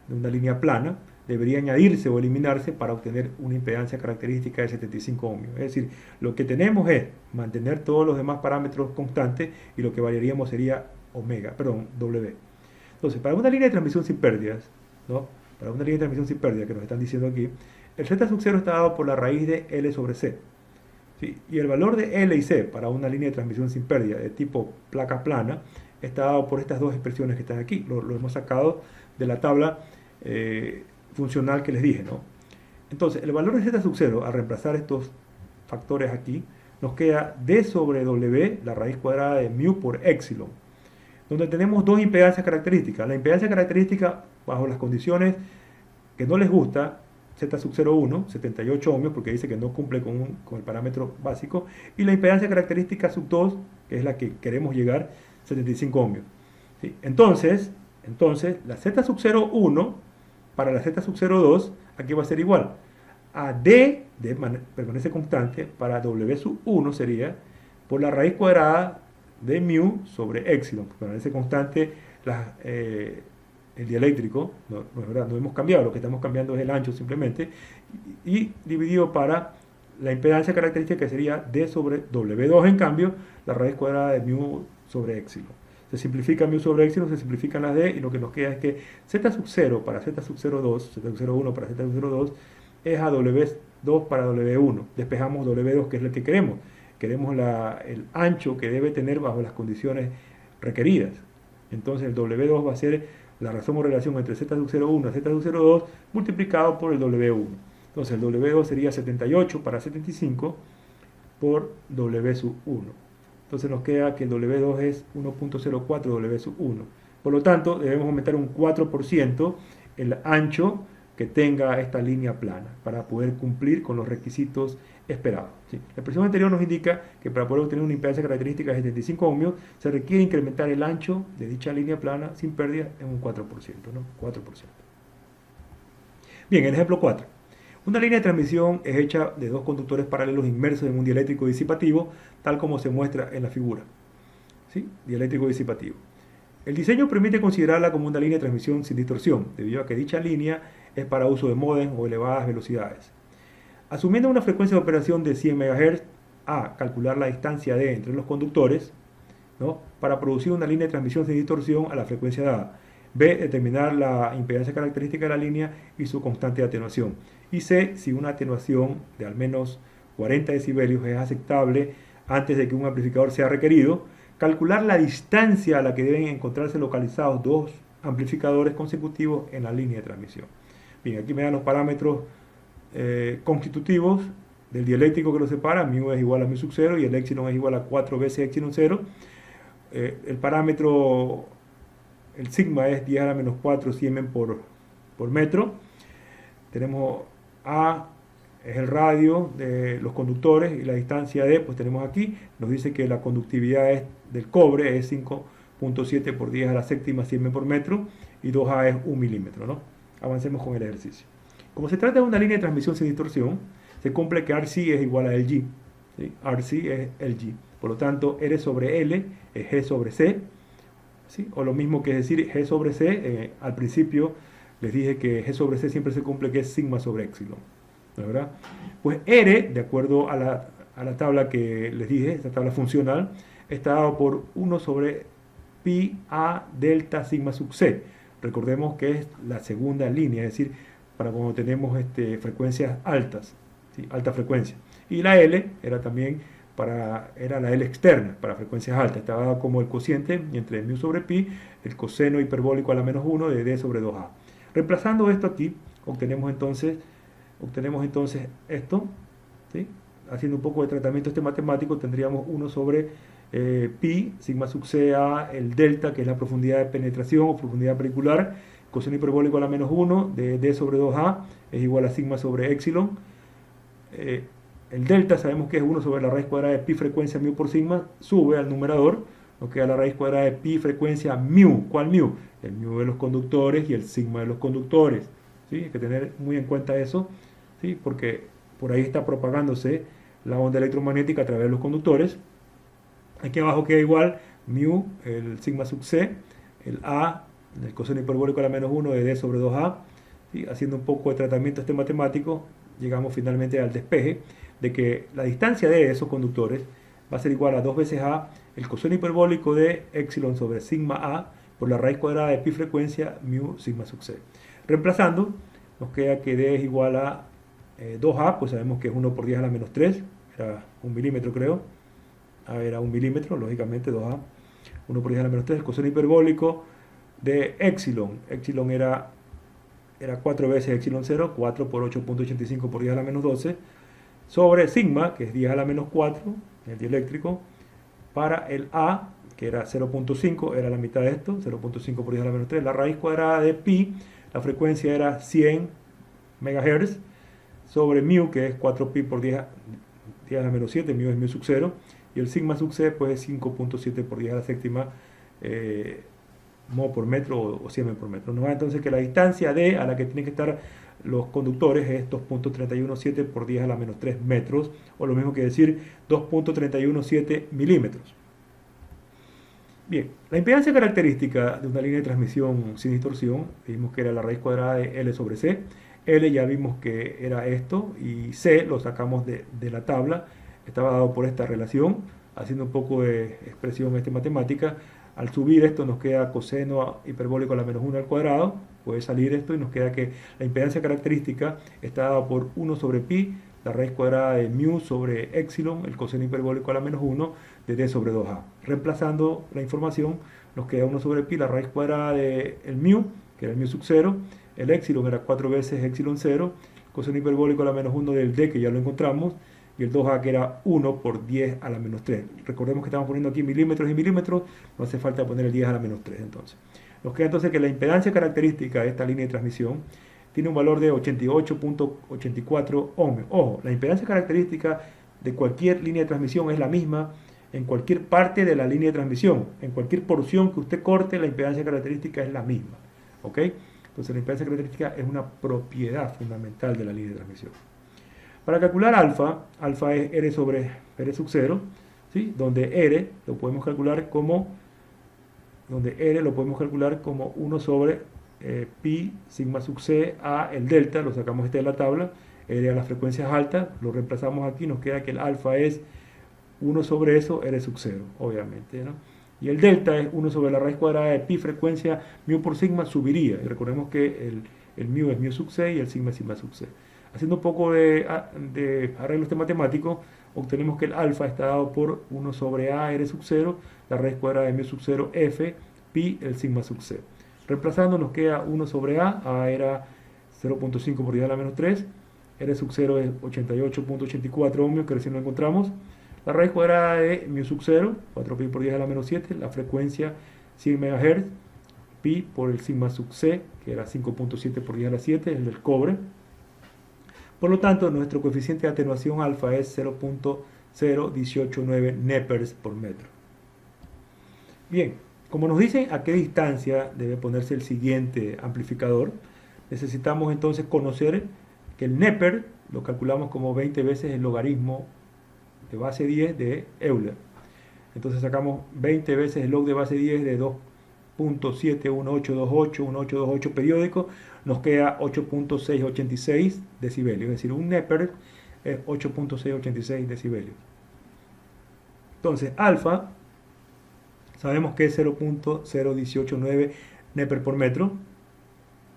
de una línea plana, debería añadirse o eliminarse para obtener una impedancia característica de 75 ohmios? Es decir, lo que tenemos es mantener todos los demás parámetros constantes y lo que variaríamos sería W. Entonces, para una línea de transmisión sin pérdidas, ¿no? Para una línea de transmisión sin pérdida que nos están diciendo aquí, el z sub 0 está dado por la raíz de L sobre C. ¿Sí? Y el valor de L y C para una línea de transmisión sin pérdida de tipo placa plana está dado por estas dos expresiones que están aquí. Lo hemos sacado de la tabla funcional que les dije, ¿no? Entonces, el valor de z sub 0, al reemplazar estos factores aquí, nos queda D sobre W, la raíz cuadrada de mu por epsilon, donde tenemos dos impedancias características. La impedancia característica, bajo las condiciones que no les gusta, Z sub 0,1, 78 ohmios, porque dice que no cumple con el parámetro básico, y la impedancia característica sub 2, que es la que queremos llegar, 75 ohmios. ¿sí? Entonces, la Z sub 0,1 para la Z sub 0,2, aquí va a ser igual a D permanece constante, para W sub 1 sería por la raíz cuadrada de mu sobre epsilon, permanece constante el dieléctrico, no es verdad, no hemos cambiado, lo que estamos cambiando es el ancho simplemente, y dividido para la impedancia característica, que sería D sobre W2, en cambio, la raíz cuadrada de mu sobre epsilon. Se simplifica mu sobre epsilon, se simplifican las D, y lo que nos queda es que Z sub 0 para Z sub 0,2, Z sub 0,1 para Z sub 0,2, es a W2 para W1. Despejamos W2, que es lo que queremos. Queremos el ancho que debe tener bajo las condiciones requeridas. Entonces el W2 va a ser la razón o relación entre Z sub 0,1 a Z sub 0,2 multiplicado por el W1. Entonces el W2 sería 78 para 75 por W sub 1. Entonces nos queda que el W2 es 1.04 W sub 1. Por lo tanto, debemos aumentar un 4% el ancho que tenga esta línea plana para poder cumplir con los requisitos esperados. ¿Sí? La expresión anterior nos indica que para poder obtener una impedancia característica de 75 ohmios se requiere incrementar el ancho de dicha línea plana sin pérdida en un 4%, ¿no? 4%. Bien, el ejemplo 4. Una línea de transmisión es hecha de dos conductores paralelos inmersos en un dieléctrico disipativo, tal como se muestra en la figura. ¿Sí? Dieléctrico disipativo. El diseño permite considerarla como una línea de transmisión sin distorsión, debido a que dicha línea es para uso de módem o elevadas velocidades. Asumiendo una frecuencia de operación de 100 MHz, A, calcular la distancia D entre los conductores, ¿no?, para producir una línea de transmisión sin distorsión a la frecuencia dada. B, determinar la impedancia característica de la línea y su constante de atenuación. Y C, si una atenuación de al menos 40 decibelios es aceptable antes de que un amplificador sea requerido, calcular la distancia a la que deben encontrarse localizados dos amplificadores consecutivos en la línea de transmisión. Bien, aquí me dan los parámetros constitutivos del dieléctrico que los separa. Mu es igual a mu sub 0 y el epsilon es igual a 4 veces epsilon 0. El parámetro, el sigma, es 10 a la menos 4 siemens por metro. Tenemos A, es el radio de los conductores, y la distancia D, pues tenemos aquí, nos dice que la conductividad del cobre es 5.7 por 10 a la séptima siemens por metro, y 2A es 1 milímetro, ¿no? Avancemos con el ejercicio. Como se trata de una línea de transmisión sin distorsión, se cumple que RC es igual a LG. ¿Sí? RC es LG. Por lo tanto, R sobre L es G sobre C. ¿Sí? O lo mismo que decir G sobre C. Al principio les dije que G sobre C siempre se cumple que es sigma sobre epsilon, ¿no es verdad? Pues R, de acuerdo a la tabla que les dije, esta tabla funcional, está dado por 1 sobre pi A delta sigma sub C. Recordemos que es la segunda línea, es decir, para cuando tenemos frecuencias altas, ¿sí?, alta frecuencia. Y la L era también era la L externa para frecuencias altas, estaba dado como el cociente entre mu sobre pi, el coseno hiperbólico a la menos 1 de D sobre 2A. Reemplazando esto aquí, obtenemos entonces esto, ¿sí? Haciendo un poco de tratamiento matemático, tendríamos 1 sobre pi, sigma sub C a el delta, que es la profundidad de penetración o profundidad pericular, coseno hiperbólico a la menos 1 de D sobre 2A es igual a sigma sobre epsilon. El delta sabemos que es 1 sobre la raíz cuadrada de pi frecuencia mu por sigma, sube al numerador, nos queda la raíz cuadrada de pi frecuencia mu. ¿Cuál mu? El mu de los conductores y el sigma de los conductores. ¿Sí? Hay que tener muy en cuenta eso, ¿sí?, porque por ahí está propagándose la onda electromagnética a través de los conductores. Aquí abajo queda igual mu, el sigma sub C, el A, el coseno hiperbólico a la menos 1 de D sobre 2A. ¿Sí? Haciendo un poco de tratamiento matemático, llegamos finalmente al despeje de que la distancia de esos conductores va a ser igual a 2 veces A, el coseno hiperbólico de epsilon sobre sigma A, por la raíz cuadrada de pi frecuencia mu sigma sub C. Reemplazando, nos queda que D es igual a 2A, pues sabemos que es 1 por 10 a la menos 3, era 1 milímetro creo, era 1 milímetro, lógicamente 2A, 1 por 10 a la menos 3, el coseno hiperbólico de epsilon era 4 veces epsilon 0, 4 por 8.85 por 10 a la menos 12, sobre sigma, que es 10 a la menos 4, el dieléctrico, para el A, que era 0.5, era la mitad de esto, 0.5 por 10 a la menos 3, la raíz cuadrada de pi, la frecuencia era 100 MHz, sobre mu, que es 4pi por 10 a la menos 7, mu es mu sub 0, y el sigma sub C pues es 5.7 por 10 a la séptima mho por metro o siemens por metro. Nos da entonces que la distancia D a la que tienen que estar los conductores es 2.317 por 10 a la menos 3 metros, o lo mismo que decir 2.317 milímetros. Bien, la impedancia característica de una línea de transmisión sin distorsión, vimos que era la raíz cuadrada de L sobre C. L ya vimos que era esto, y C lo sacamos de la tabla, estaba dado por esta relación, haciendo un poco de expresión matemática. Al subir esto nos queda coseno hiperbólico a la menos 1 al cuadrado, puede salir esto y nos queda que la impedancia característica está dada por 1 sobre pi, la raíz cuadrada de mu sobre epsilon, el coseno hiperbólico a la menos 1, de d sobre 2a. Reemplazando la información, nos queda 1 sobre pi, la raíz cuadrada del mu, que era el mu sub 0, el epsilon era 4 veces epsilon 0, coseno hiperbólico a la menos 1 del d, que ya lo encontramos, y el 2a que era 1 por 10 a la menos 3. Recordemos que estamos poniendo aquí milímetros y milímetros, no hace falta poner el 10 a la menos 3 entonces. Nos queda entonces que la impedancia característica de esta línea de transmisión tiene un valor de 88.84 ohmios. Ojo, la impedancia característica de cualquier línea de transmisión es la misma en cualquier parte de la línea de transmisión. En cualquier porción que usted corte, la impedancia característica es la misma. ¿Ok? Entonces la impedancia característica es una propiedad fundamental de la línea de transmisión. Para calcular alfa, alfa es R sobre R sub 0, ¿sí? Donde R lo podemos calcular como 1 sobre pi sigma sub c a el delta, lo sacamos de la tabla, R a las frecuencias altas, lo reemplazamos aquí, nos queda que el alfa es 1 sobre eso, R sub 0, obviamente, ¿no? Y el delta es 1 sobre la raíz cuadrada de pi frecuencia mu por sigma subiría, y recordemos que el mu es mu sub c y el sigma es sigma sub c. Haciendo un poco de arreglo matemático, obtenemos que el alfa está dado por 1 sobre a r sub 0, la raíz cuadrada de mu sub 0 f, pi, el sigma sub c. Reemplazando nos queda 1 sobre a era 0.5 por 10 a la menos 3, r sub 0 es 88.84 ohmios, que recién lo encontramos. La raíz cuadrada de mu sub 0, 4pi por 10 a la menos 7, la frecuencia 100 MHz, pi por el sigma sub c, que era 5.7 por 10 a la 7, el del cobre. Por lo tanto, nuestro coeficiente de atenuación alfa es 0.0189 nepers por metro. Bien, como nos dicen a qué distancia debe ponerse el siguiente amplificador, necesitamos entonces conocer que el neper lo calculamos como 20 veces el logaritmo de base 10 de Euler. Entonces sacamos 20 veces el log de base 10 de 2.71828 periódico, nos queda 8.686 decibelios, es decir, un neper es 8.686 decibelios. Entonces, alfa, sabemos que es 0.0189 neper por metro,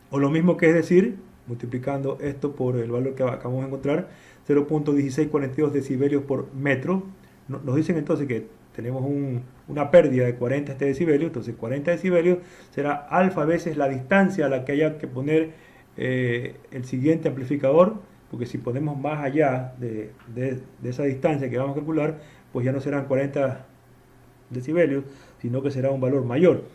o lo mismo que es decir, multiplicando esto por el valor que acabamos de encontrar, 0.1642 decibelios por metro. Nos dicen entonces que tenemos una pérdida de 40 decibelios, entonces 40 decibelios será alfa veces la distancia a la que haya que poner el siguiente amplificador, porque si ponemos más allá de esa distancia que vamos a calcular, pues ya no serán 40 decibelios, sino que será un valor mayor.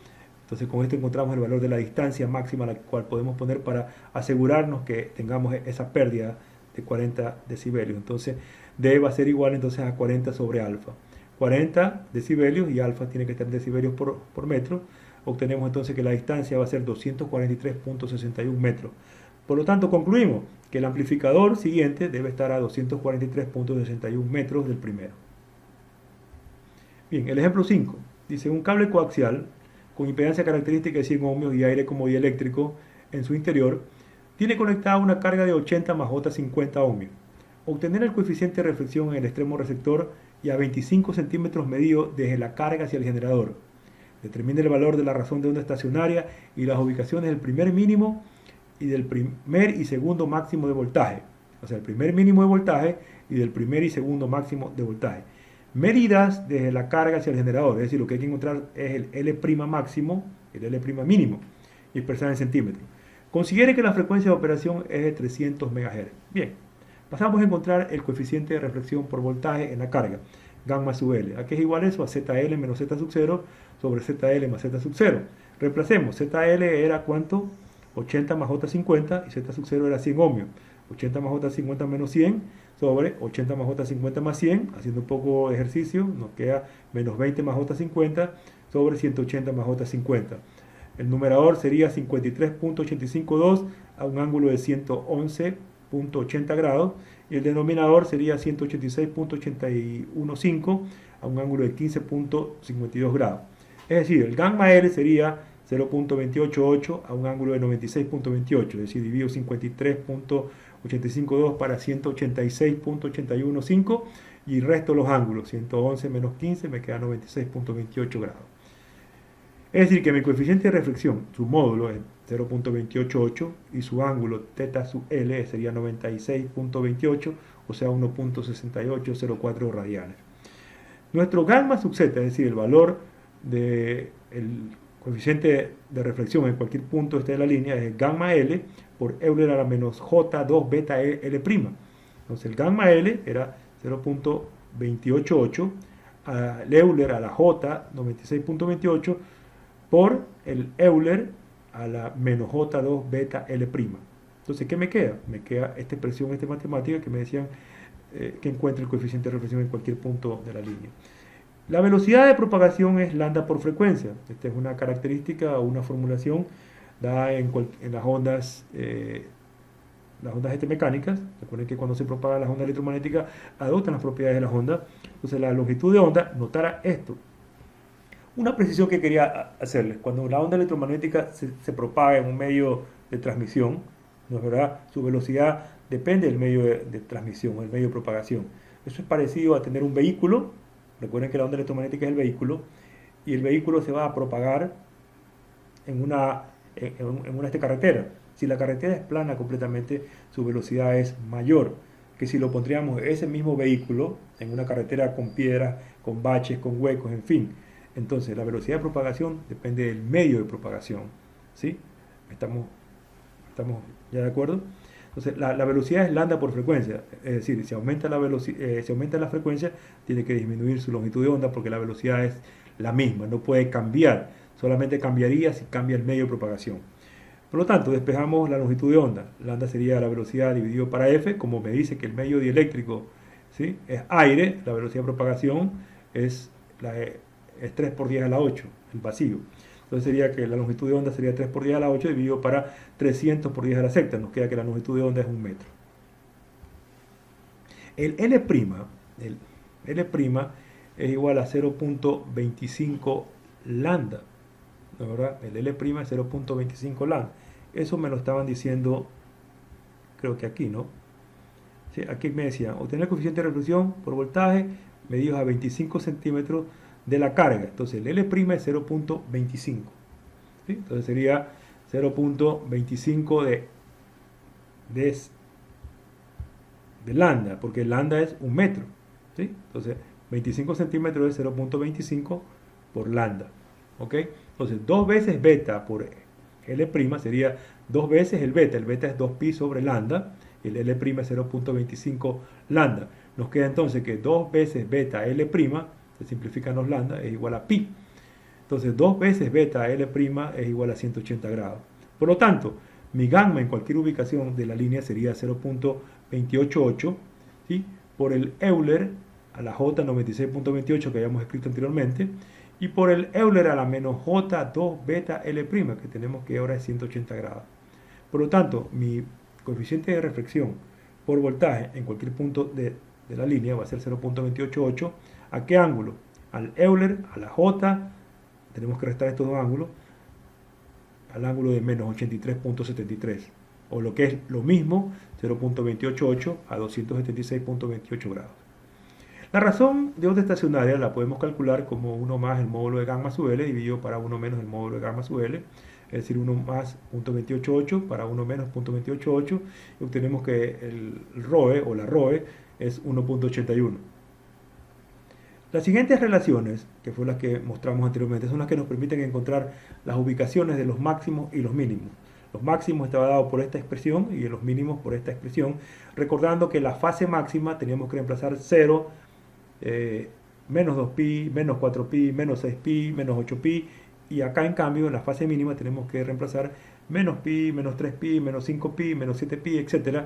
Entonces con esto encontramos el valor de la distancia máxima a la cual podemos poner para asegurarnos que tengamos esa pérdida de 40 decibelios. Entonces D va a ser igual entonces a 40 sobre alfa. 40 decibelios y alfa tiene que estar en decibelios por metro. Obtenemos entonces que la distancia va a ser 243.61 metros. Por lo tanto, concluimos que el amplificador siguiente debe estar a 243.61 metros del primero. Bien, el ejemplo 5. Dice, un cable coaxial con impedancia característica de 100 ohmios y aire como dieléctrico en su interior tiene conectada una carga de 80 más J 50 ohmios. Obtener el coeficiente de reflexión en el extremo receptor y a 25 centímetros medido desde la carga hacia el generador. Determine el valor de la razón de onda estacionaria y las ubicaciones del primer mínimo y del primer y segundo máximo de voltaje. O sea, el primer mínimo de voltaje y del primer y segundo máximo de voltaje. Medidas desde la carga hacia el generador. Es decir, lo que hay que encontrar es el L' máximo, el L' mínimo, y expresar en centímetros. Considere que la frecuencia de operación es de 300 MHz. Bien. Pasamos a encontrar el coeficiente de reflexión por voltaje en la carga, gamma sub L. ¿A qué es igual eso? A ZL menos Z sub 0 sobre ZL más Z sub 0. Reemplacemos. ZL era ¿cuánto? 80 más J 50 y Z sub 0 era 100 ohmios. 80 más J 50 menos 100 sobre 80 más J 50 más 100. Haciendo un poco de ejercicio, nos queda menos 20 más J 50 sobre 180 más J 50. El numerador sería 53.852 a un ángulo de 111.80 grados y el denominador sería 186.815 a un ángulo de 15.52 grados. Es decir, el gamma L sería 0.288 a un ángulo de 96.28, es decir, divido 53.852 para 186.815 y resto los ángulos, 111 menos 15 me queda 96.28 grados. Es decir, que mi coeficiente de reflexión, su módulo es 0.288 y su ángulo θ sub L sería 96.28, o sea 1.6804 radianes. Nuestro gamma sub z, es decir, el valor del coeficiente de reflexión en cualquier punto de la línea, es gamma L por Euler a la menos J2 beta L'. Entonces el gamma L era 0.288, al Euler a la J 96.28 por el Euler a la menos J2 beta L'. Entonces, ¿qué me queda? Me queda esta expresión, esta matemática que me decían que encuentre el coeficiente de reflexión en cualquier punto de la línea. La velocidad de propagación es lambda por frecuencia. Esta es una característica o una formulación dada en las ondas mecánicas. Recuerden que cuando se propagan las ondas electromagnéticas adoptan las propiedades de las ondas. Entonces, la longitud de onda, notara esto. Una precisión que quería hacerles: cuando la onda electromagnética se propaga en un medio de transmisión, ¿no es verdad? Su velocidad depende del medio de transmisión, el medio de propagación. Eso es parecido a tener un vehículo. Recuerden que la onda electromagnética es el vehículo, y el vehículo se va a propagar en una carretera. Si la carretera es plana completamente, su velocidad es mayor que si lo pondríamos ese mismo vehículo en una carretera con piedras, con baches, con huecos, en fin. Entonces, la velocidad de propagación depende del medio de propagación. ¿Sí? ¿Estamos ya de acuerdo? Entonces, la velocidad es lambda por frecuencia. Es decir, si aumenta la frecuencia, tiene que disminuir su longitud de onda porque la velocidad es la misma, no puede cambiar. Solamente cambiaría si cambia el medio de propagación. Por lo tanto, despejamos la longitud de onda. Lambda sería la velocidad dividido para F, como me dice que el medio dieléctrico, ¿sí?, es aire, la velocidad de propagación es 3 por 10 a la 8, el vacío. Entonces sería que la longitud de onda sería 3 por 10 a la 8 dividido para 300 por 10 a la sexta. Nos queda que la longitud de onda es 1 metro. El L', es igual a 0.25 lambda. ¿No es verdad? El L' es 0.25 lambda. Eso me lo estaban diciendo, creo que aquí, ¿no? Sí, aquí me decían, obtener el coeficiente de reflexión por voltaje medido a 25 centímetros de la carga. Entonces el L' es 0.25. ¿Sí? Entonces sería 0.25 de lambda, porque lambda es 1 metro. ¿Sí? Entonces 25 centímetros es 0.25 por lambda. ¿Ok? Entonces 2 veces beta por L' sería 2 veces el beta. El beta es 2pi sobre lambda. El L' es 0.25 lambda. Nos queda entonces que 2 veces beta L', se simplifican los lambda, es igual a pi. Entonces 2 veces beta L' es igual a 180 grados. Por lo tanto, mi gamma en cualquier ubicación de la línea sería 0.288, ¿sí?, por el Euler a la J 96.28 que habíamos escrito anteriormente, y por el Euler a la menos J2 beta L', que tenemos que ahora es 180 grados. Por lo tanto, mi coeficiente de reflexión por voltaje en cualquier punto de la línea va a ser 0.288. ¿A qué ángulo? Al Euler, a la J, tenemos que restar estos dos ángulos, al ángulo de menos 83.73, o lo que es lo mismo, 0.288 a 276.28 grados. La razón de onda estacionaria la podemos calcular como 1 más el módulo de gamma sub L dividido para 1 menos el módulo de gamma sub L, es decir, 1 más 0.288 para 1 menos 0.288, y obtenemos que el ROE o la ROE es 1.81. Las siguientes relaciones, que fueron las que mostramos anteriormente, son las que nos permiten encontrar las ubicaciones de los máximos y los mínimos. Los máximos estaban dados por esta expresión y los mínimos por esta expresión, recordando que la fase máxima teníamos que reemplazar 0, menos 2pi, menos 4pi, menos 6pi, menos 8pi, y acá en cambio en la fase mínima tenemos que reemplazar menos pi, menos 3pi, menos 5pi, menos 7pi, etc.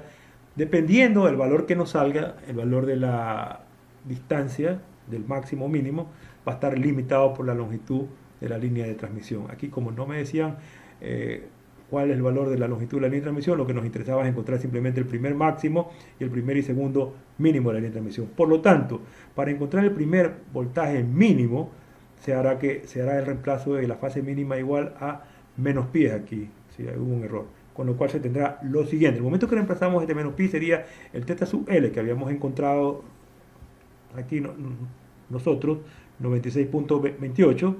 Dependiendo del valor que nos salga, el valor de la distancia del máximo o mínimo va a estar limitado por la longitud de la línea de transmisión. Aquí, como no me decían cuál es el valor de la longitud de la línea de transmisión, lo que nos interesaba es encontrar simplemente el primer máximo y el primer y segundo mínimo de la línea de transmisión. Por lo tanto, para encontrar el primer voltaje mínimo, se hará el reemplazo de la fase mínima igual a menos pi aquí, si hubo un error. Con lo cual se tendrá lo siguiente. El momento que reemplazamos este menos pi sería el θ sub L que habíamos encontrado aquí nosotros, 96.28,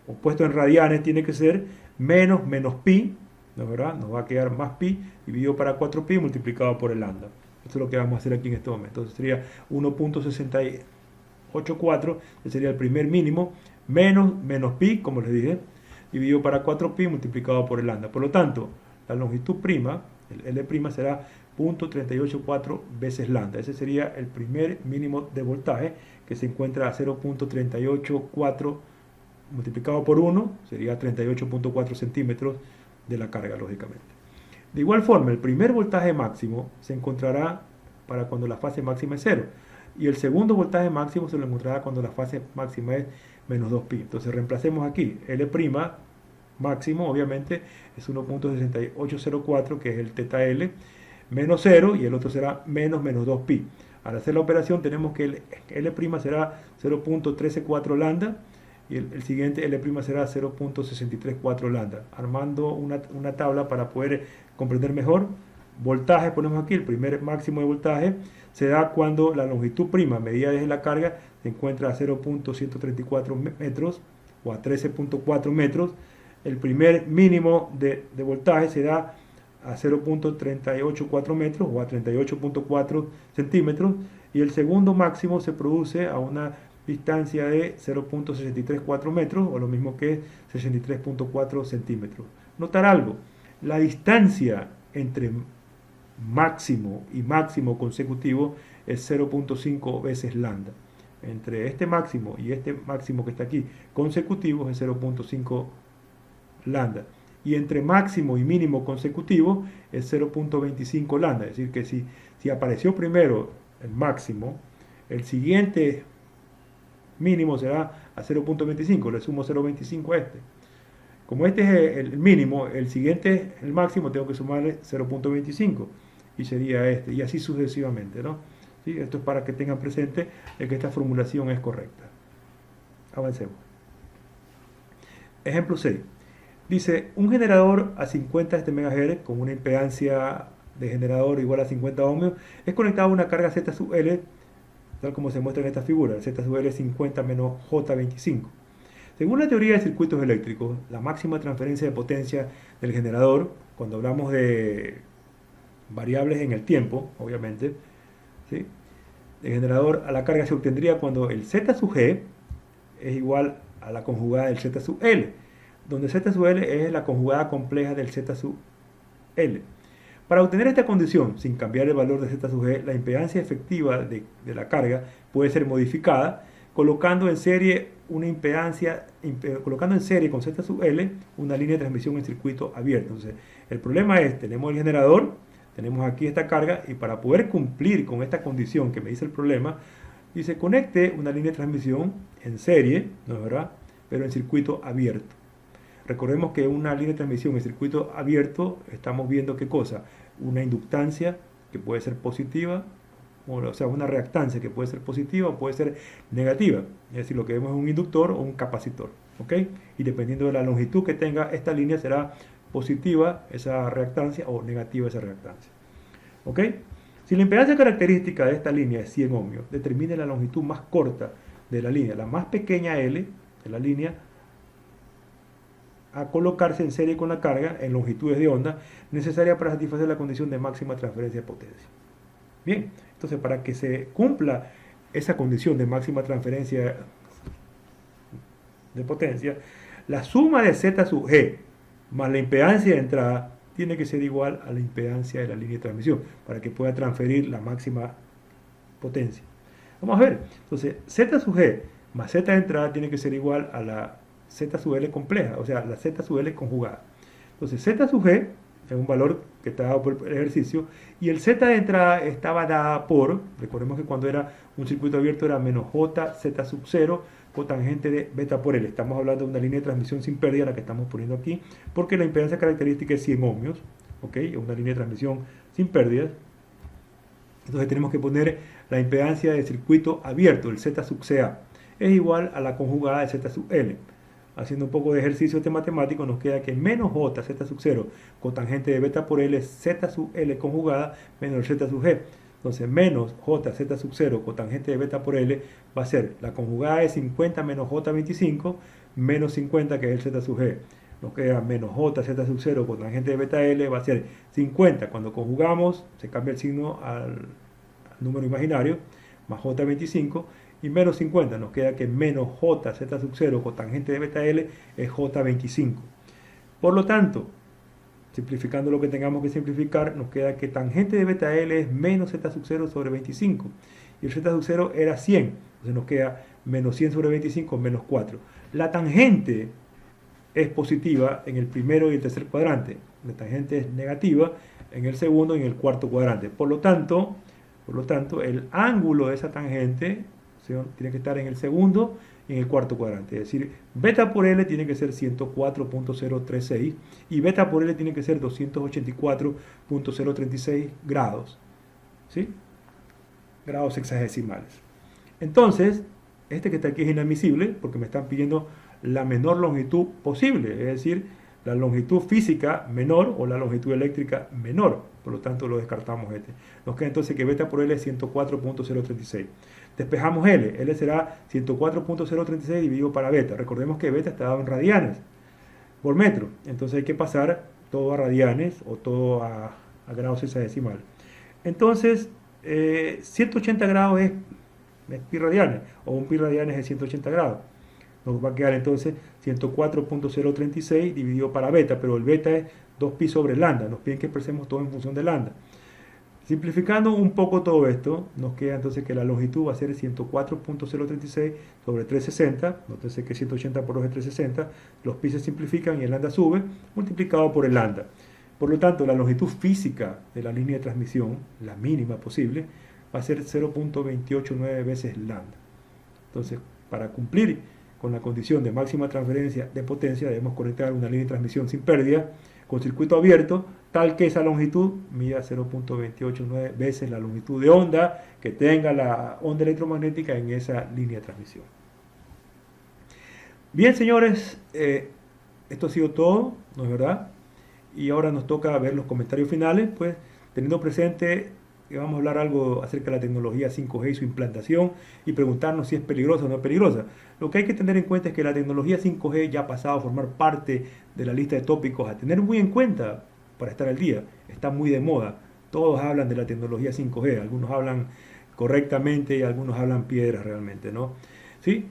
o puesto en radianes tiene que ser menos pi, ¿no es verdad? Nos va a quedar más pi dividido para 4pi multiplicado por el lambda. Eso es lo que vamos a hacer aquí en este momento. Entonces sería 1.684, que sería el primer mínimo, menos pi, como les dije, dividido para 4pi multiplicado por el lambda. Por lo tanto, la longitud prima, el L' será 0.384 veces lambda. Ese sería el primer mínimo de voltaje, que se encuentra a 0.384 multiplicado por 1, sería 38.4 centímetros de la carga, lógicamente. De igual forma, el primer voltaje máximo se encontrará para cuando la fase máxima es 0. Y el segundo voltaje máximo se lo encontrará cuando la fase máxima es menos 2pi. Entonces reemplacemos aquí L' máximo, obviamente, es 1.6804, que es el θL, menos 0, y el otro será menos 2pi. Al hacer la operación tenemos que el L' será 0.134 lambda, y el siguiente L' será 0.634 lambda. Armando una tabla para poder comprender mejor. Voltaje, ponemos aquí, el primer máximo de voltaje se da cuando la longitud prima medida desde la carga se encuentra a 0.134 metros o a 13.4 metros. El primer mínimo de voltaje se da a 0.384 metros o a 38.4 centímetros, y el segundo máximo se produce a una distancia de 0.634 metros, o lo mismo que 63.4 centímetros. Notar algo, la distancia entre máximo y máximo consecutivo es 0.5 veces lambda. Entre este máximo y este máximo que está aquí consecutivo es 0.5 lambda. Y entre máximo y mínimo consecutivo es 0.25 lambda. Es decir, que si apareció primero el máximo, el siguiente mínimo será a 0.25, le sumo 0.25 a este. Como este es el mínimo, el siguiente, el máximo, tengo que sumarle 0.25 y sería este, y así sucesivamente, ¿no? ¿Sí? Esto es para que tengan presente que esta formulación es correcta. Avancemos. Ejemplo 6. Dice, un generador a 50 MHz con una impedancia de generador igual a 50 ohmios es conectado a una carga Z sub L, tal como se muestra en esta figura. Z sub L es 50 menos J25. Según la teoría de circuitos eléctricos, la máxima transferencia de potencia del generador, cuando hablamos de variables en el tiempo, obviamente, ¿sí?, el generador a la carga se obtendría cuando el Z sub G es igual a la conjugada del Z sub L, donde Z sub L es la conjugada compleja del Z sub L. Para obtener esta condición, sin cambiar el valor de Z sub G, la impedancia efectiva de la carga puede ser modificada colocando en serie con Z sub L una línea de transmisión en circuito abierto. Entonces, el problema es, tenemos el generador, tenemos aquí esta carga, y para poder cumplir con esta condición que me dice el problema, dice conecte una línea de transmisión en serie, ¿no es verdad?, pero en circuito abierto. Recordemos que una línea de transmisión en circuito abierto, estamos viendo qué cosa, una inductancia que puede ser positiva, o sea, una reactancia que puede ser positiva o puede ser negativa. Es decir, lo que vemos es un inductor o un capacitor, ¿ok? Y dependiendo de la longitud que tenga esta línea, será positiva esa reactancia o negativa esa reactancia, ¿ok? Si la impedancia característica de esta línea es 100 ohmios, determine la longitud más corta de la línea, la más pequeña L de la línea, a colocarse en serie con la carga en longitudes de onda necesaria para satisfacer la condición de máxima transferencia de potencia. Bien, entonces para que se cumpla esa condición de máxima transferencia de potencia, la suma de Z sub G más la impedancia de entrada tiene que ser igual a la impedancia de la línea de transmisión para que pueda transferir la máxima potencia. Vamos a ver, entonces Z sub G más Z de entrada tiene que ser igual a la Z sub L compleja, o sea, la Z sub L conjugada. Entonces Z sub G es un valor que está dado por el ejercicio, y el Z de entrada estaba dada por, recordemos que cuando era un circuito abierto era menos J Z sub 0 cotangente de beta por L. Estamos hablando de una línea de transmisión sin pérdida, la que estamos poniendo aquí, porque la impedancia característica es 100 ohmios, ¿ok? Es una línea de transmisión sin pérdidas. Entonces tenemos que poner la impedancia de circuito abierto, el Z sub CA, es igual a la conjugada de Z sub L. Haciendo un poco de ejercicio este matemático, nos queda que menos J, Z sub 0, cotangente de beta por L, Z sub L conjugada, menos el Z sub G. Entonces, menos J, Z sub 0, cotangente de beta por L, va a ser la conjugada de 50 menos J 25, menos 50, que es el Z sub G. Nos queda menos J, Z sub 0, cotangente de beta L, va a ser 50. Cuando conjugamos, se cambia el signo al número imaginario, más J 25, y menos 50, nos queda que menos J, Z sub 0, cotangente de beta L, es J 25. Por lo tanto, simplificando lo que tengamos que simplificar, nos queda que tangente de beta L es menos Z sub 0 sobre 25. Y el Z sub 0 era 100. Entonces nos queda menos 100 sobre 25, menos 4. La tangente es positiva en el primero y el tercer cuadrante. La tangente es negativa en el segundo y en el cuarto cuadrante. Por lo tanto, el ángulo de esa tangente tiene que estar en el segundo y en el cuarto cuadrante. Es decir, beta por L tiene que ser 104.036 y beta por L tiene que ser 284.036 grados. ¿Sí? Grados hexagesimales. Entonces, este que está aquí es inadmisible porque me están pidiendo la menor longitud posible, es decir, la longitud física menor o la longitud eléctrica menor. Por lo tanto, lo descartamos este. Nos queda entonces que beta por L es 104.036. Despejamos L. L será 104.036 dividido para beta. Recordemos que beta está dado en radianes por metro. Entonces hay que pasar todo a radianes o todo a grados hexadesimales. Entonces, 180 grados es pi radianes, o un pi radianes es 180 grados. Nos va a quedar entonces 104.036 dividido para beta, pero el beta es 2pi sobre lambda. Nos piden que expresemos todo en función de lambda. Simplificando un poco todo esto, nos queda entonces que la longitud va a ser 104.036 sobre 360. Nótese que 180 por 2 es 360. Los pi se simplifican y el lambda sube, multiplicado por el lambda. Por lo tanto, la longitud física de la línea de transmisión, la mínima posible, va a ser 0.289 veces lambda. Entonces, para cumplir con la condición de máxima transferencia de potencia, debemos conectar una línea de transmisión sin pérdida con circuito abierto, tal que esa longitud mida 0.289 veces la longitud de onda que tenga la onda electromagnética en esa línea de transmisión. Bien, señores, esto ha sido todo, ¿no es verdad? Y ahora nos toca ver los comentarios finales, pues teniendo presente que vamos a hablar algo acerca de la tecnología 5G y su implantación y preguntarnos si es peligrosa o no es peligrosa. Lo que hay que tener en cuenta es que la tecnología 5G ya ha pasado a formar parte de la lista de tópicos a tener muy en cuenta para estar al día. Está muy de moda. Todos hablan de la tecnología 5G. Algunos hablan correctamente y algunos hablan piedras realmente, ¿no? ¿Sí?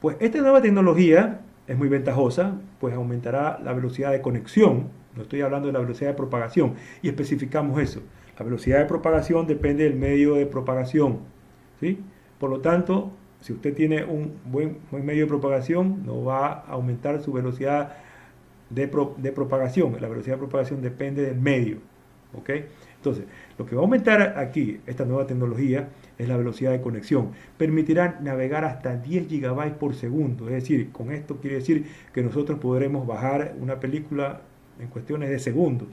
Pues esta nueva tecnología es muy ventajosa, pues aumentará la velocidad de conexión. No estoy hablando de la velocidad de propagación y especificamos eso. La velocidad de propagación depende del medio de propagación, ¿sí? Por lo tanto, si usted tiene un buen medio de propagación, no va a aumentar su velocidad de propagación. La velocidad de propagación depende del medio, ¿ok? Entonces, lo que va a aumentar aquí, esta nueva tecnología, es la velocidad de conexión. Permitirá navegar hasta 10 GB por segundo. Es decir, con esto quiere decir que nosotros podremos bajar una película en cuestiones de segundos,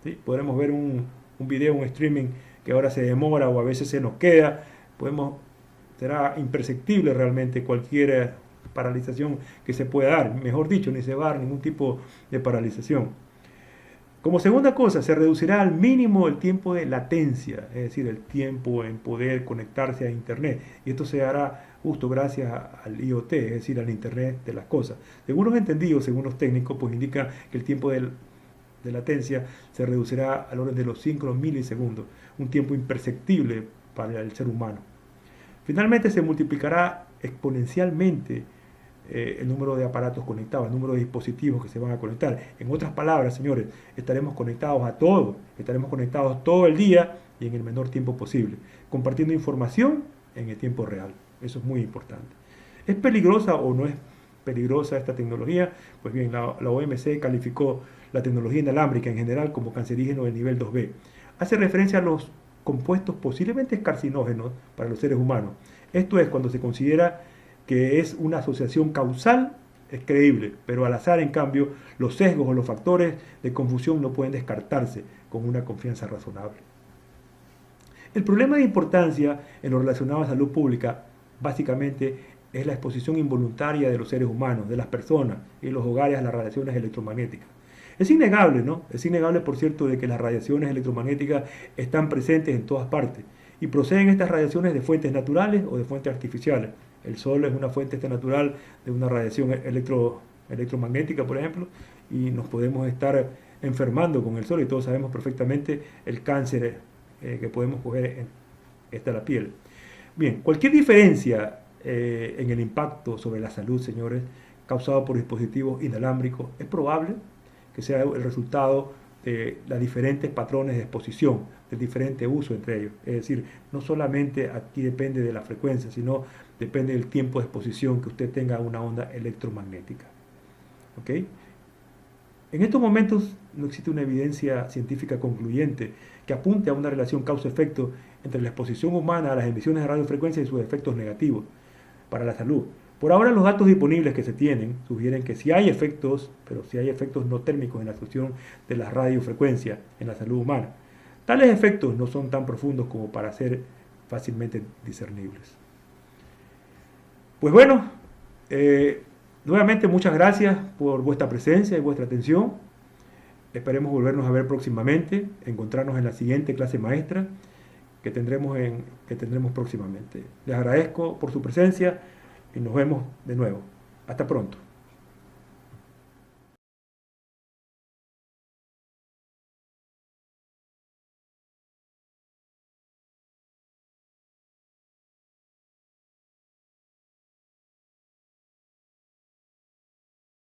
¿sí? Podremos ver un video, un streaming que ahora se demora o a veces se nos queda. Será imperceptible realmente cualquier paralización que se pueda dar. Mejor dicho, ni se va a dar ningún tipo de paralización. Como segunda cosa, se reducirá al mínimo el tiempo de latencia, es decir, el tiempo en poder conectarse a Internet. Y esto se hará justo gracias al IoT, es decir, al Internet de las cosas. Según los entendidos, según los técnicos, pues indica que el tiempo de latencia se reducirá al orden de los 5 milisegundos, un tiempo imperceptible para el ser humano. Finalmente se multiplicará exponencialmente el número de aparatos conectados, el número de dispositivos que se van a conectar. En otras palabras, señores, estaremos conectados a todo, estaremos conectados todo el día y en el menor tiempo posible, compartiendo información en el tiempo real. Eso es muy importante. ¿Es peligrosa o no es peligrosa esta tecnología? Pues bien, la OMC calificó la tecnología inalámbrica en general como cancerígeno del nivel 2B. Hace referencia a los compuestos posiblemente carcinógenos para los seres humanos. Esto es cuando se considera que es una asociación causal, es creíble, pero al azar, en cambio, los sesgos o los factores de confusión no pueden descartarse con una confianza razonable. El problema de importancia en lo relacionado a salud pública, básicamente, es la exposición involuntaria de los seres humanos, de las personas y los hogares a las radiaciones electromagnéticas. Es innegable, ¿no? Es innegable, por cierto, de que las radiaciones electromagnéticas están presentes en todas partes y proceden estas radiaciones de fuentes naturales o de fuentes artificiales. El sol es una fuente natural de una radiación electromagnética, por ejemplo, y nos podemos estar enfermando con el sol y todos sabemos perfectamente el cáncer que podemos coger en la piel. Bien, cualquier diferencia en el impacto sobre la salud, señores, causado por dispositivos inalámbricos, es probable que sea el resultado de los diferentes patrones de exposición, del diferente uso entre ellos. Es decir, no solamente aquí depende de la frecuencia, sino depende del tiempo de exposición que usted tenga a una onda electromagnética. ¿Ok? En estos momentos no existe una evidencia científica concluyente que apunte a una relación causa-efecto entre la exposición humana a las emisiones de radiofrecuencia y sus efectos negativos para la salud. Por ahora los datos disponibles que se tienen sugieren que sí hay efectos, pero sí hay efectos no térmicos en la absorción de las radiofrecuencias en la salud humana. Tales efectos no son tan profundos como para ser fácilmente discernibles. Pues bueno, nuevamente muchas gracias por vuestra presencia y vuestra atención. Esperemos volvernos a ver próximamente, encontrarnos en la siguiente clase maestra que tendremos próximamente. Les agradezco por su presencia y nos vemos de nuevo. Hasta pronto.